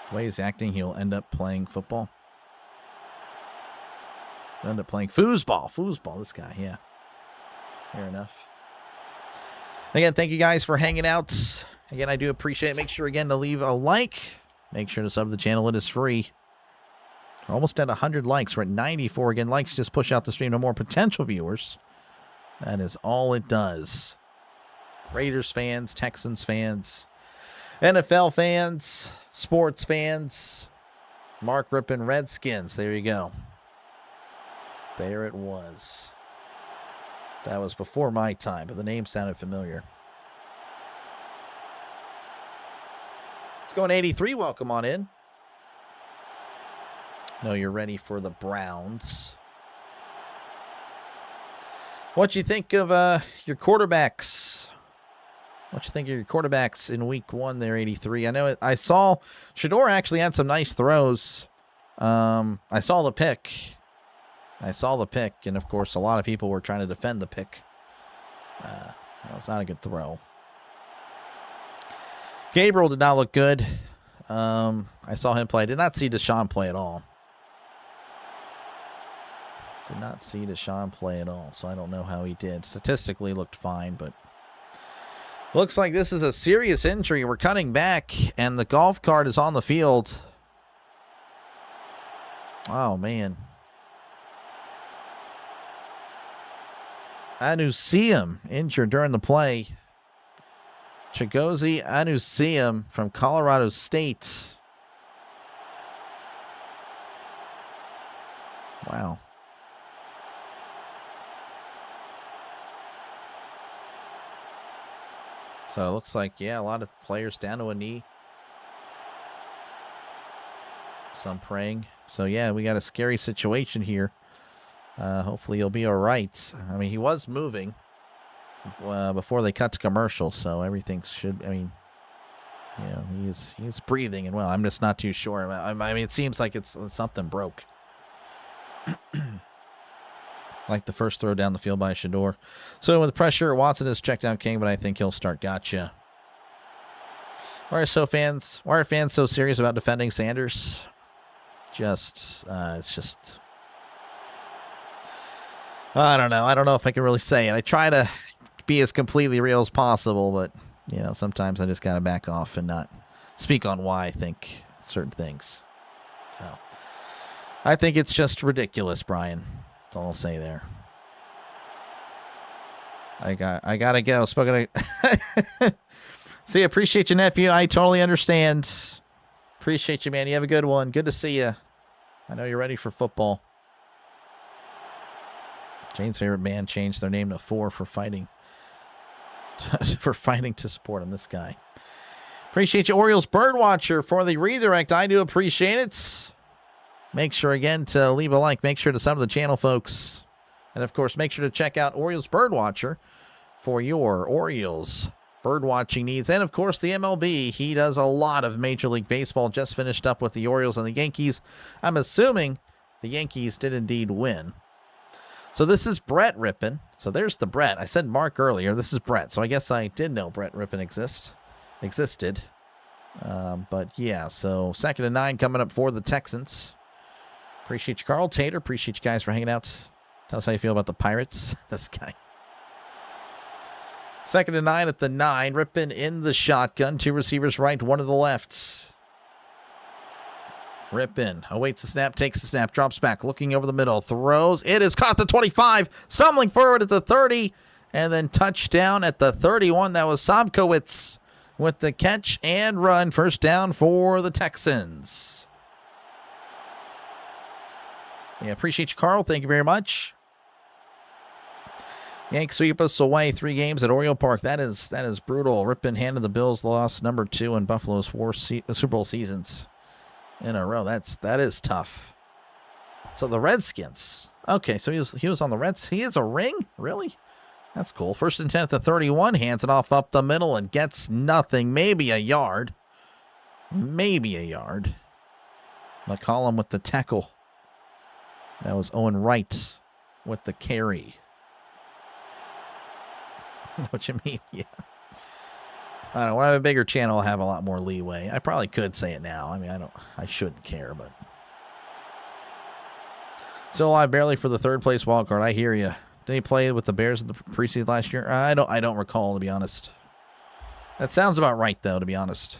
The way he's acting, he'll end up playing football. He'll end up playing foosball. Foosball, this guy, yeah. Fair enough. Again, thank you guys for hanging out. Again, I do appreciate it. Make sure, again, to leave a like. Make sure to sub to the channel. It is free. We're almost at 100 likes. We're at 94. Again, likes just push out the stream to more potential viewers. That is all it does. Raiders fans, Texans fans, NFL fans, sports fans, Mark Rippon Redskins. There you go. There it was. That was before my time, but the name sounded familiar. Let's go on 83. Welcome on in. No, you're ready for the Browns. What you think of your quarterbacks? What you think of your quarterbacks in week 1 there, 83? I know I saw Shador actually had some nice throws. I saw the pick. And of course, a lot of people were trying to defend the pick. That was not a good throw. Gabriel did not look good. I saw him play. I did not see Deshaun play at all. Did not see Deshaun play at all, so I don't know how he did. Statistically, looked fine, but looks like this is a serious injury. We're cutting back, and the golf cart is on the field. Oh, man. Anusium injured during the play. Chigozie Anusium from Colorado State. Wow. So it looks like, yeah, a lot of players down to a knee. Some praying. So, yeah, we got a scary situation here. Hopefully he'll be all right. I mean, he was moving before they cut to commercial, so everything should, I mean, you know, he's breathing and well. I'm just not too sure. I mean, it seems like it's something broke. Like the first throw down the field by Shador. So with pressure, Watson has checked down King, but I think he'll start. Gotcha. Why are fans so serious about defending Sanders? It's just, I don't know. I don't know if I can really say it. I try to be as completely real as possible, but, you know, sometimes I just got to back off and not speak on why I think certain things. So I think it's just ridiculous, Brian. That's all I'll say there. I gotta go. See, appreciate you, nephew. I totally understand. Appreciate you, man. You have a good one. Good to see you. I know you're ready for football. Jane's favorite band changed their name to 4 for fighting. For fighting to support him. This guy. Appreciate you, Orioles Birdwatcher, for the redirect. I do appreciate it. Make sure, again, to leave a like. Make sure to sub to the channel, folks. And, of course, make sure to check out Orioles Birdwatcher for your Orioles birdwatching needs. And, of course, the MLB. He does a lot of Major League Baseball. Just finished up with the Orioles and the Yankees. I'm assuming the Yankees did indeed win. So this is Brett Rippon. So there's the Brett. I said Mark earlier. This is Brett. So I guess I did know Brett Rippon existed. But, yeah, so 2nd and 9 coming up for the Texans. Appreciate you, Carl Tater. Appreciate you guys for hanging out. Tell us how you feel about the Pirates. This guy. 2nd and 9 at the 9. Rippon in the shotgun. 2 receivers right, 1 to the left. Rippon awaits the snap, takes the snap, drops back, looking over the middle, throws. It is caught at the 25, stumbling forward at the 30, and then touchdown at the 31. That was Sobkowitz with the catch and run. First down for the Texans. Yeah, appreciate you, Carl. Thank you very much. Yanks sweep us away 3 games at Oriole Park. That is brutal. Rippon handed the Bills loss number 2 in Buffalo's 4 Super Bowl seasons in a row. That is tough. So the Redskins. Okay, so he was on the Reds. He has a ring? Really? That's cool. 1st and 10 at the 31. Hands it off up the middle and gets nothing. Maybe a yard. McCollum with the tackle. That was Owen Wright. with the carry. What you mean? Yeah. I don't know. When I have a bigger channel, I'll have a lot more leeway. I probably could say it now. I mean, I shouldn't care, but. Still alive barely for the third place wild card. I hear you. Did he play with the Bears in the preseason last year? I don't recall, to be honest. That sounds about right, though, to be honest.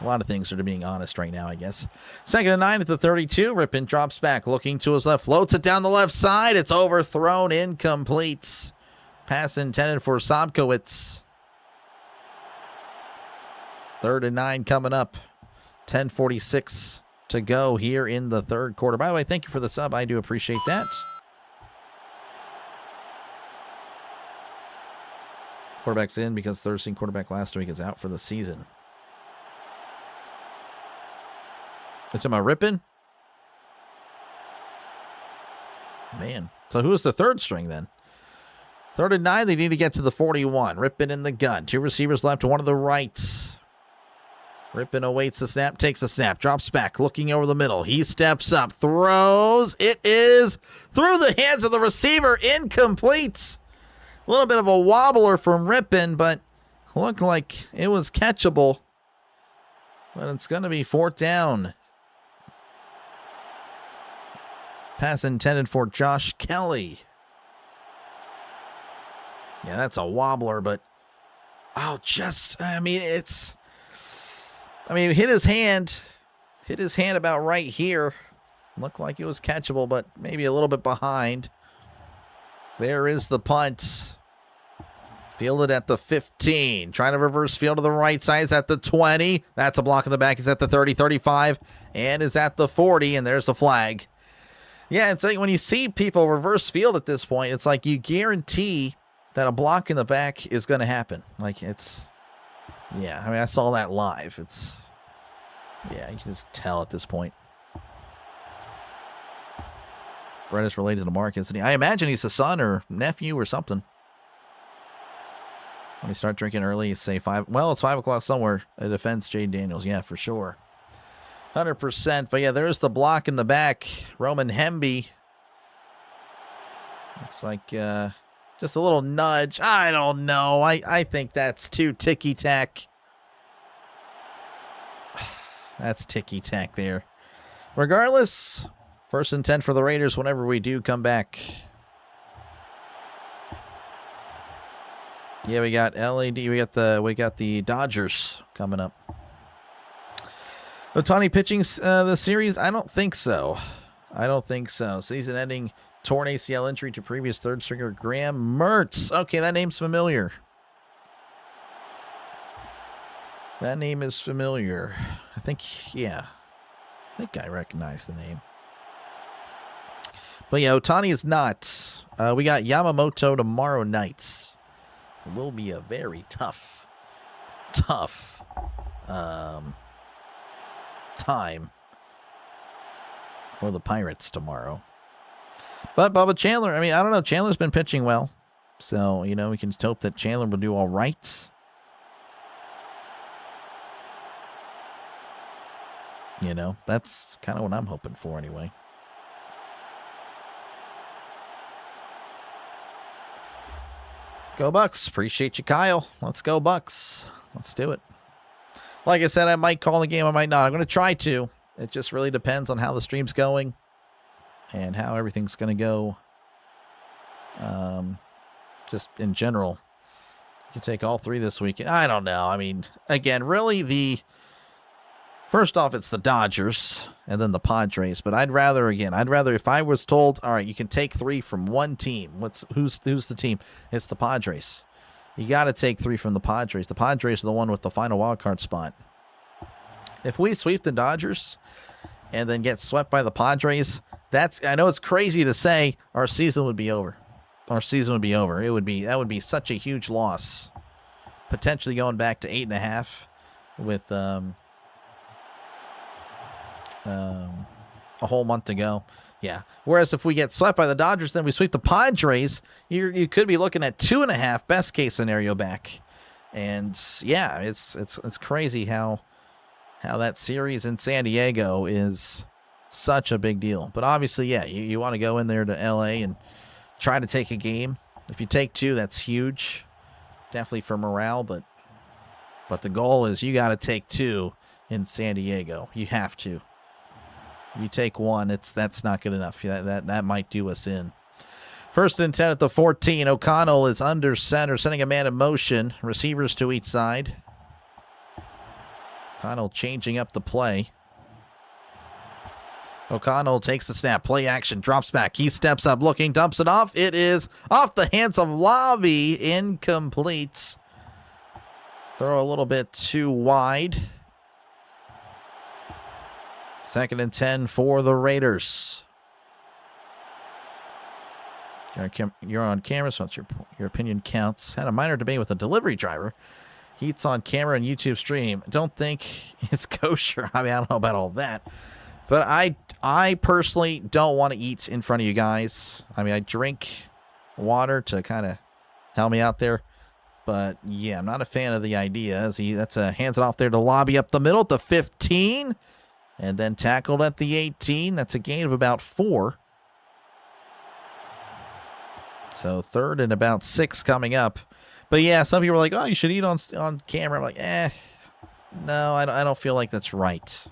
A lot of things are to being honest right now, I guess. 2nd and 9 at the 32. Rippin drops back, looking to his left. Floats it down the left side. It's overthrown, incomplete. Pass intended for Sobkowitz. 3rd and 9 coming up. 10:46 to go here in the third quarter. By the way, thank you for the sub. I do appreciate that. Quarterback's in because third-string quarterback last week is out for the season. It's about Rippin? Man. So who is the third string then? 3rd and 9, they need to get to the 41. Rippin in the gun. 2 receivers left, 1 to the right. Rippin awaits the snap, takes a snap, drops back, looking over the middle. He steps up, throws. It is through the hands of the receiver, incomplete. A little bit of a wobbler from Rippin, but looked like it was catchable. But it's going to be 4th down. Pass intended for Josh Kelly. Yeah, that's a wobbler, but hit his hand about right here. Looked like it was catchable, but maybe a little bit behind. There is the punt. Fielded at the 15. Trying to reverse field to the right side. It's at the 20. That's a block in the back. It's at the 30, 35, and it's at the 40, and there's the flag. Yeah, it's like when you see people reverse field at this point, it's like you guarantee that a block in the back is going to happen. Like, it's... Yeah, I mean, I saw that live. Yeah, you can just tell at this point. Brett is related to Mark, isn't he? I imagine he's a son or nephew or something. When you start drinking early, say 5. Well, it's 5 o'clock somewhere. It offends Jade Daniels. Yeah, for sure. 100%. But yeah, there's the block in the back. Roman Hemby. Looks like just a little nudge. I don't know. I think that's too ticky-tack. That's ticky-tack there. Regardless, 1st and 10 for the Raiders whenever we do come back. Yeah, we got LAD. We got the Dodgers coming up. Ohtani pitching the series? I don't think so. Season-ending torn ACL injury to previous third stringer Graham Mertz. Okay, that name's familiar. That name is familiar. I think I recognize the name. But yeah, Ohtani is not. We got Yamamoto tomorrow night. It will be a very tough time for the Pirates tomorrow. But Bubba Chandler, I mean, I don't know. Chandler's been pitching well. So, we can just hope that Chandler will do all right. That's kind of what I'm hoping for anyway. Go Bucks. Appreciate you, Kyle. Let's go Bucks. Let's do it. Like I said, I might call the game. I might not. I'm going to try to. It just really depends on how the stream's going and how everything's going to go. Just in general. You can take all 3 this weekend. I don't know. I mean, again, really first off, it's the Dodgers and then the Padres. But I'd rather if I was told, all right, you can take 3 from one team. Who's the team? It's the Padres. You got to take 3 from the Padres. The Padres are the one with the final wildcard spot. If we sweep the Dodgers and then get swept by the Padres, I know it's crazy to say, our season would be over. That would be such a huge loss. Potentially going back to 8.5 with a whole month to go. Yeah. Whereas if we get swept by the Dodgers, then we sweep the Padres, you could be looking at 2.5 best case scenario back. And yeah, it's crazy how that series in San Diego is Such a big deal. But obviously, yeah, you want to go in there to LA and try to take a game. If you take 2, that's huge. Definitely for morale, but the goal is you got to take 2 in San Diego. You have to. You take 1, that's not good enough. That might do us in. 1st and 10 at the 14. O'Connell is under center, sending a man in motion. Receivers to each side. O'Connell changing up the play. O'Connell takes the snap. Play action. Drops back. He steps up looking. Dumps it off. It is off the hands of Lobby. Incomplete. Throw a little bit too wide. 2nd and 10 for the Raiders. You're on camera, so your opinion counts. Had a minor debate with a delivery driver. Heat's on camera and YouTube stream. Don't think it's kosher. I mean, I don't know about all that. But I personally don't want to eat in front of you guys. I mean, I drink water to kind of help me out there. But, yeah, I'm not a fan of the idea. That's a hands it off there to Lobby up the middle at the 15. And then tackled at the 18. That's a gain of about 4. So 3rd and about 6 coming up. But, yeah, some people are like, oh, you should eat on camera. I'm like, no, I don't feel like that's right.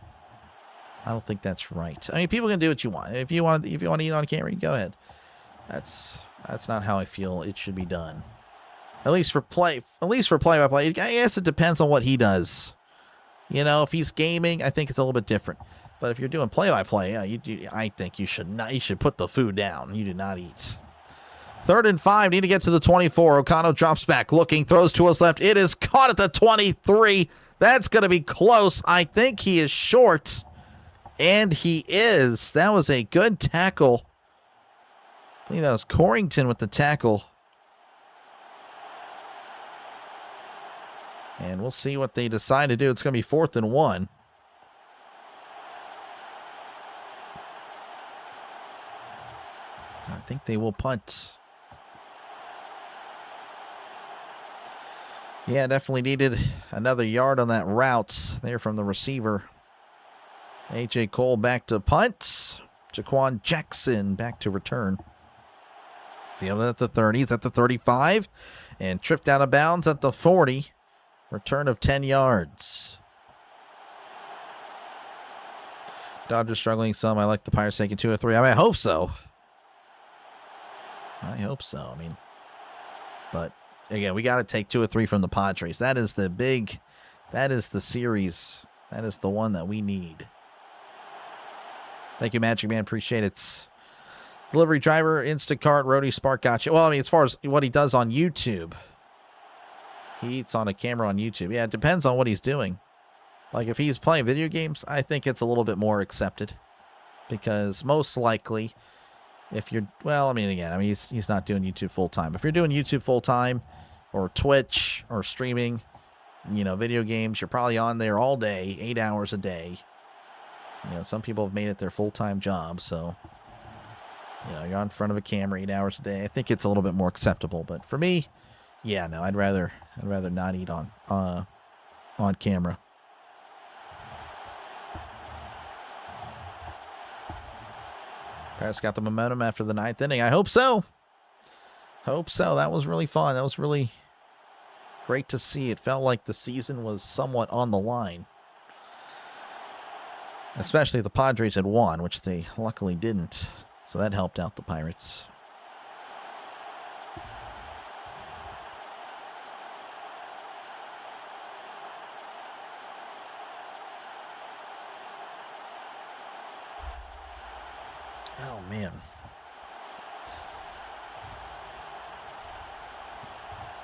I don't think that's right. I mean, people can do what you want. If you want to eat on camera, you go ahead. That's not how I feel it should be done. At least for play-by-play. I guess it depends on what he does. You know, if he's gaming, I think it's a little bit different. But if you're doing play-by-play, I think you should not. You should put the food down. You do not eat. 3rd and 5. Need to get to the 24. O'Connell drops back, looking, throws to his left. It is caught at the 23. That's going to be close. I think he is short. And he is. That was a good tackle. I believe that was Corrington with the tackle. And we'll see what they decide to do. It's going to be 4th and 1. I think they will punt. Yeah, definitely needed another yard on that route there from the receiver. A.J. Cole back to punt. Jaquan Jackson back to return. Fielded at the 30. He's at the 35. And tripped out of bounds at the 40. Return of 10 yards. Dodgers struggling some. I like the Pirates taking 2 or 3. I mean, I hope so. I mean, but again, we got to take 2 or 3 from the Padres. That is the series. That is the one that we need. Thank you, Magic Man. Appreciate it. Delivery driver, Instacart, Roadie, Spark, gotcha. Well, I mean, as far as what he does on YouTube, he eats on a camera on YouTube. Yeah, it depends on what he's doing. Like, if he's playing video games, I think it's a little bit more accepted. Because most likely, if you're, well, I mean, again, he's not doing YouTube full-time. If you're doing YouTube full-time, or Twitch, or streaming, video games, you're probably on there all day, 8 hours a day. Some people have made it their full-time job, so, you're in front of a camera 8 hours a day. I think it's a little bit more acceptable, but for me, yeah, no, I'd rather not eat on camera. Paris got the momentum after the 9th inning. I hope so. That was really fun. That was really great to see. It felt like the season was somewhat on the line. Especially if the Padres had won, which they luckily didn't. So that helped out the Pirates. Oh, man.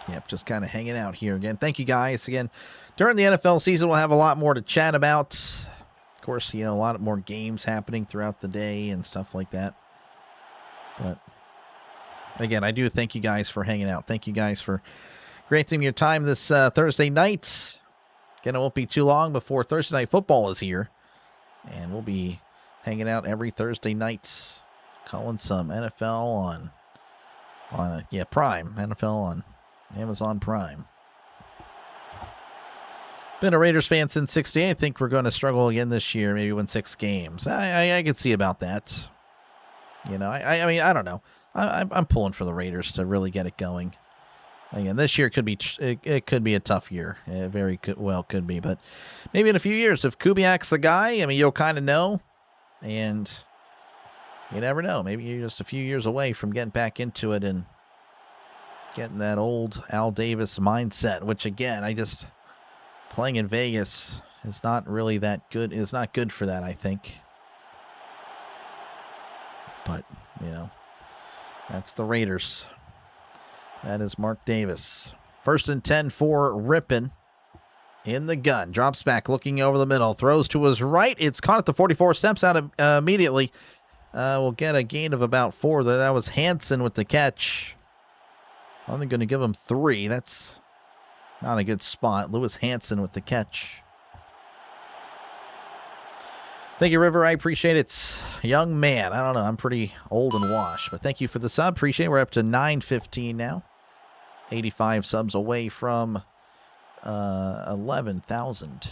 Yep, just kind of hanging out here again. Thank you, guys. Again, during the NFL season, we'll have a lot more to chat about. Of course, a lot more games happening throughout the day and stuff like that. But, again, I do thank you guys for hanging out. Thank you guys for granting me your time this Thursday night. Again, it won't be too long before Thursday Night Football is here. And we'll be hanging out every Thursday night, calling some NFL on Prime. NFL on Amazon Prime. Been a Raiders fan since '68. I think we're going to struggle again this year. Maybe win 6 games. I could see about that. You know, I mean, I don't know. I'm pulling for the Raiders to really get it going. Again, this year could be it could be a tough year. It very could be, but maybe in a few years, if Kubiak's the guy, I mean, you'll kind of know, and you never know. Maybe you're just a few years away from getting back into it and getting that old Al Davis mindset. Which again, playing in Vegas is not really that good. It's not good for that, I think. But you know, that's the Raiders. That is Mark Davis. 1st and 10 for Rippon. In the gun. Drops back, looking over the middle. Throws to his right. It's caught at the 44. Steps out immediately. We'll get a gain of about 4 there. That was Hansen with the catch. Only going to give him 3. That's not a good spot. Lewis Hansen with the catch. Thank you, River. I appreciate it. Young man. I don't know. I'm pretty old and washed. But thank you for the sub. Appreciate it. We're up to 915 now. 85 subs away from 11,000.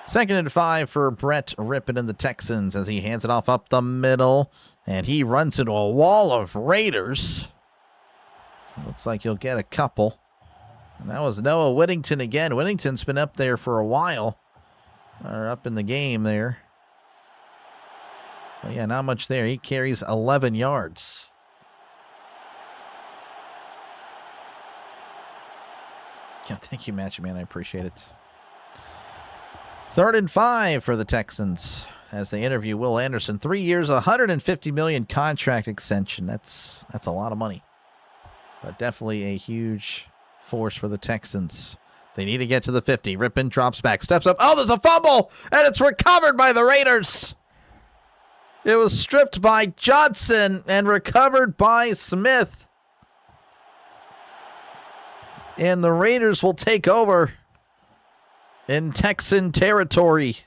2nd and 5 for Brett Rippon and the Texans as he hands it off up the middle. And he runs into a wall of Raiders. Looks like he'll get a couple. And that was Noah Whittington again. Whittington's been up there for a while. Or up in the game there. But yeah, not much there. He carries 11 yards. Yeah, thank you, Matchy Man. I appreciate it. 3rd and 5 for the Texans as they interview Will Anderson. 3 years, $150 million contract extension. That's a lot of money. But definitely a huge force for the Texans. They need to get to the 50. Rippon drops back, steps up. Oh, there's a fumble, and it's recovered by the Raiders. It was stripped by Johnson and recovered by Smith. And the Raiders will take over in Texan territory.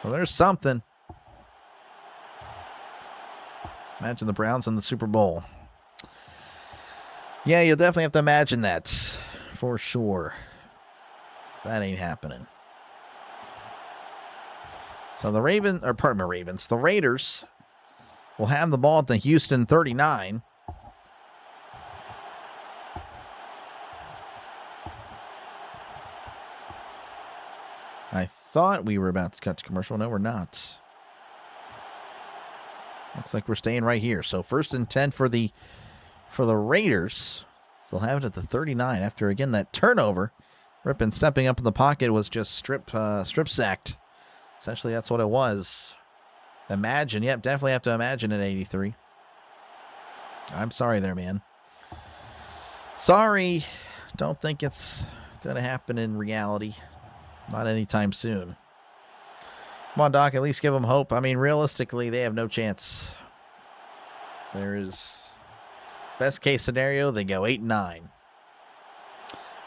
So there's something. Imagine the Browns in the Super Bowl. Yeah, you'll definitely have to imagine that for sure. 'Cause that ain't happening. So the the Raiders will have the ball at the Houston 39. I thought we were about to cut to commercial. No, we're not. Looks like we're staying right here. So 1st and 10 for the Raiders. They'll have it at the 39 after, again, that turnover. Rippon stepping up in the pocket was just strip sacked. Essentially, that's what it was. Imagine. Yep, definitely have to imagine at 83. I'm sorry there, man. Sorry. Don't think it's going to happen in reality. Not anytime soon. Come on, Doc. At least give them hope. I mean, realistically, they have no chance. There is... Best case scenario, they go 8-9.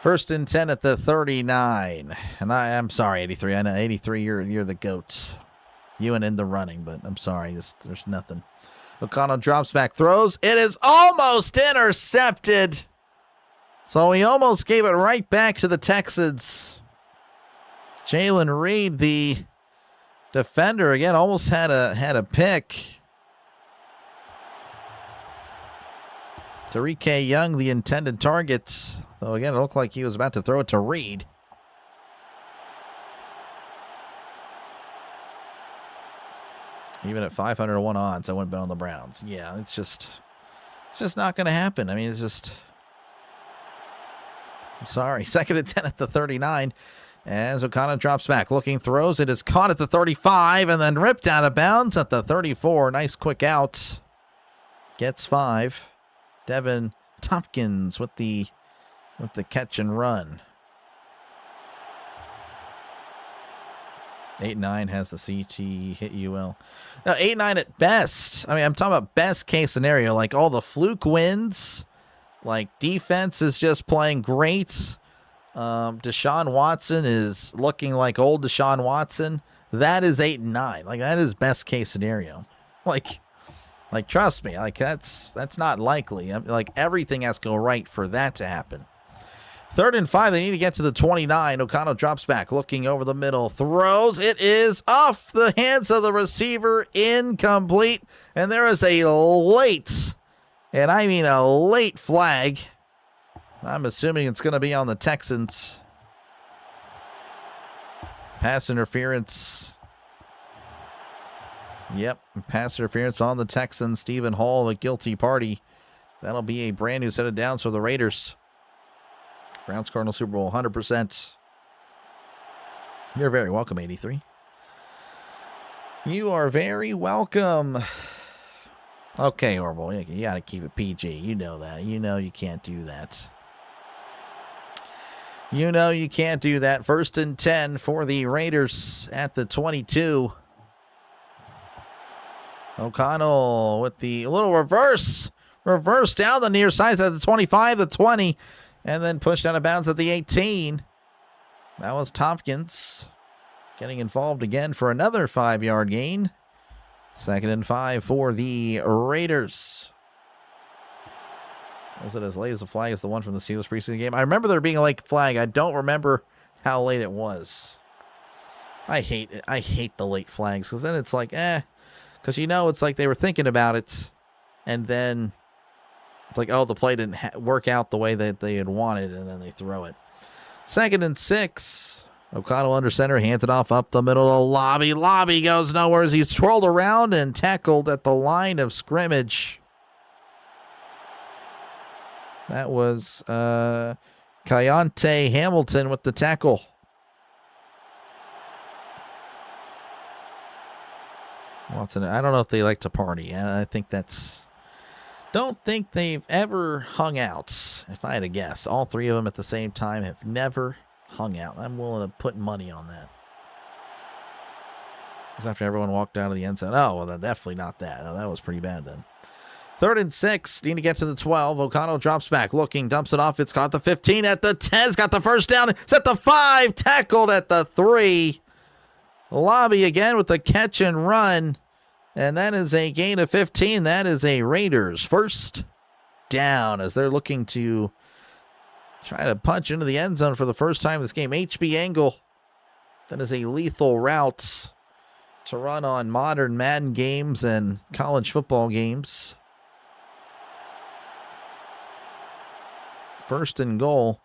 1st and 10 at the 39. And I'm sorry, 83. I know 83, you're the GOAT. You and in the running, but I'm sorry. There's nothing. O'Connell drops back, throws. It is almost intercepted. So he almost gave it right back to the Texans. Jalen Reed, the defender, again, almost had a pick. Tariq Young, the intended target. Though, again, it looked like he was about to throw it to Reed. Even at 501 odds, I wouldn't bet on the Browns. Yeah, it's just not going to happen. I mean, it's just... I'm sorry. 2nd and 10 at the 39. As O'Connor drops back, looking, throws. It is caught at the 35 and then ripped out of bounds at the 34. Nice quick out. Gets 5. Devin Tompkins with the catch and run. 8-9 has the CT hit UL. Now 8-9 at best. I mean, I'm talking about best case scenario, like all the fluke wins, like defense is just playing great. Deshaun Watson is looking like old Deshaun Watson. That is 8-9. Like that is best case scenario. Like, trust me, like that's not likely. Like everything has to go right for that to happen. 3rd and 5. They need to get to the 29. O'Connell drops back, looking over the middle, throws. It is off the hands of the receiver, incomplete. And there is a late, and I mean a late flag. I'm assuming it's going to be on the Texans. Pass interference. Yep, pass interference on the Texans. Stephen Hall, the guilty party. That'll be a brand new set of downs for the Raiders. Browns Cardinals Super Bowl, 100%. You're very welcome, 83. You are very welcome. Okay, Orville, you got to keep it PG. You know that. You know you can't do that. You know you can't do that. 1st and 10 for the Raiders at the 22. O'Connell with the little reverse. Reverse down the near side at the 25, the 20. And then pushed out of bounds at the 18. That was Tompkins getting involved again for another 5-yard gain. 2nd and 5 for the Raiders. Was it as late as the flag as the one from the Steelers preseason game? I remember there being a late flag. I don't remember how late it was. I hate it. I hate the late flags because then it's like, because it's like they were thinking about it, and then it's like, oh, the play didn't work out the way that they had wanted, and then they throw it. 2nd and 6. O'Connell under center, hands it off up the middle of Lobby. Lobby goes nowhere as he's twirled around and tackled at the line of scrimmage. That was Kayonte Hamilton with the tackle. Watson, I don't know if they like to party. I think that's... Don't think they've ever hung out, if I had to guess. All 3 of them at the same time have never hung out. I'm willing to put money on that. It was after everyone walked out of the end zone. Oh, well, then definitely not that. Oh, that was pretty bad then. 3rd and 6. Need to get to the 12. O'Connell drops back, looking, dumps it off. It's caught the 15 at the 10. It's got the first down. It's at the 5. Tackled at the 3. Lobby again with the catch and run. And that is a gain of 15. That is a Raiders first down as they're looking to try to punch into the end zone for the first time in this game. HB angle. That is a lethal route to run on modern Madden games and college football games. 1st and goal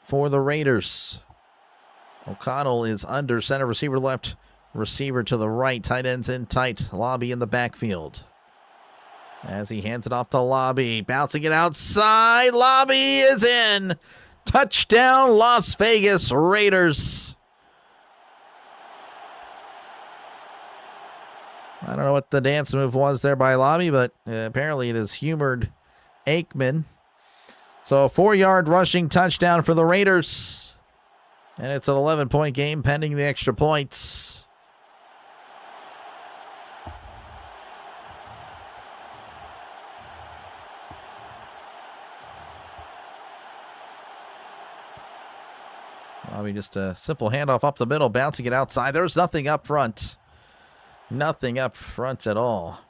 for the Raiders. O'Connell is under center, receiver left, receiver to the right, tight ends in tight, Lobby in the backfield. As he hands it off to Lobby, bouncing it outside, Lobby is in. Touchdown, Las Vegas Raiders. I don't know what the dance move was there by Lobby, but apparently it has humored Aikman. So a 4-yard rushing touchdown for the Raiders. And it's an 11-point game pending the extra points. Lobby just a simple handoff up the middle, bouncing it outside. There's nothing up front. Nothing up front at all.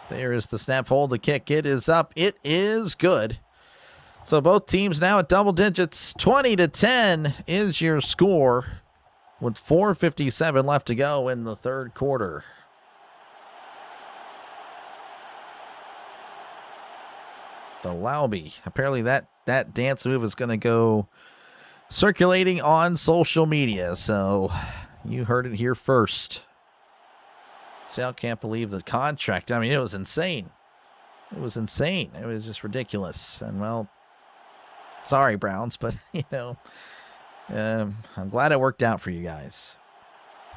There is the snap, hold, the kick. It is up. It is good. So both teams now at double digits. 20-10 is your score with 4:57 left to go in the 3rd quarter. The Lobby. Apparently that dance move is going to go circulating on social media. So you heard it here first. Sal can't believe the contract. I mean, it was insane. It was insane. It was just ridiculous. And, well, sorry, Browns, but, I'm glad it worked out for you guys.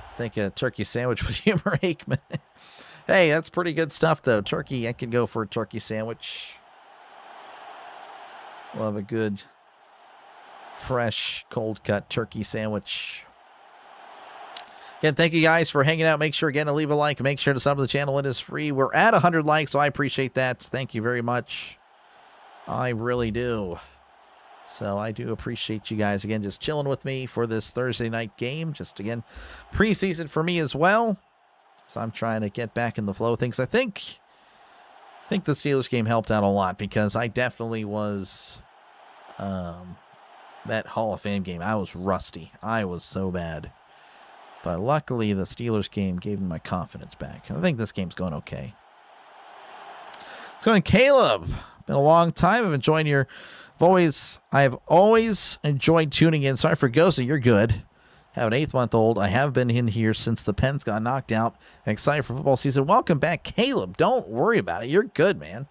I think a turkey sandwich with humor Aikman. Hey, that's pretty good stuff, though. Turkey, I could go for a turkey sandwich. Love a good, fresh, cold-cut turkey sandwich. Again, thank you guys for hanging out. Make sure, again, to leave a like. Make sure to sub to the channel. It is free. We're at 100 likes, so I appreciate that. Thank you very much. I really do. So I do appreciate you guys, again, just chilling with me for this Thursday night game. Just, again, preseason for me as well. So I'm trying to get back in the flow of things. I think I think the Steelers game helped out a lot because I definitely was, that Hall of Fame game, I was rusty. I was so bad. But luckily, the Steelers game gave me my confidence back. I think this game's going okay. It's going to Caleb. Been a long time. I have always enjoyed tuning in. Sorry for Goza, you're good. Have an 8-month-old. I have been in here since the Pens got knocked out. Excited for football season. Welcome back, Caleb. Don't worry about it. You're good, man.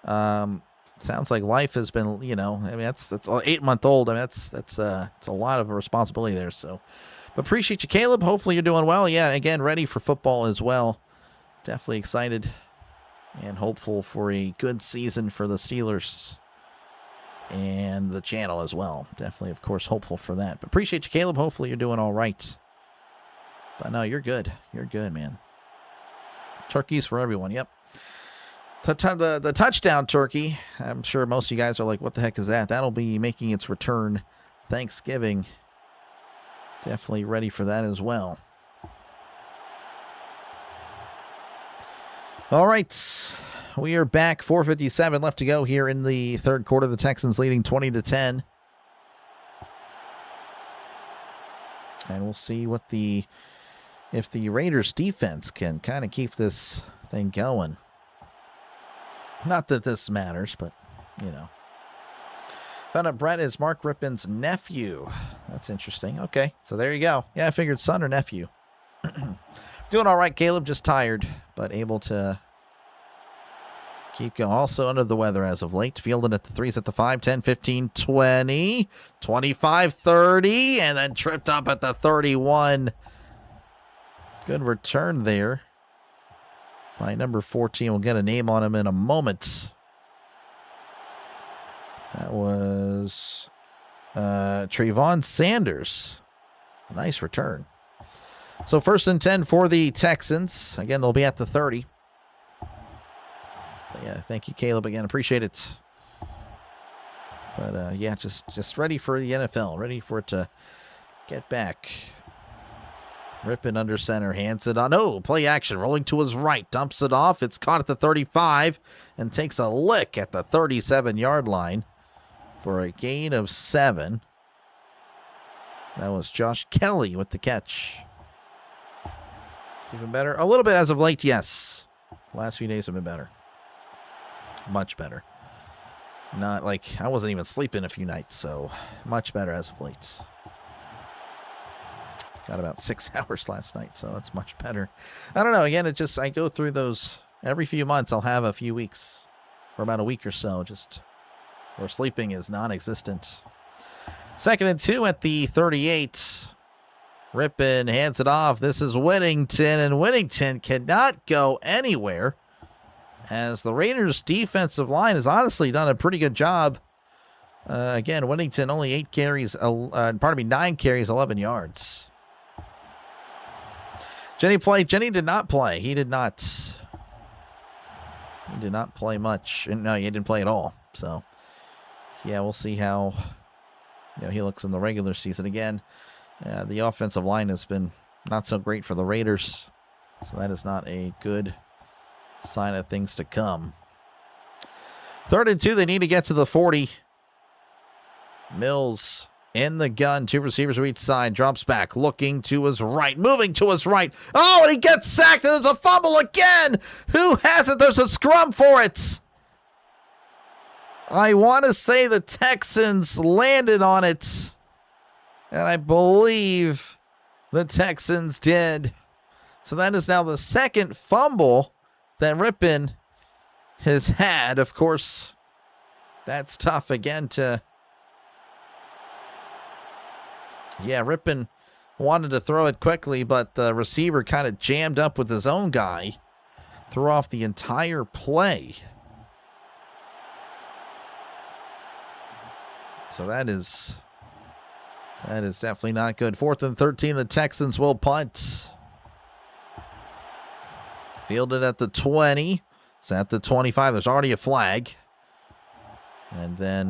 Sounds like life has been, that's 8-month-old. I mean, it's a lot of responsibility there. So, but appreciate you, Caleb. Hopefully you're doing well. Yeah, again, ready for football as well. Definitely excited and hopeful for a good season for the Steelers and the channel as well. Definitely, of course, hopeful for that. But appreciate you, Caleb. Hopefully you're doing all right. But no, you're good. You're good, man. Turkeys for everyone. Yep. The touchdown turkey. I'm sure most of you guys are like, what the heck is that? That'll be making its return Thanksgiving. Definitely ready for that as well. All right. We are back. 4:57 left to go here in the third quarter. The Texans leading 20-10. And we'll see if the Raiders defense can kind of keep this thing going. Not that this matters, but, Found out Brett is Mark Rippon's nephew. That's interesting. Okay, so there you go. Yeah, I figured son or nephew. Doing all right, Caleb. Just tired, but able to keep going. Also under the weather as of late. Fielding at the 3s at the 5, 10, 15, 20, 25, 30, and then tripped up at the 31. Good return there by number 14. We'll get a name on him in a moment. That was Trayvon Sanders. A nice return. So 1st and 10 for the Texans. Again, they'll be at the 30. But yeah, thank you, Caleb, again. Appreciate it. But yeah, just ready for the NFL. Ready for it to get back. Rippon under center, hands it on. Oh, play action, rolling to his right, dumps it off. It's caught at the 35 and takes a lick at the 37-yard line for a gain of 7. That was Josh Kelly with the catch. It's even better. A little bit as of late, yes. The last few days have been better. Much better. Not like I wasn't even sleeping a few nights, so much better as of late. Got about 6 hours last night, so it's much better. I don't know. Again, I go through those every few months. I'll have a few weeks, or about a week or so, just where sleeping is non-existent. 2nd and 2 at the 38. Rippon hands it off. This is Whittington, and Whittington cannot go anywhere, as the Raiders' defensive line has honestly done a pretty good job. Again, Whittington only 9 carries, 11 yards. Jenny did not play. He did not play much. No, he didn't play at all. So, yeah, we'll see how he looks in the regular season. Again, the offensive line has been not so great for the Raiders. So that is not a good sign of things to come. 3rd and 2, they need to get to the 40. Mills in the gun, 2 receivers to each side, drops back, looking to his right, moving to his right. Oh, and he gets sacked, and there's a fumble again. Who has it? There's a scrum for it. I want to say the Texans landed on it, and I believe the Texans did. So that is now the 2nd fumble that Rippon has had. Of course, that's tough again to... Yeah, Rippon wanted to throw it quickly, but the receiver kind of jammed up with his own guy. Threw off the entire play. So that is definitely not good. 4th and 13, the Texans will punt. Fielded at the 20. It's at the 25. There's already a flag. And then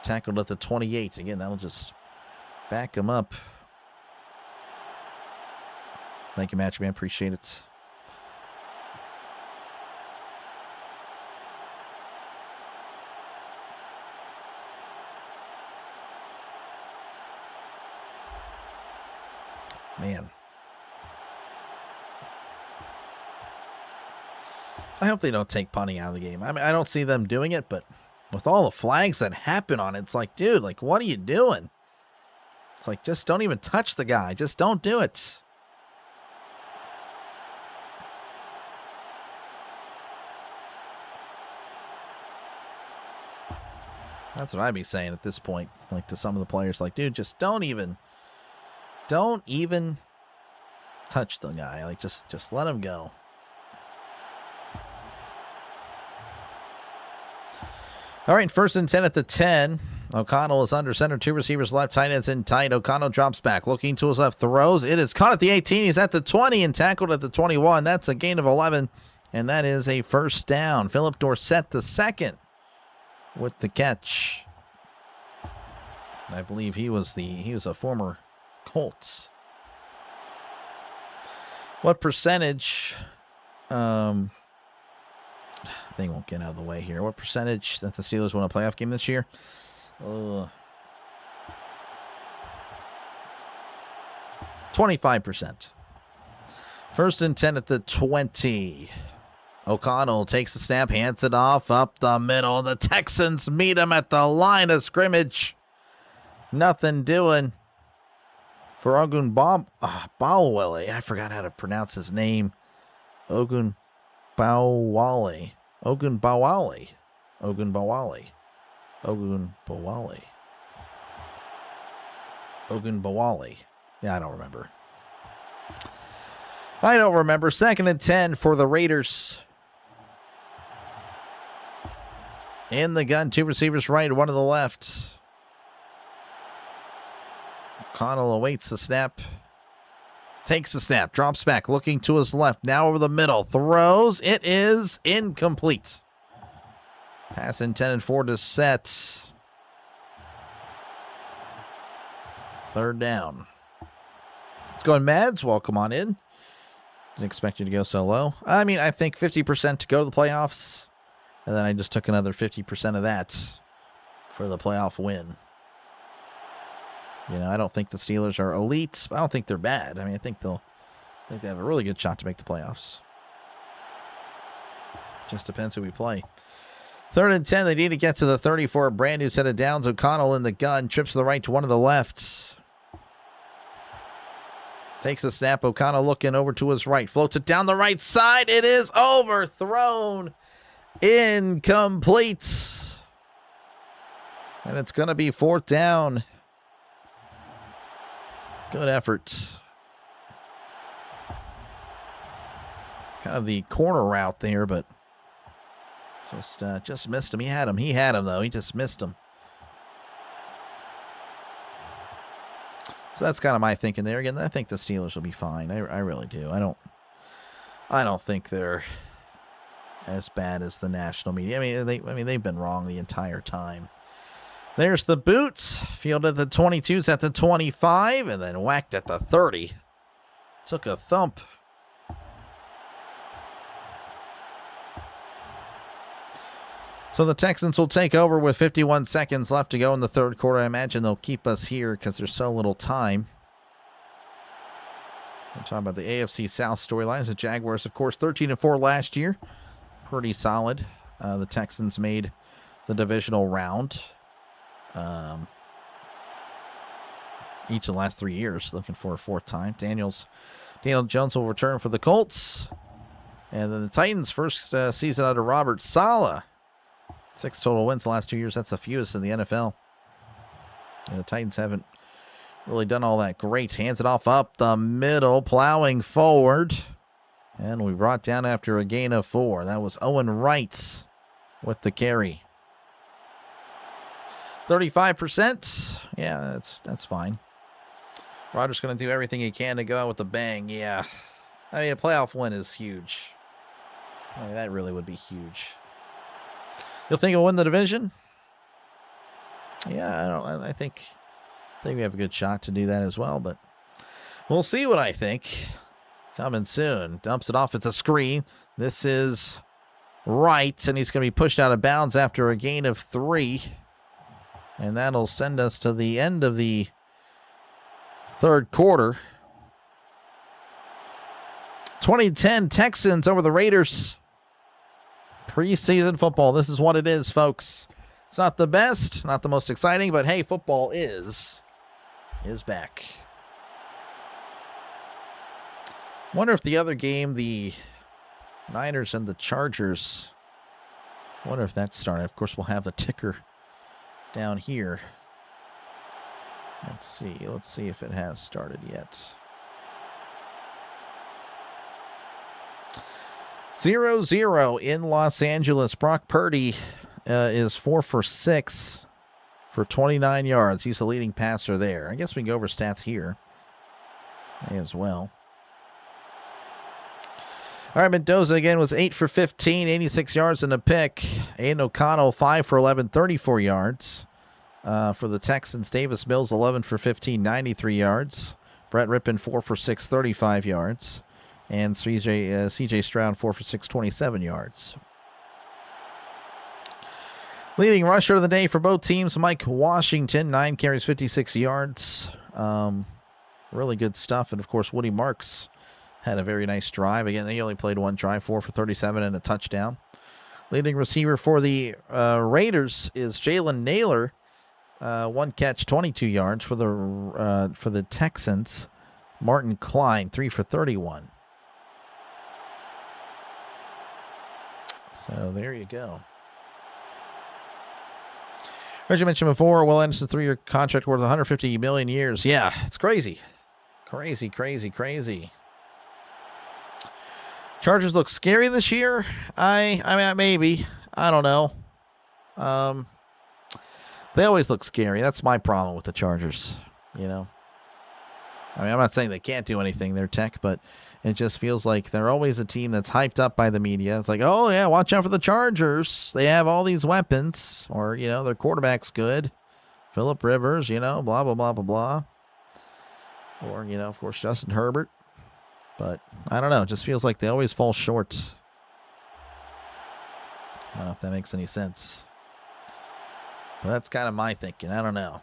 tackled at the 28. Again, that'll just back him up. Thank you, Matchman. Appreciate it. Man. I hope they don't take punting out of the game. I mean, I don't see them doing it, but with all the flags that happen on it, it's like, dude, like, what are you doing? It's like, just don't even touch the guy. Just don't do it. That's what I'd be saying at this point, like to some of the players, like, dude, just don't even touch the guy. Like, just let him go. All right, 1st and 10 at the 10. O'Connell is under center. 2 receivers left. Tight ends in tight. O'Connell drops back. Looking to his left. Throws. It is caught at the 18. He's at the 20 and tackled at the 21. That's a gain of 11. And that is a first down. Philip Dorsett the second with the catch. I believe he was a former Colts. What percentage? They won't get out of the way here. What percentage that the Steelers win a playoff game this year? 25%. 1st and 10 at the 20. O'Connell takes the snap, hands it off up the middle. The Texans meet him at the line of scrimmage. Nothing doing for Ogun Bawale. I forgot how to pronounce his name. Ogun Bawale. Yeah, I don't remember. 2nd and 10 for the Raiders. In the gun, 2 receivers right, 1 to the left. O'Connell awaits the snap. Takes the snap, drops back, looking to his left, now over the middle, throws, it is incomplete. Pass intended for Dorsett. 3rd down. Let's go, Mads, welcome on in. Didn't expect you to go so low. I mean, I think 50% to go to the playoffs, and then I just took another 50% of that for the playoff win. You know, I don't think the Steelers are elite. I don't think they're bad. I mean, I think they have a really good shot to make the playoffs. Just depends who we play. 3rd and 10. They need to get to the 30 for a brand new set of downs. O'Connell in the gun. Trips to the right to 1 to the left. Takes the snap. O'Connell looking over to his right. Floats it down the right side. It is overthrown. Incomplete. And it's going to be 4th down. Good effort. Kind of the corner route there, but just missed him. He had him, though. He just missed him. So that's kind of my thinking there. Again, I think the Steelers will be fine. I really do. I don't think they're as bad as the national media. I mean, they've been wrong the entire time. There's the boots. Fielded at the 22s at the 25, and then whacked at the 30. Took a thump. So the Texans will take over with 51 seconds left to go in the 3rd quarter. I imagine they'll keep us here because there's so little time. I'm talking about the AFC South storylines. The Jaguars, of course, 13-4 last year. Pretty solid. The Texans made the divisional round. Each of the last 3 years, looking for a 4th time. Daniel Jones will return for the Colts. And then the Titans' first season under Robert Saleh. 6 total wins the last 2 years. That's the fewest in the NFL. And the Titans haven't really done all that great. Hands it off up the middle, plowing forward. And we brought down after a gain of 4. That was Owen Wright with the carry. 35%. Yeah, that's fine. Rodgers going to do everything he can to go out with a bang. Yeah. I mean, a playoff win is huge. I mean, that really would be huge. You'll think he'll win the division? Yeah, I think we have a good shot to do that as well, but we'll see what I think. Coming soon. Dumps it off. It's a screen. This is Wright, and he's going to be pushed out of bounds after a gain of 3. And that'll send us to the end of the 3rd quarter. 2010 Texans over the Raiders. Preseason football. This is what it is, folks. It's not the best, not the most exciting, but hey, football is back. Wonder if the other game, the Niners and the Chargers, wonder if that started. Of course, we'll have the ticker down here. Let's see if it has started yet. 0-0 in Los Angeles. Brock Purdy is 4 for 6 for 29 yards. He's the leading passer there. I guess we can go over stats here as well. All right, Mendoza again was 8 for 15, 86 yards and a pick. Aiden O'Connell, 5 for 11, 34 yards. For the Texans, Davis Mills, 11 for 15, 93 yards. Brett Rippon, 4 for 6, 35 yards. And C.J. Stroud, 4 for 6, 27 yards. Leading rusher of the day for both teams, Mike Washington, 9 carries, 56 yards. Really good stuff. And, of course, Woody Marks had a very nice drive. Again, he only played one drive, 4 for 37 and a touchdown. Leading receiver for the Raiders is Jalen Naylor. 1 catch, 22 yards. For the Texans, Martin Klein, 3 for 31. So there you go. As you mentioned before, Will Anderson 3-year contract worth $150 million years. Yeah, it's crazy. Crazy, crazy, crazy. Chargers look scary this year. I mean, maybe. I don't know. They always look scary. That's my problem with the Chargers, you know. I mean, I'm not saying they can't do anything, they're Tech, but it just feels like they're always a team that's hyped up by the media. It's like, oh, yeah, watch out for the Chargers. They have all these weapons. Or, you know, their quarterback's good. Phillip Rivers, you know, blah, blah, blah, blah, blah. Or, you know, of course, Justin Herbert. But, I don't know. It just feels like they always fall short. I don't know if that makes any sense. But that's kind of my thinking. I don't know.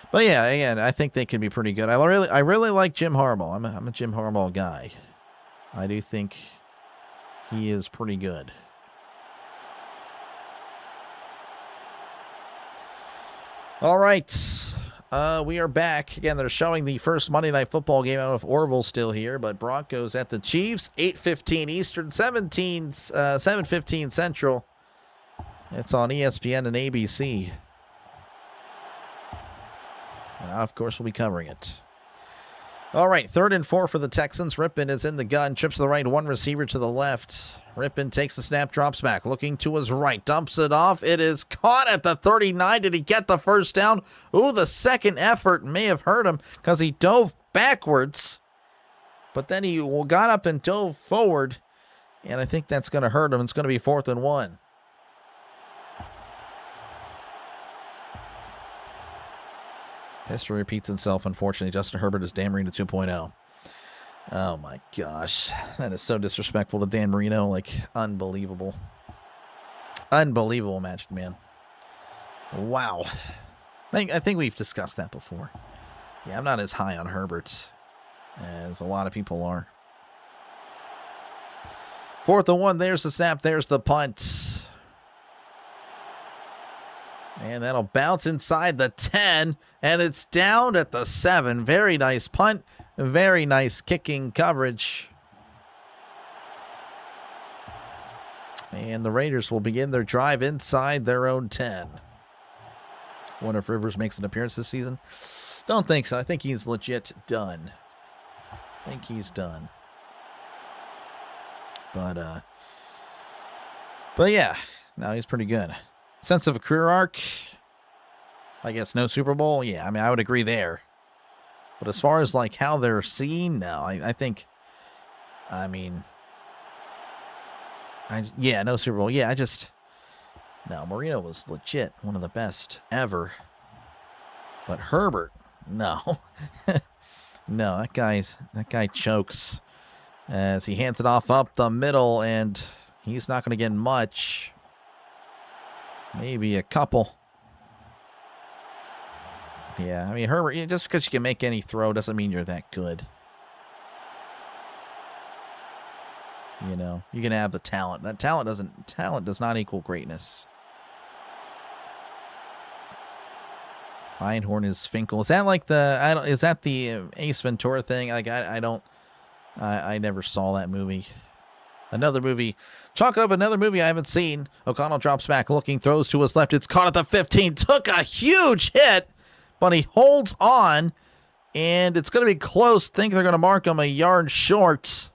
But, yeah, again, I think they could be pretty good. I really like Jim Harbaugh. I'm a Jim Harbaugh guy. I do think he is pretty good. All right. We are back. Again, they're showing the first Monday Night Football game. I don't know if Orville's still here, but Broncos at the Chiefs, 8:15 Eastern, 7:15 Central. It's on ESPN and ABC. And of course, we'll be covering it. All right, 3rd and 4 for the Texans. Rippon is in the gun, trips to the right, 1 receiver to the left. Rippon takes the snap, drops back, looking to his right, dumps it off. It is caught at the 39. Did he get the first down? Ooh, the second effort may have hurt him because he dove backwards. But then he got up and dove forward, and I think that's going to hurt him. It's going to be 4th and 1. History repeats itself, unfortunately. Justin Herbert is Dan Marino 2.0. Oh, my gosh. That is so disrespectful to Dan Marino. Like, unbelievable. Unbelievable, Magic Man. Wow. I think we've discussed that before. Yeah, I'm not as high on Herbert as a lot of people are. 4th and 1. There's the snap. There's the punt. And that'll bounce inside the 10, and it's down at the 7. Very nice punt. Very nice kicking coverage. And the Raiders will begin their drive inside their own 10. Wonder if Rivers makes an appearance this season. Don't think so. I think he's legit done. I think he's done. But yeah, no, he's pretty good. Sense of a career arc, I guess no Super Bowl. Yeah, I mean, I would agree there. But as far as like how they're seen, no, I think, I mean, yeah, no Super Bowl. Yeah, no, Marino was legit one of the best ever. But Herbert, no. No, that guy chokes as he hands it off up the middle, and he's not going to get much. Maybe a couple. Yeah, I mean, Herbert, just because you can make any throw doesn't mean you're that good. You know, you can have the talent. That talent does not equal greatness. Einhorn is Finkel. Is that like is that the Ace Ventura thing? Like I never saw that movie. Another movie. Chalk up another movie I haven't seen. O'Connell drops back looking, throws to his left. It's caught at the 15. Took a huge hit, but he holds on, and it's going to be close. Think they're going to mark him a yard short.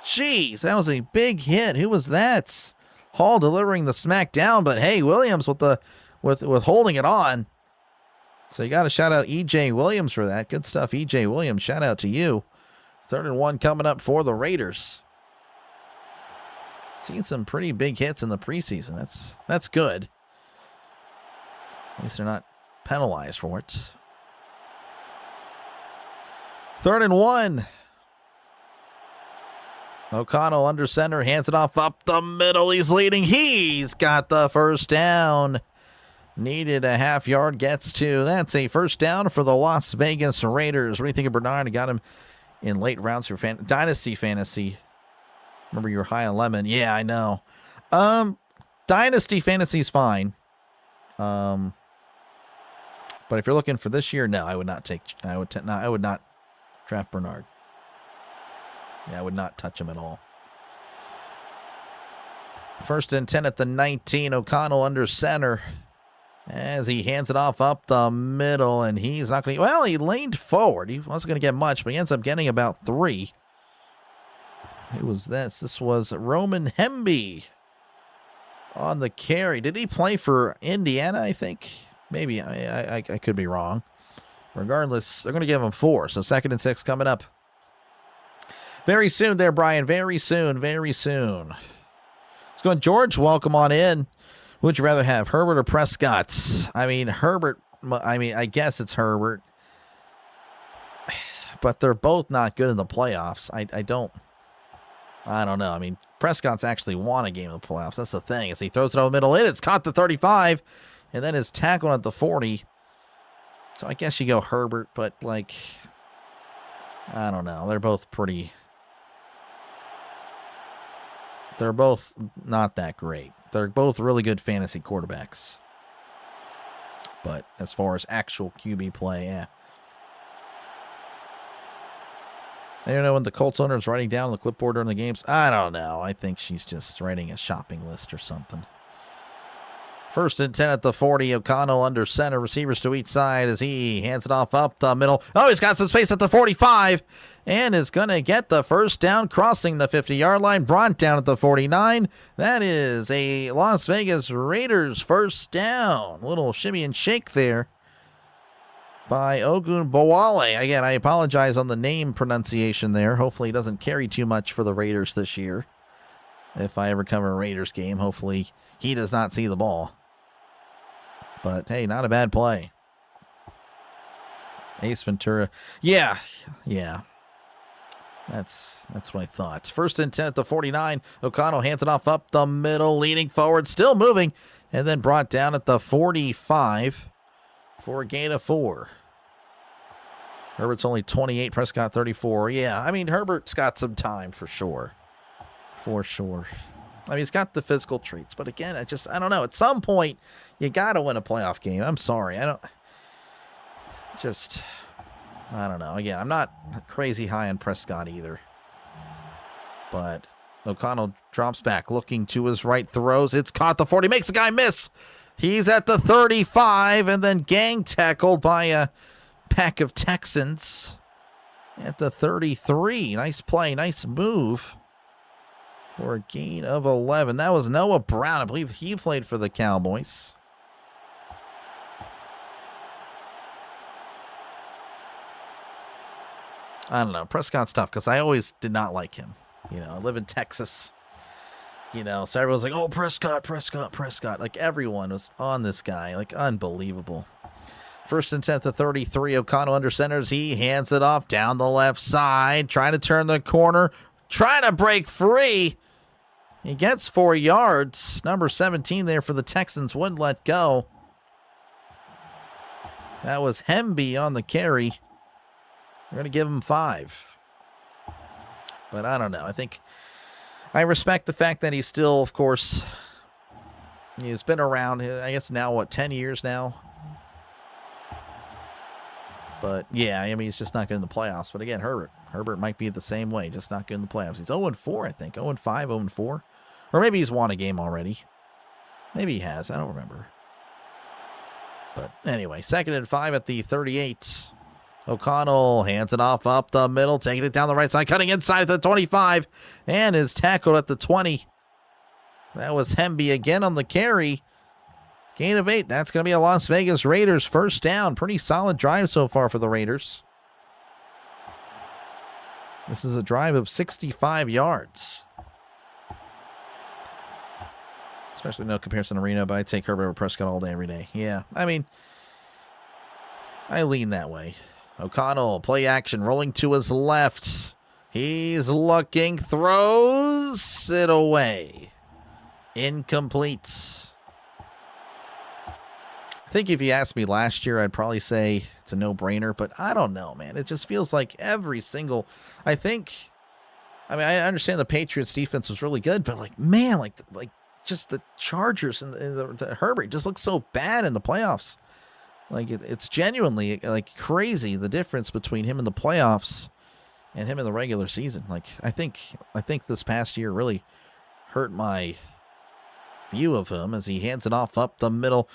Jeez, that was a big hit. Who was that? Hall delivering the smack down, but hey, Williams with holding it on. So you got to shout out E.J. Williams for that. Good stuff, E.J. Williams. Shout out to you. 3rd and 1 coming up for the Raiders. Seen some pretty big hits in the preseason. That's good. At least they're not penalized for it. 3rd and 1. O'Connell under center, hands it off up the middle. He's leading. He's got the first down. Needed a half yard, gets 2. That's a first down for the Las Vegas Raiders. What do you think of Bernard? I got him in late rounds for Dynasty Fantasy. Remember you were high on Lemon. Yeah, I know. Dynasty Fantasy's fine. But if you're looking for this year, no, I would not draft Bernard. Yeah, I would not touch him at all. 1st and 10 at the 19. O'Connell under center as he hands it off up the middle, and he's not going to... Well, he leaned forward. He wasn't going to get much, but he ends up getting about 3. Who was this? This was Roman Hemby on the carry. Did he play for Indiana, I think? Maybe. I could be wrong. Regardless, they're going to give him 4, so 2nd and 6 coming up. Very soon there, Brian. Very soon. Very soon. Let's go, George. Welcome on in. Would you rather have Herbert or Prescott? I mean, I guess it's Herbert. But they're both not good in the playoffs. I don't know. I mean, Prescott's actually won a game in the playoffs. That's the thing. As he throws it over the middle, it's caught the 35, and then is tackled at the 40. So I guess you go Herbert, but like, I don't know. They're both not that great. They're both really good fantasy quarterbacks. But as far as actual QB play, yeah. I don't know when the Colts owner is writing down the clipboard during the games. I don't know. I think she's just writing a shopping list or something. 1st and 10 at the 40. O'Connell under center. Receivers to each side as he hands it off up the middle. Oh, he's got some space at the 45 and is going to get the first down crossing the 50-yard line. Brought down at the 49. That is a Las Vegas Raiders first down. Little shimmy and shake there by Ogun Bowale. Again, I apologize on the name pronunciation there. Hopefully he doesn't carry too much for the Raiders this year. If I ever cover a Raiders game, hopefully he does not see the ball. But, hey, not a bad play. Ace Ventura. Yeah. That's what I thought. 1st and 10 at the 49. O'Connell hands it off up the middle, leaning forward, still moving, and then brought down at the 45 for a gain of 4. Herbert's only 28, Prescott 34. Yeah, I mean, Herbert's got some time for sure. For sure. I mean, he's got the physical traits, but again, I don't know. At some point, you got to win a playoff game. I'm sorry. I don't know. Again, I'm not crazy high on Prescott either. But O'Connell drops back, looking to his right, throws. It's caught the 40, makes the guy miss. He's at the 35, and then gang tackled by a pack of Texans at the 33. Nice play, nice move. For a gain of 11. That was Noah Brown. I believe he played for the Cowboys. I don't know. Prescott's tough because I always did not like him. You know, I live in Texas. You know, so everyone's like, oh, Prescott. Like, everyone was on this guy. Like, unbelievable. 1st and 10 to 33. O'Connell under centers. He hands it off down the left side. Trying to turn the corner. Trying to break free. He gets 4 yards. Number 17 there for the Texans. Wouldn't let go. That was Hemby on the carry. We're going to give him 5. But I don't know. I respect the fact that he's still, of course, he's been around, I guess now, what, 10 years now? But, yeah, I mean, he's just not good in the playoffs. But, again, Herbert might be the same way, just not good in the playoffs. He's 0-4, I think. 0-5, 0-4. Or maybe he's won a game already. Maybe he has. I don't remember. But, anyway, 2nd and 5 at the 38. O'Connell hands it off up the middle, taking it down the right side, cutting inside at the 25, and is tackled at the 20. That was Hemby again on the carry. Gain of 8. That's going to be a Las Vegas Raiders first down. Pretty solid drive so far for the Raiders. This is a drive of 65 yards. Especially no comparison to Reno, but I'd take Herbert over Prescott all day, every day. Yeah, I mean, I lean that way. O'Connell, play action, rolling to his left. He's looking, throws it away. Incomplete. I think if you asked me last year, I'd probably say it's a no-brainer, but I don't know, man. It just feels like every single, I understand the Patriots defense was really good, but like, man, like just the Chargers and the Herbert just looks so bad in the playoffs. Like, it's genuinely, like, crazy, the difference between him in the playoffs and him in the regular season. Like, I think this past year really hurt my view of him as he hands it off up the middle.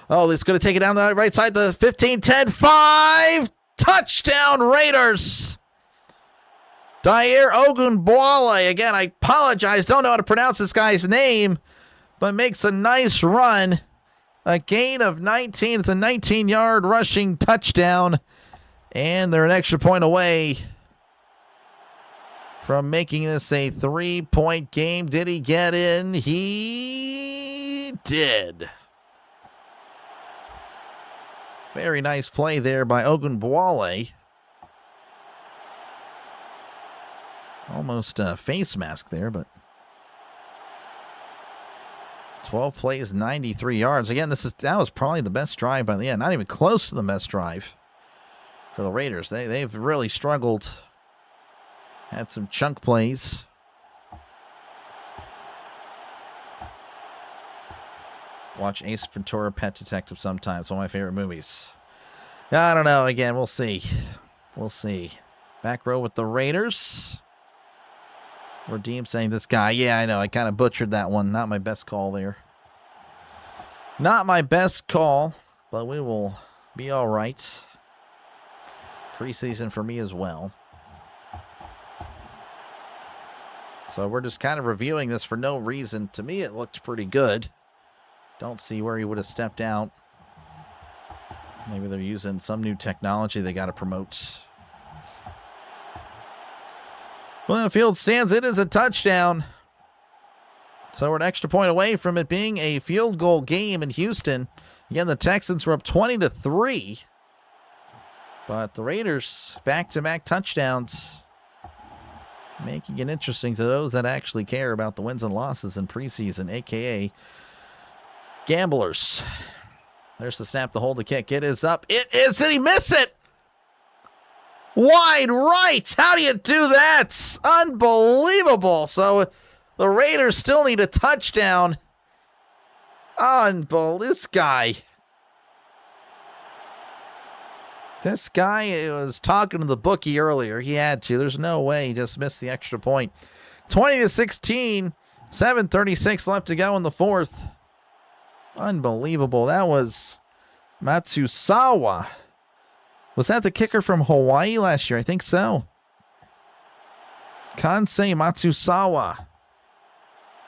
Oh, he's going to take it down the right side, the 15, 10, 5. Touchdown, Raiders. Dair Ogunbowale. Again, I apologize. Don't know how to pronounce this guy's name, but makes a nice run. A gain of 19. It's a 19-yard rushing touchdown. And they're an extra point away from making this a 3-point game. Did he get in? He did. Very nice play there by Ogunbowale. Almost a face mask there, but 12 plays, 93 yards. Again, that was probably the best drive by the end. Not even close to the best drive for the Raiders. They've really struggled. Had some chunk plays. Watch Ace Ventura: Pet Detective sometimes. One of my favorite movies. I don't know. Again, we'll see. We'll see. Back row with the Raiders. Redeem saying this guy. Yeah, I know. I kind of butchered that one. Not my best call there. Not my best call, but we will be all right. Preseason for me as well. So we're just kind of reviewing this for no reason. To me, it looked pretty good. Don't see where he would have stepped out. Maybe they're using some new technology they got to promote. Well, the field stands. It is a touchdown. So we're an extra point away from it being a field goal game in Houston. Again, the Texans were up 20-3. But the Raiders, back-to-back touchdowns, making it interesting to those that actually care about the wins and losses in preseason, a.k.a. gamblers. There's the snap, the hold, the kick. It is up. It is. Did he miss it? Wide right. How do you do that? Unbelievable. So the Raiders still need a touchdown. This guy. This guy was talking to the bookie earlier. He had to. There's no way he just missed the extra point. 20-16. 7:36 left to go in the fourth. Unbelievable. That was Matsusawa. Was that the kicker from Hawaii last year? I think so. Kansei Matsusawa.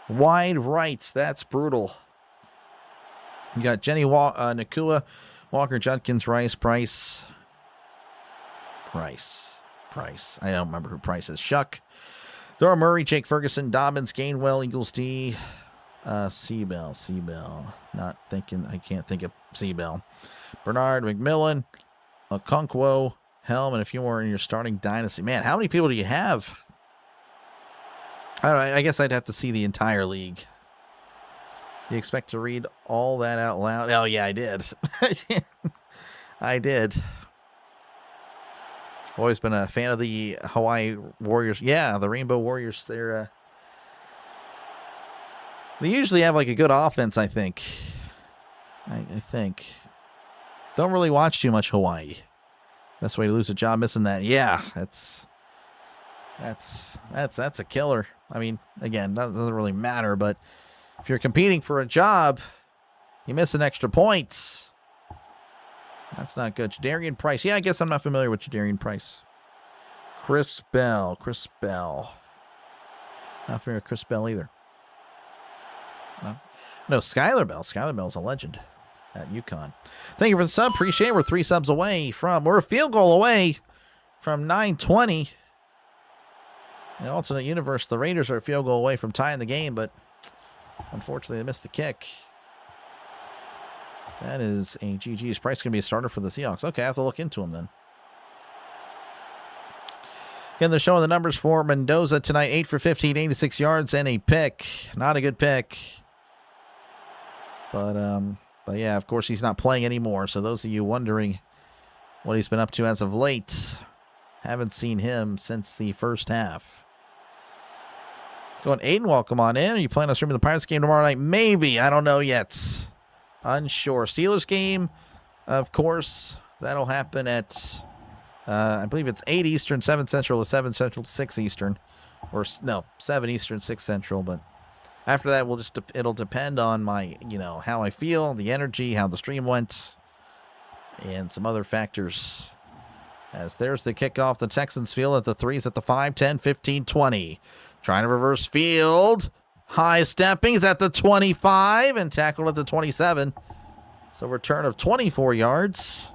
Wide right. That's brutal. You got Jenny Nakua, Walker, Judkins, Rice, Price. I don't remember who Price is. Shuck. Dora Murray, Jake Ferguson, Dobbins, Gainwell, Eagles D. Seabell. Not thinking. I can't think of Seabell. Bernard, McMillan, Okonkwo, Helm, and a few more in your starting dynasty. Man, how many people do you have? I don't know. I guess I'd have to see the entire league. Do you expect to read all that out loud? Oh, yeah, I did. I did. Always been a fan of the Hawaii Warriors. Yeah, the Rainbow Warriors. They usually have like a good offense, I think. I think. Don't really watch too much Hawaii. Best way to lose a job missing that. Yeah, that's a killer. I mean, again, that doesn't really matter, but if you're competing for a job, you miss an extra point. That's not good. Jadarian Price. Yeah, I guess I'm not familiar with Jadarian Price. Chris Bell. Not familiar with Chris Bell either. No, Skylar Bell. Skylar Bell's a legend at UConn. Thank you for the sub. Appreciate it. We're 3 subs away we're a field goal away from 920. In alternate universe, the Raiders are a field goal away from tying the game, but unfortunately they missed the kick. That is a GG's. Price going to be a starter for the Seahawks. Okay, I have to look into him then. Again, they're showing the numbers for Mendoza tonight. 8 for 15, 86 yards, and a pick. Not a good pick. But yeah, of course, he's not playing anymore. So those of you wondering what he's been up to as of late, haven't seen him since the first half. Let's go on. Aiden, welcome on in. Are you planning on streaming the Pirates game tomorrow night? Maybe. I don't know yet. Unsure. Steelers game, of course, that'll happen at, I believe it's 8 Eastern, 7 Central, or 7 Central, 6 Eastern. Or, no, 7 Eastern, 6 Central. But after that, it'll depend on my, how I feel, the energy, how the stream went, and some other factors. As there's the kickoff, the Texans field at the 3s at the 5, 10, 15, 20. Trying to reverse field. High stepping is at the 25 and tackled at the 27. So return of 24 yards.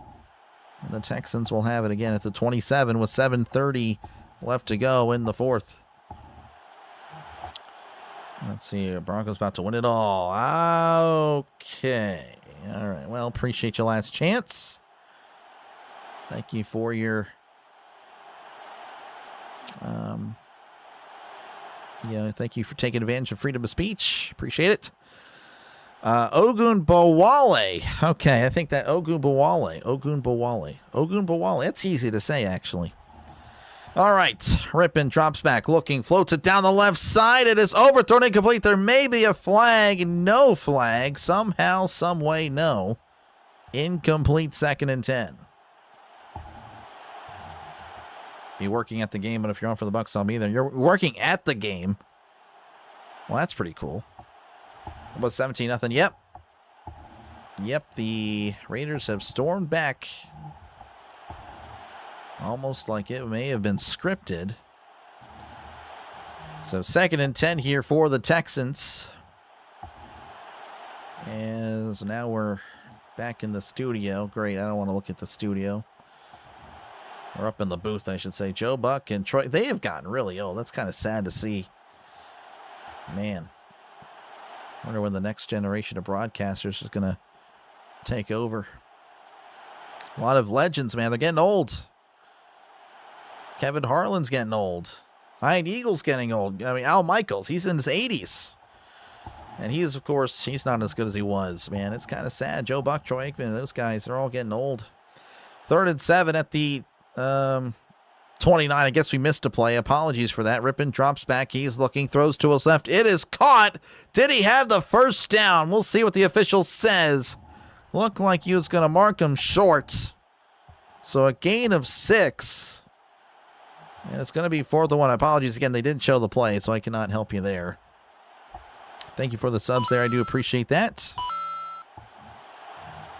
And the Texans will have it again at the 27 with 7:30 left to go in the fourth. Let's see. Broncos about to win it all. Okay. All right. Well, appreciate your last chance. Thank you for your thank you for taking advantage of freedom of speech. Appreciate it. Ogun Bowale. Okay, I think that Ogun Bowale. That's easy to say, actually. All right. Rippin drops back, looking, floats it down the left side. It is overthrown, incomplete. There may be a flag. No flag. Somehow, some way, no. Incomplete, 2nd and 10. Be working at the game, but if you're on for the Bucks, I'll be there. You're working at the game. Well, that's pretty cool. About 17-0. Yep, the Raiders have stormed back. Almost like it may have been scripted. So 2nd and 10 here for the Texans. As now we're back in the studio. Great, I don't want to look at the studio. We're up in the booth, I should say. Joe Buck and Troy, they have gotten really old. That's kind of sad to see. Man. I wonder when the next generation of broadcasters is going to take over. A lot of legends, man. They're getting old. Kevin Harlan's getting old. Ian Eagle's getting old. I mean, Al Michaels, he's in his 80s. And he's, of course, he's not as good as he was, man. It's kind of sad. Joe Buck, Troy Aikman, those guys, they're all getting old. 3rd and 7 at the 29. I guess we missed a play. Apologies for that. Rippin drops back. He's looking, throws to his left. It is caught. Did he have the first down? We'll see what the official says. Looked like he was going to mark him short. So a gain of 6. And it's going to be 4th and 1. Apologies again. They didn't show the play, so I cannot help you there. Thank you for the subs there. I do appreciate that.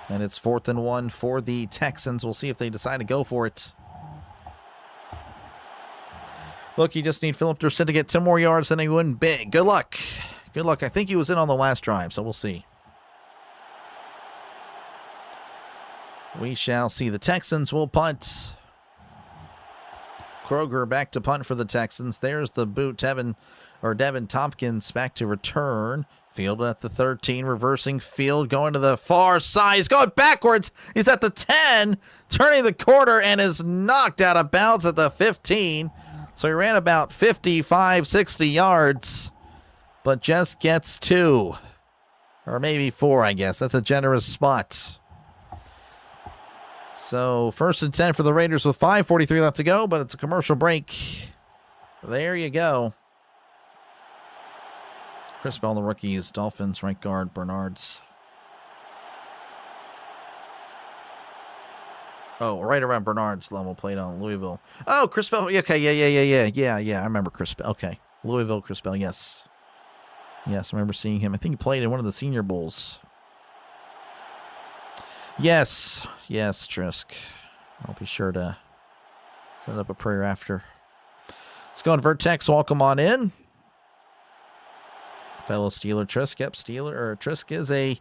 And it's 4th and 1 for the Texans. We'll see if they decide to go for it. Look, you just need Philip Dorsett to get 10 more yards, then they win big. Good luck. Good luck. I think he was in on the last drive, so we'll see. We shall see. The Texans will punt. Kroger back to punt for the Texans. There's the boot. Devin Tompkins back to return. Field at the 13, reversing field, going to the far side. He's going backwards. He's at the 10, turning the corner, and is knocked out of bounds at the 15. So he ran about 55, 60 yards, but just gets 2. Or maybe 4, I guess. That's a generous spot. So 1st and 10 for the Raiders with 5:43 left to go, but it's a commercial break. There you go. Chris Bell, the rookies, Dolphins, right guard, Bernard's. Oh, right around Bernard's level, played on Louisville. Oh, Chris Bell. Okay, yeah. I remember Chris Bell. Okay, Louisville, Chris Bell. Yes, I remember seeing him. I think he played in one of the Senior Bowls. Yes, Trisk. I'll be sure to send up a prayer after. Let's go on Vertex. Welcome on in. Fellow Steeler Trisk. Yep, Trisk is a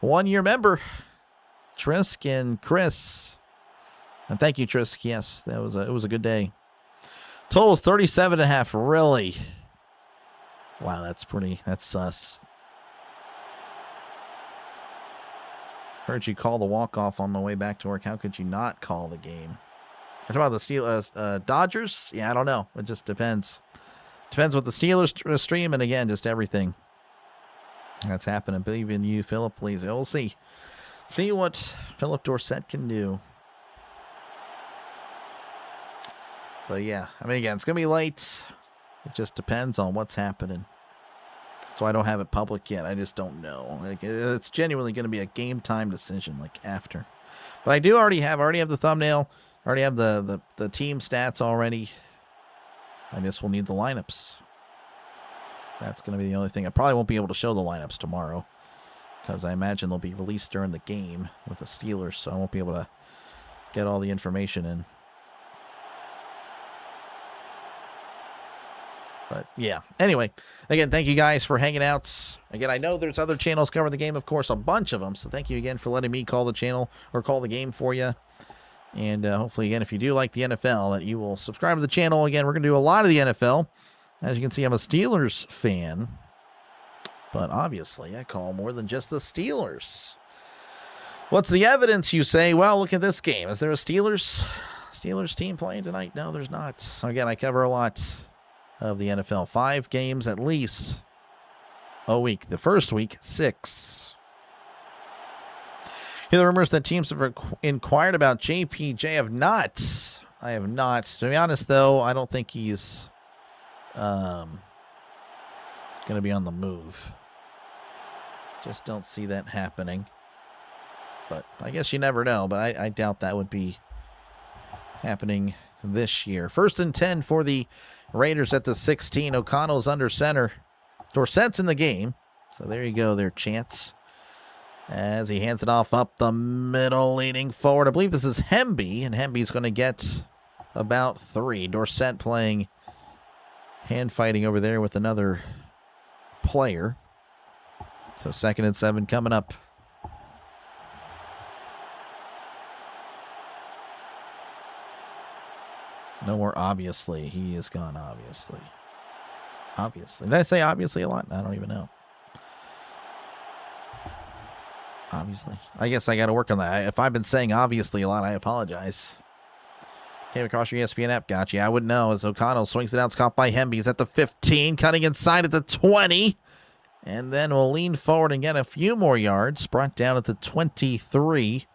1-year member. Trisk and Chris. And thank you, Trisk. Yes, it was a good day. Total was 37.5. Really? Wow, that's sus. Heard you call the walk-off on my way back to work. How could you not call the game? Talking about the Steelers, Dodgers? Yeah, I don't know. It just depends. Depends what the Steelers stream, and again, just everything that's happening. Believe in you, Philip, please. We'll see. See what Philip Dorsett can do. But yeah, I mean, again, it's going to be late. It just depends on what's happening. So I don't have it public yet. I just don't know. Like, it's genuinely going to be a game time decision, like after. But I already have the thumbnail. I already have the team stats already. I guess we'll need the lineups. That's going to be the only thing. I probably won't be able to show the lineups tomorrow, because I imagine they'll be released during the game with the Steelers, so I won't be able to get all the information in. But yeah, anyway, again, thank you guys for hanging out. Again, I know there's other channels covering the game, of course, a bunch of them. So thank you again for letting me call the channel or call the game for you. And hopefully, again, if you do like the NFL, that you will subscribe to the channel. Again, we're going to do a lot of the NFL. As you can see, I'm a Steelers fan. But obviously, I call more than just the Steelers. What's the evidence, you say? Well, look at this game. Is there a Steelers team playing tonight? No, there's not. Again, I cover a lot of the NFL. 5 games at least a week. The first week, 6. Hear the rumors that teams have inquired about JPJ. I have not. To be honest, though, I don't think he's going to be on the move. Just don't see that happening. But I guess you never know. But I doubt that would be happening this year. 1st and 10 for the Raiders at the 16. O'Connell's under center. Dorsett's in the game. So there you go, their chance. As he hands it off up the middle, leaning forward. I believe this is Hemby, and Hemby's going to get about 3. Dorsett playing hand fighting over there with another player. So 2nd and 7 coming up. No more obviously. He is gone, obviously. Obviously. Did I say obviously a lot? I don't even know. Obviously. I guess I got to work on that. If I've been saying obviously a lot, I apologize. Came across your ESPN app. Gotcha. I wouldn't know as O'Connell swings it out. It's caught by Hemby. He's at the 15. Cutting inside at the 20. And then we'll lean forward and get a few more yards. Brought down at the 23.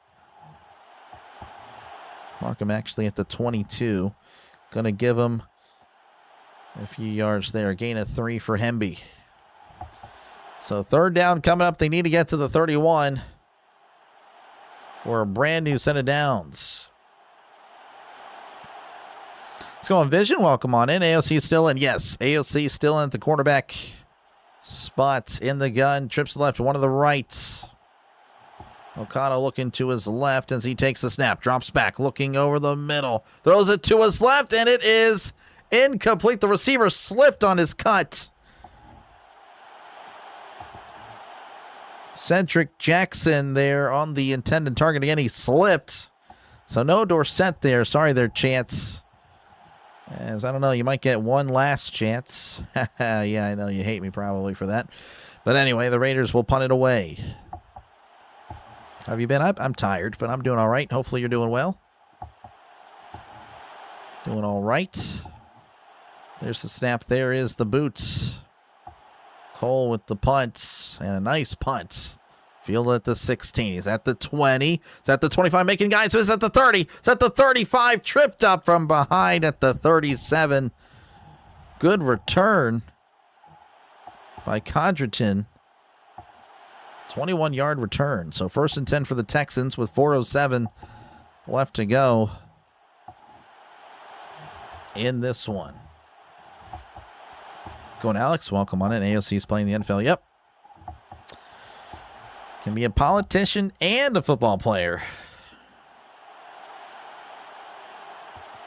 Markham actually at the 22. Going to give him a few yards there. Gain of 3 for Hemby. So 3rd down coming up. They need to get to the 31 for a brand new set of downs. Let's go on Vision. Welcome on in. AOC still in. Yes, AOC still in at the quarterback spot in the gun. Trips left, one to the right. O'Connell looking to his left as he takes the snap. Drops back, looking over the middle. Throws it to his left, and it is incomplete. The receiver slipped on his cut. Cedric Jackson there on the intended target. Again, he slipped. So no Dorsett there. Sorry there, Chance. As I don't know, you might get one last chance. Yeah, I know you hate me probably for that. But anyway, the Raiders will punt it away. How have you been? I'm tired, but I'm doing all right. Hopefully you're doing well. Doing all right. There's the snap. There is the boots. Cole with the punt. And a nice punt Field at the 16. He's at the 20. He's at the 25, making guys. He's at the 30. He's at the 35. Tripped up from behind at the 37. Good return by Condriton. 21-yard return. So 1st and 10 for the Texans with 4:07 left to go in this one. Going Alex, welcome on in. AOC's playing the NFL. Yep. Can be a politician and a football player.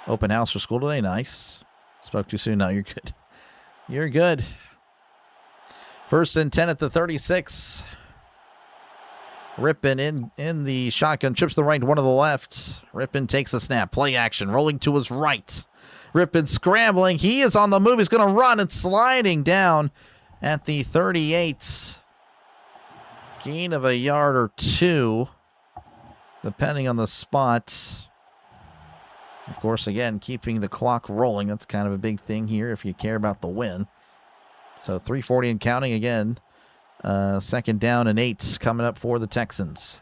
Open house for school today. Nice. Spoke too soon. No, you're good. You're good. 1st and 10 at the 36. Rippin in the shotgun. Trips to the right, one to the left. Rippin takes a snap. Play action. Rolling to his right. Rippin scrambling. He is on the move. He's going to run and sliding down at the 38. Gain of a yard or two, depending on the spot. Of course, again, keeping the clock rolling. That's kind of a big thing here if you care about the win. So 3:40 and counting again. 2nd down and 8 coming up for the Texans.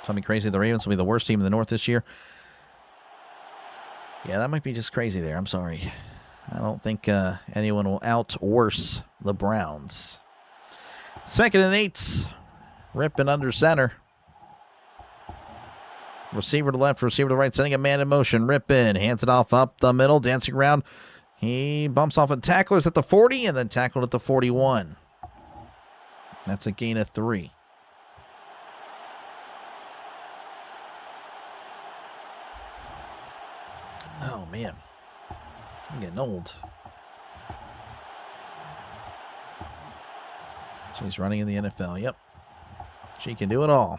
Call me crazy. The Ravens will be the worst team in the North this year. Yeah, that might be just crazy there. I'm sorry. I don't think anyone will out-worse the Browns. 2nd and 8. Ripping under center. Receiver to left, receiver to right, sending a man in motion. Rippin hands it off up the middle, dancing around. He bumps off a tacklers at the 40 and then tackled at the 41. That's a gain of 3. Oh, man. I'm getting old. She's running in the NFL. Yep. She can do it all.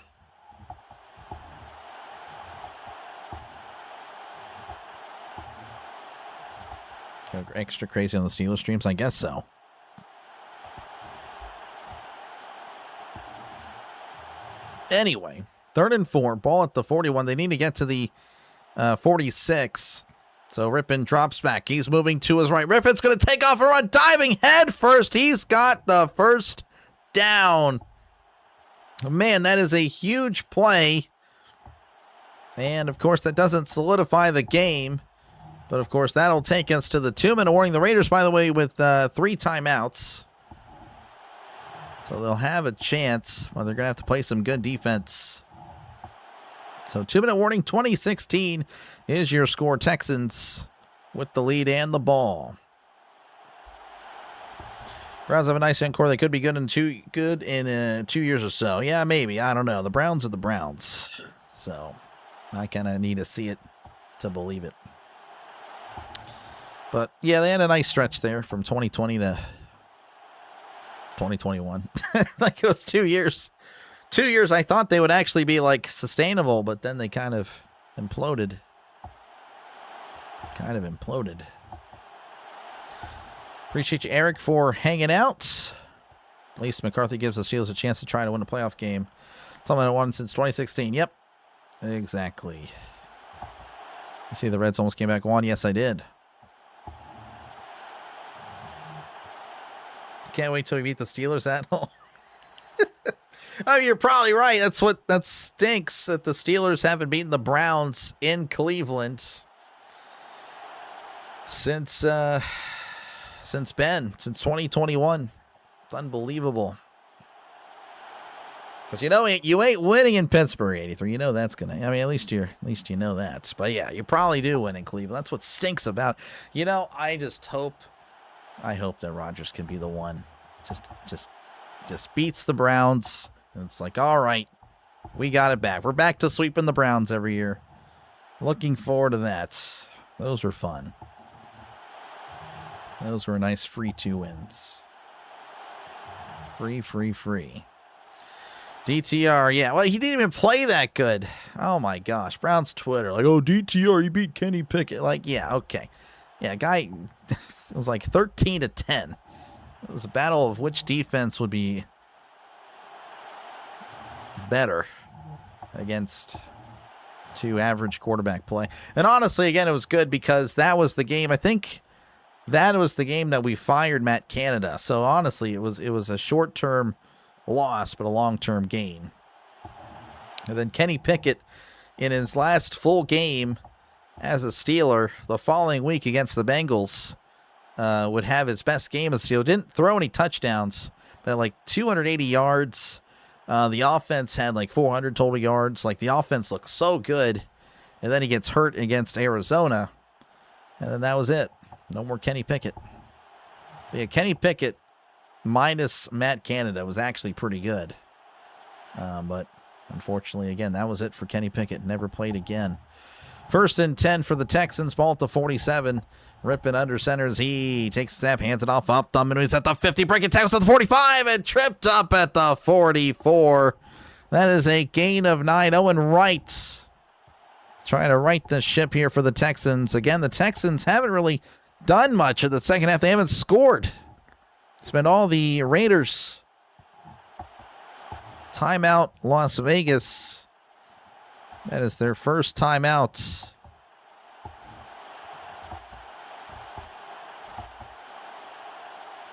Go extra crazy on the Steelers streams? I guess so. Anyway, 3rd and 4. Ball at the 41. They need to get to the 46. So Rippin drops back. He's moving to his right. Rippin's going to take off and run, diving head first. He's got the first down. Man, that is a huge play. And, of course, that doesn't solidify the game. But, of course, that'll take us to the 2-minute warning. The Raiders, by the way, with 3 timeouts. So they'll have a chance. Well, they're going to have to play some good defense. So 2-minute warning, 2016 is your score. Texans with the lead and the ball. Browns have a nice young core. They could be good in 2 years or so. Yeah, maybe. I don't know. The Browns are the Browns. So I kind of need to see it to believe it. But, yeah, they had a nice stretch there from 2020 to 2021. Like it was 2 years. 2 years I thought they would actually be, like, sustainable, but then they kind of imploded. Appreciate you, Eric, for hanging out. At least McCarthy gives the Steelers a chance to try to win a playoff game. Something I won since 2016. Yep, exactly. You see the Reds almost came back 1. Yes, I did. Can't wait till we beat the Steelers at home. I mean, you're probably right. That stinks that the Steelers haven't beaten the Browns in Cleveland since 2021. It's unbelievable. Because you ain't winning in Pittsburgh 83. You know that's gonna. I mean, at least you know that. But yeah, you probably do win in Cleveland. That's what stinks about. I just hope. I hope that Rodgers can be the one. Just beats the Browns. And it's like, all right, we got it back. We're back to sweeping the Browns every year. Looking forward to that. Those were fun. Those were nice free 2 wins. Free. DTR, yeah. Well, he didn't even play that good. Oh, my gosh. Browns Twitter. Like, oh, DTR, you beat Kenny Pickett. Like, yeah, okay. Yeah, guy, it was like 13-10. It was a battle of which defense would be better against 2 average quarterback play. And honestly, again, it was good because that was the game. I think that was the game that we fired Matt Canada. So honestly, it was a short-term loss, but a long-term gain. And then Kenny Pickett, in his last full game as a Steeler, the following week against the Bengals, would have his best game as a Steeler. Didn't throw any touchdowns, but had like 280 yards. The offense had like 400 total yards. Like, the offense looked so good. And then he gets hurt against Arizona. And then that was it. No more Kenny Pickett. But yeah, Kenny Pickett minus Matt Canada was actually pretty good. But unfortunately, again, that was it for Kenny Pickett. Never played again. 1st and 10 for the Texans. Ball at the 47. Ripping under center as he takes a snap, hands it off up the middle. He's at the 50, breaking tackles at the 45, and tripped up at the 44. That is a gain of 9. Owen Wright trying to right the ship here for the Texans. Again, the Texans haven't really done much in the second half. They haven't scored. It's been all the Raiders. Timeout, Las Vegas. That is their first timeout.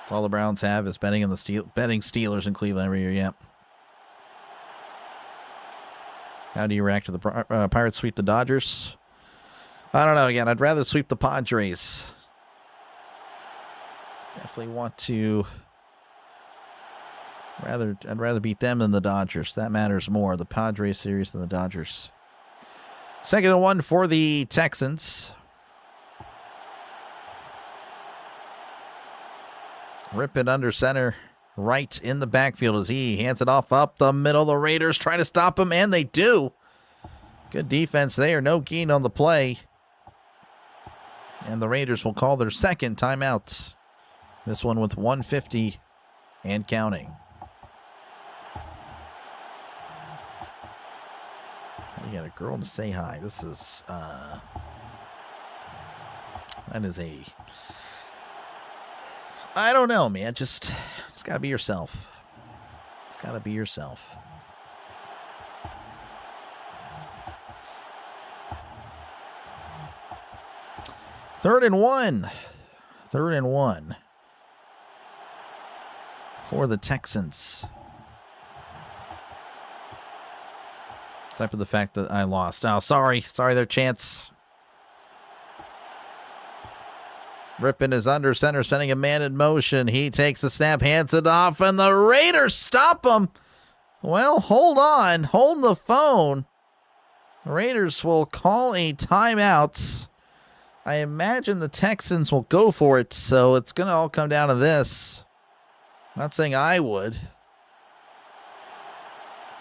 That's all the Browns have is betting Steelers in Cleveland every year. Yep. How do you react to the Pirates sweep the Dodgers? I don't know. Again, I'd rather sweep the Padres. Definitely want to. I'd rather beat them than the Dodgers. That matters more. The Padres series than the Dodgers. 2nd and 1 for the Texans. Rip it under center. Right in the backfield as he hands it off up the middle. The Raiders trying to stop him, and they do. Good defense there. No gain on the play. And the Raiders will call their second timeout. This one with 150 and counting. You got a girl to say hi. This is, that is a, I don't know, man. Just gotta be yourself. Just gotta be yourself. Third and one for the Texans. Except for the fact that I lost. Oh, sorry there, Chance. Rippin is under center, sending a man in motion. He takes a snap, hands it off, and the Raiders stop him. Well, hold on. Hold the phone. The Raiders will call a timeout. I imagine the Texans will go for it, so it's going to all come down to this. Not saying I would.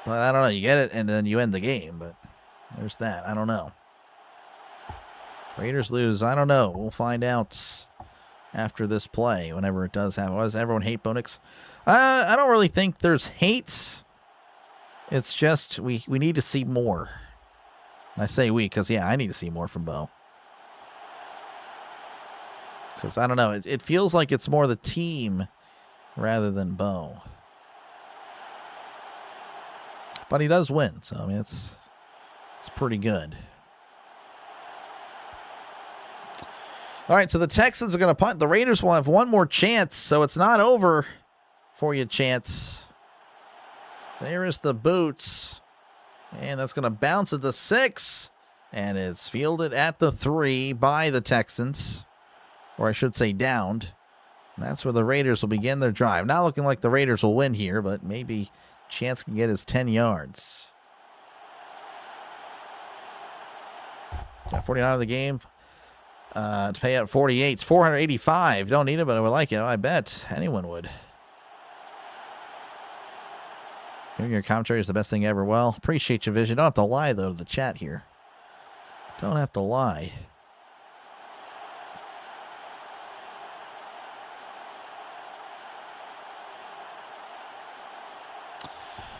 But I don't know. You get it, and then you end the game. But there's that. I don't know. Raiders lose. I don't know. We'll find out after this play, whenever it does happen. Does everyone hate Bo Nix? I don't really think there's hate. It's just we need to see more. And I say we because, yeah, I need to see more from Bo. Because, I don't know. It feels like it's more the team rather than Bo. But he does win, so I mean it's pretty good. All right, so the Texans are going to punt. The Raiders will have one more chance, so it's not over for you, Chance. There is the boots, and that's going to bounce at the 6, and it's fielded at the 3 by the Texans, or I should say downed. And that's where the Raiders will begin their drive. Not looking like the Raiders will win here, but maybe Chance can get his 10 yards. Got 49 of the game. To pay out 48. It's 485. Don't need it, but I would like it. I bet anyone would. Hearing your commentary is the best thing ever. Well, appreciate you, Vision. Don't have to lie, though, to the chat here. Don't have to lie.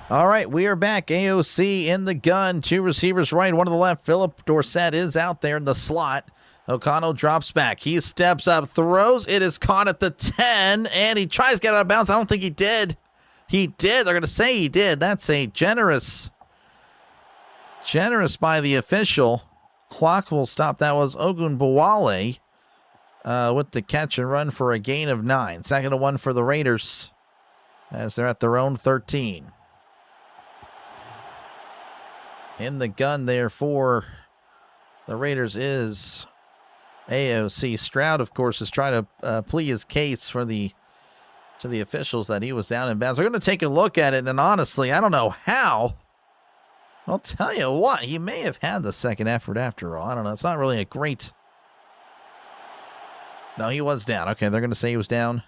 All right, we are back. AOC in the gun. 2 receivers right, 1 to the left. Philip Dorsett is out there in the slot. O'Connell drops back. He steps up, throws. It is caught at the 10, and he tries to get out of bounds. I don't think he did. He did. They're going to say he did. That's a generous by the official. Clock will stop. That was Ogunbowale with the catch and run for a gain of 9. 2nd and 1 for the Raiders as they're at their own 13. In the gun there for the Raiders is AOC. Stroud, of course, is trying to plead his case to the officials that he was down in bounds. We're going to take a look at it, and honestly, I don't know how. I'll tell you what, he may have had the second effort after all. I don't know. It's not really a great... No, he was down. Okay, they're going to say he was down.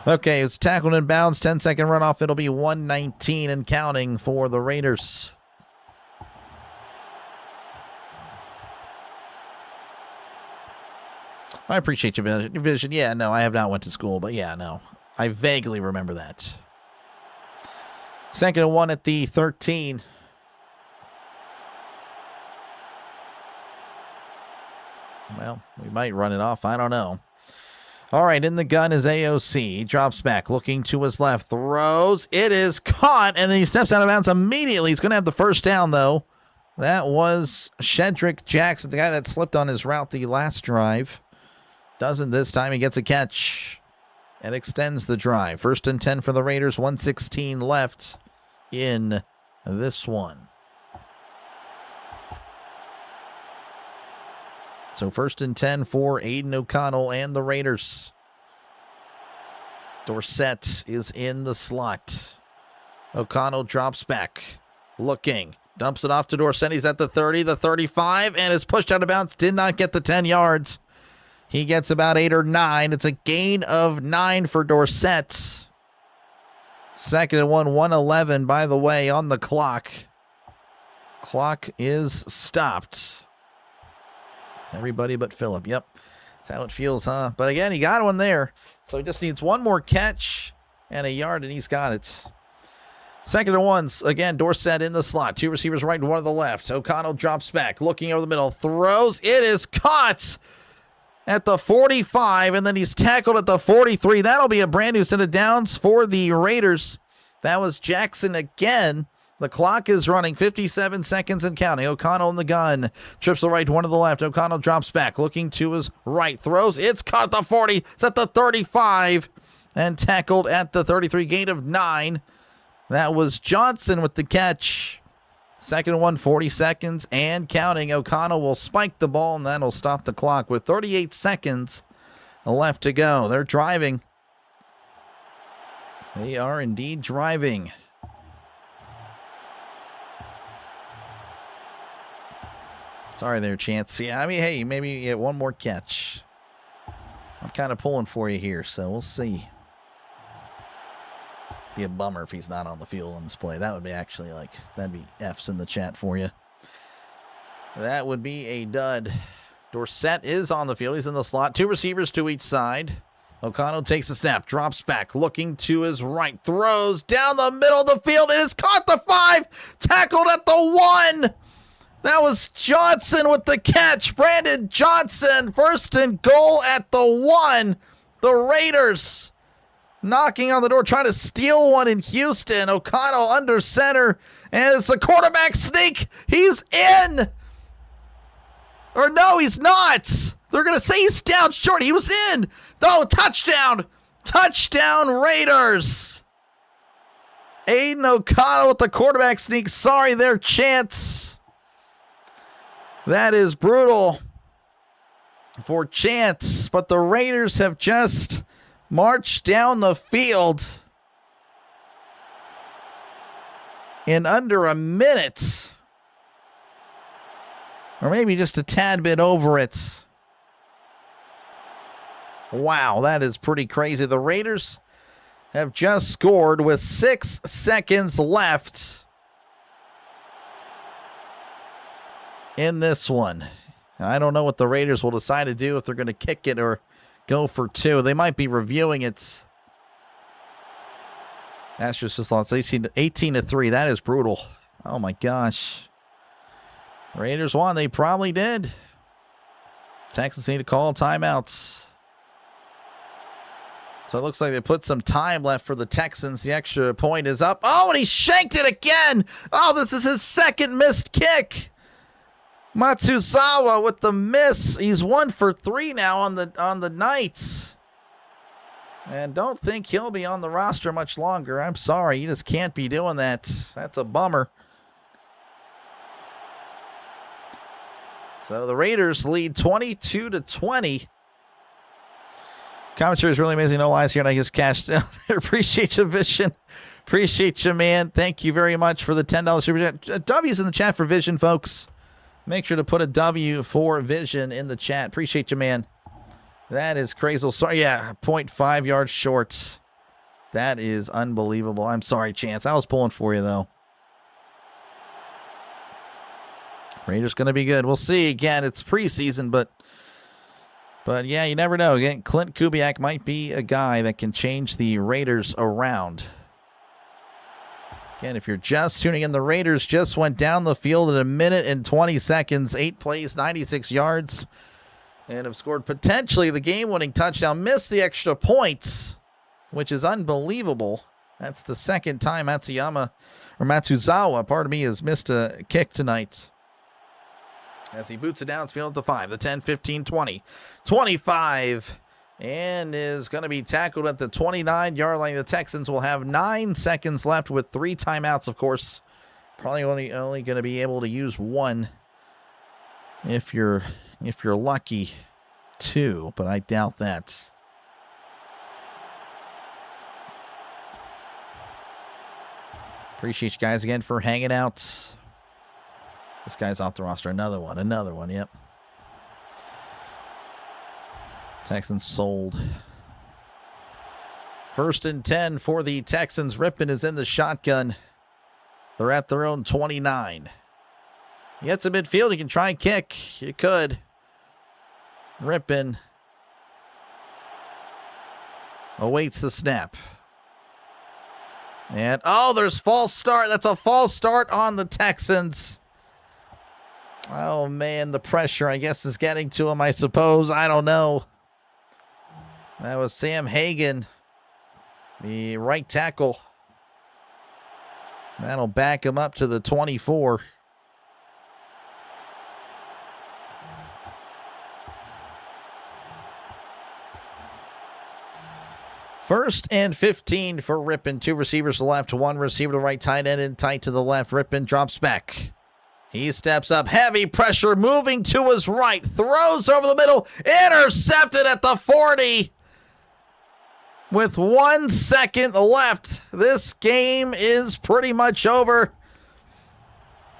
Okay, it's tackled in bounds. 10-second runoff. It'll be 119 and counting for the Raiders. I appreciate your vision. Yeah, no, I have not went to school, but yeah, no. I vaguely remember that. 2nd and 1 at the 13. Well, we might run it off. I don't know. All right, in the gun is AOC. He drops back, looking to his left, throws. It is caught, and then he steps out of bounds immediately. He's going to have the first down, though. That was Shedrick Jackson, the guy that slipped on his route the last drive. Doesn't this time. He gets a catch and extends the drive. 1st and 10 for the Raiders. 1:16 left in this one. So 1st and 10 for Aiden O'Connell and the Raiders. Dorsett is in the slot. O'Connell drops back, looking, dumps it off to Dorsett. He's at the 30, the 35, and is pushed out of bounds. Did not get the 10 yards. He gets about 8 or 9. It's a gain of 9 for Dorsett. 2nd and 1, 1:11, by the way, on the clock. Clock is stopped. Everybody but Phillip. Yep. That's how it feels, huh? But again, he got one there. So he just needs one more catch and a yard, and he's got it. 2nd and 1. Again, Dorsett in the slot. 2 receivers right and 1 to the left. O'Connell drops back, looking over the middle, throws. It is caught at the 45, and then he's tackled at the 43. That'll be a brand new set of downs for the Raiders. That was Jackson again. The clock is running, 57 seconds and counting. O'Connell in the gun. Trips the right, 1 to the left. O'Connell drops back, looking to his right. Throws. It's caught at the 40. It's at the 35. And tackled at the 33. Gain of 9. That was Johnson with the catch. 2nd and 1, 40 seconds and counting. O'Connell will spike the ball, and that'll stop the clock with 38 seconds left to go. They're driving. They are indeed driving. Sorry there, Chance. Yeah, I mean, hey, maybe you get one more catch. I'm kind of pulling for you here, so we'll see. Be a bummer if he's not on the field on this play. That would be actually like, that'd be F's in the chat for you. That would be a dud. Dorsett is on the field. He's in the slot. 2 receivers to each side. O'Connell takes a snap, drops back, looking to his right, throws down the middle of the field. It is caught the 5, tackled at the 1. That was Johnson with the catch. Brandon Johnson, 1st and goal at the 1. The Raiders knocking on the door, trying to steal one in Houston. O'Connell under center, and it's the quarterback sneak. He's in. Or no, he's not. They're going to say he's down short. He was in. No, touchdown. Touchdown, Raiders. Aiden O'Connell with the quarterback sneak. Sorry there, Chance. That is brutal for Chance, but the Raiders have just marched down the field in under a minute, or maybe just a tad bit over it. Wow, that is pretty crazy. The Raiders have just scored with 6 seconds left in this one. I don't know what the Raiders will decide to do, if they're going to kick it or go for 2. They might be reviewing it. Astros just lost 18-3. That is brutal. Oh my gosh. Raiders won. They probably did. Texans need to call timeouts. So it looks like they put some time left for the Texans. The extra point is up. Oh, and he shanked it again. Oh, this is his 2nd missed kick. Matsuzawa with the miss. He's 1 for 3 now on the night. And don't think he'll be on the roster much longer. I'm sorry, you just can't be doing that. That's a bummer. So the Raiders lead 22-20. Commentary is really amazing. No lies here, and I just cashed out there. Appreciate you, Vision. Appreciate you, man. Thank you very much for the $10 super chat. W's in the chat for Vision, folks. Make sure to put a W for Vision in the chat. Appreciate you, man. That is crazy. Sorry, yeah, 0.5 yards short. That is unbelievable. I'm sorry, Chance. I was pulling for you, though. Raiders going to be good. We'll see. Again, it's preseason, but yeah, you never know. Again, Clint Kubiak might be a guy that can change the Raiders around. Again, if you're just tuning in, the Raiders just went down the field in 1 minute and 20 seconds, 8 plays, 96 yards, and have scored potentially the game-winning touchdown. Missed the extra points, which is unbelievable. That's the second time Matsuzawa, has missed a kick tonight. As he boots it downfield at the 5, the 10, 15, 20, 25, and is going to be tackled at the 29-yard line. The Texans will have 9 seconds left with 3 timeouts, of course. Probably only going to be able to use 1 if you're lucky, 2, but I doubt that. Appreciate you guys again for hanging out. This guy's off the roster. Another one, yep. Texans sold. 1st and 10 for the Texans. Rippon is in the shotgun. They're at their own 29. He gets to midfield. He can try and kick. You could. Rippon awaits the snap. And, there's false start. That's a false start on the Texans. Oh, man, the pressure, I guess, is getting to him, I suppose. I don't know. That was Sam Hagan, the right tackle. That'll back him up to the 24. First and 15 for Rippon. 2 receivers to the left, 1 receiver to the right, tight end in tight to the left. Rippon drops back. He steps up, heavy pressure, moving to his right, throws over the middle, intercepted at the 40. With 1 second left, this game is pretty much over.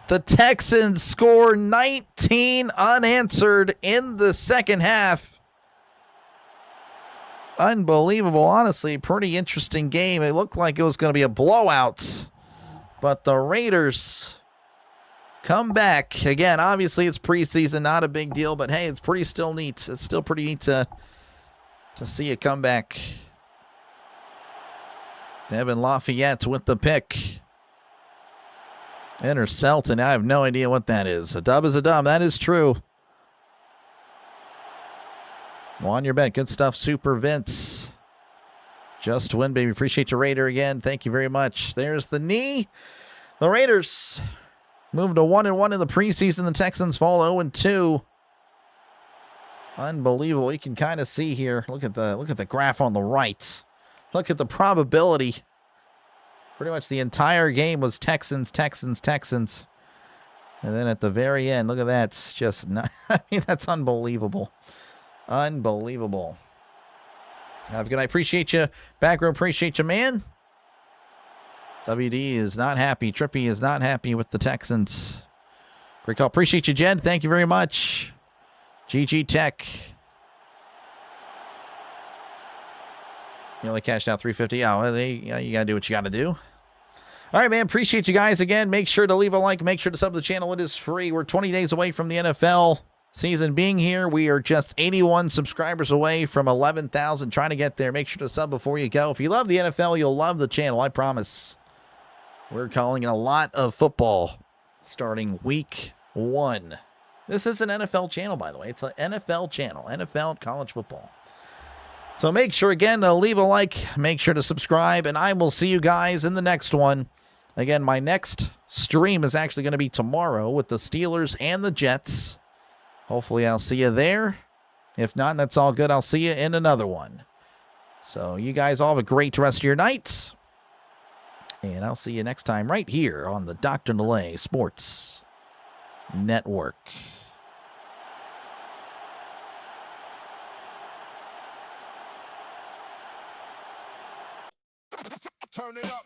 The Texans score 19 unanswered in the second half. Unbelievable. Honestly, pretty interesting game. It looked like it was going to be a blowout, but the Raiders come back. Again, obviously it's preseason, not a big deal, but hey, it's still neat. It's still pretty neat to see a comeback. Devin Lafayette with the pick. Enter Selton. I have no idea what that is. A dub is a dub. That is true. Well, on your bet. Good stuff, Super Vince. Just win, baby. Appreciate your Raider again. Thank you very much. There's the knee. The Raiders move to 1-1 in the preseason. The Texans fall 0-2. Unbelievable. You can kind of see here. Look at the graph on the right. Look at the probability. Pretty much the entire game was Texans, Texans, Texans. And then at the very end, look at that. It's just not, I mean, that's unbelievable. Unbelievable. Have a good night. Appreciate you. Back row, appreciate you, man. WD is not happy. Trippy is not happy with the Texans. Great call. Appreciate you, Jed. Thank you very much. GG Tech. You only cashed out $350. Oh, you got to do what you got to do. All right, man. Appreciate you guys again. Make sure to leave a like. Make sure to sub to the channel. It is free. We're 20 days away from the NFL season being here. We are just 81 subscribers away from 11,000. Trying to get there. Make sure to sub before you go. If you love the NFL, you'll love the channel. I promise. We're calling a lot of football starting week 1. This is an NFL channel, by the way. It's an NFL channel. NFL college football. So make sure, again, to leave a like. Make sure to subscribe. And I will see you guys in the next one. Again, my next stream is actually going to be tomorrow with the Steelers and the Jets. Hopefully I'll see you there. If not, that's all good. I'll see you in another one. So you guys all have a great rest of your night. And I'll see you next time right here on the Dr. Delay Sports Network. Turn it up.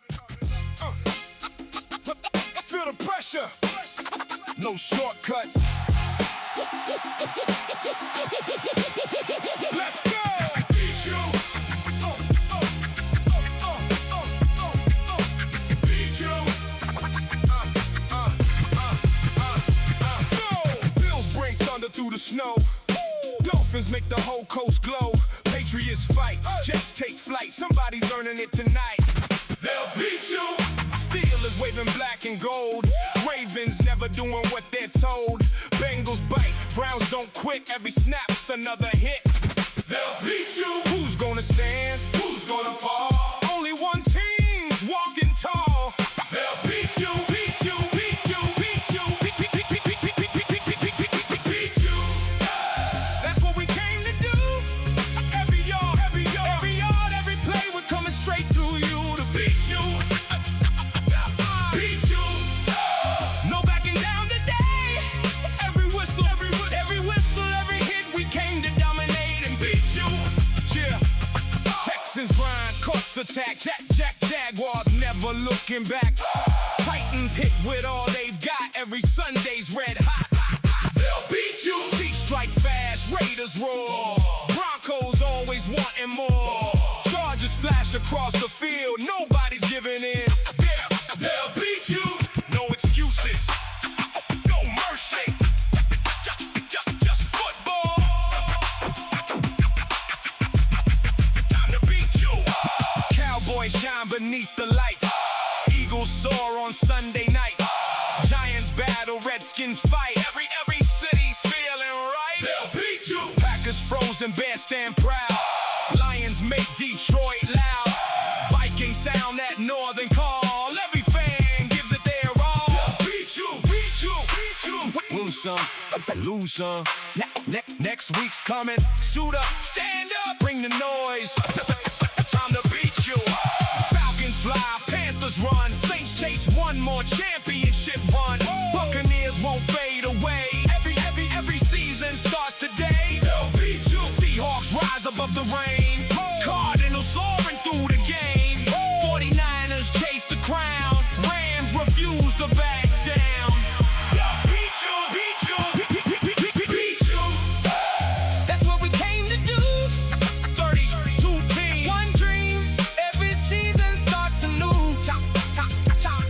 I feel the pressure. No shortcuts. Let's go. Beat you. Beat you. Bills bring thunder through the snow. Dolphins make the whole coast glow. Patriots fight. Jets take flight. Somebody's earning it tonight. They'll beat you. Steelers waving black and gold. Ravens never doing what they're told. Bengals bite. Browns don't quit. Every snap's another hit. They'll beat you. Who's gonna stand? Who's gonna fall? Only one team's walking tall. They'll beat you. Beat you. Beat you. Beat you. Beat you. That's what we came to do. Every yard, every play, we're coming straight through you to beat you. Beat you. No backing down today. Every whistle, every hit, we came to dominate and beat you. Yeah. Texans grind, Colts attack, Jaguars never looking back. Titans hit with all they've got. Every Sunday's red hot. They'll beat you. Chiefs strike fast, Raiders roar. Broncos always wanting more. Chargers flash across the field. Nobody's giving in. They'll beat you. No excuses. No mercy. Just football. Time to beat you. Cowboys shine beneath the lights. Eagles soar on Sunday nights. Giants battle, Redskins fight. Every city's feeling right. They'll beat you. Packers frozen, Bears stand proud. Lions make Detroit loud. Vikings sound that northern call. Every fan gives it their all. They'll beat you. Beat you. Beat you. Win some, lose some. Next week's coming. Suit up, stand up, bring the noise. Time to beat you. Falcons fly, Panthers run. Saints chase one more championship run. Buccaneers won't fade away. Every season starts today. They'll beat you. Seahawks rise above the rain. Cardinals soaring through the game. 49ers chase the crown. Rams refuse to back down. Beat you. Beat you. That's what we came to do. 32 teams, one dream. Every season starts anew.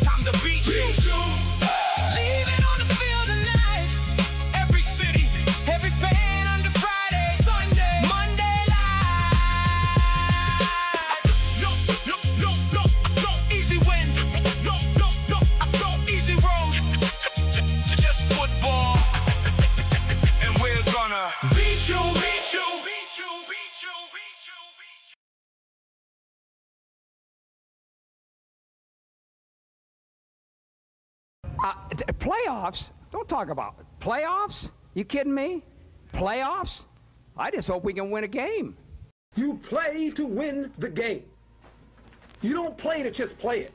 Time to beat you. Leave it on the field tonight. Every city, every fan under Friday, Sunday, Monday live. No easy wins. No easy road. Just football. And we're gonna beat you. Playoffs? Don't talk about it. Playoffs? You kidding me? Playoffs? I just hope we can win a game. You play to win the game. You don't play to just play it.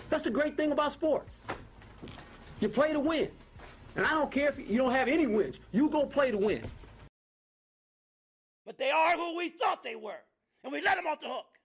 That's the great thing about sports. You play to win. And I don't care if you don't have any wins. You go play to win. But they are who we thought they were, and we let them off the hook.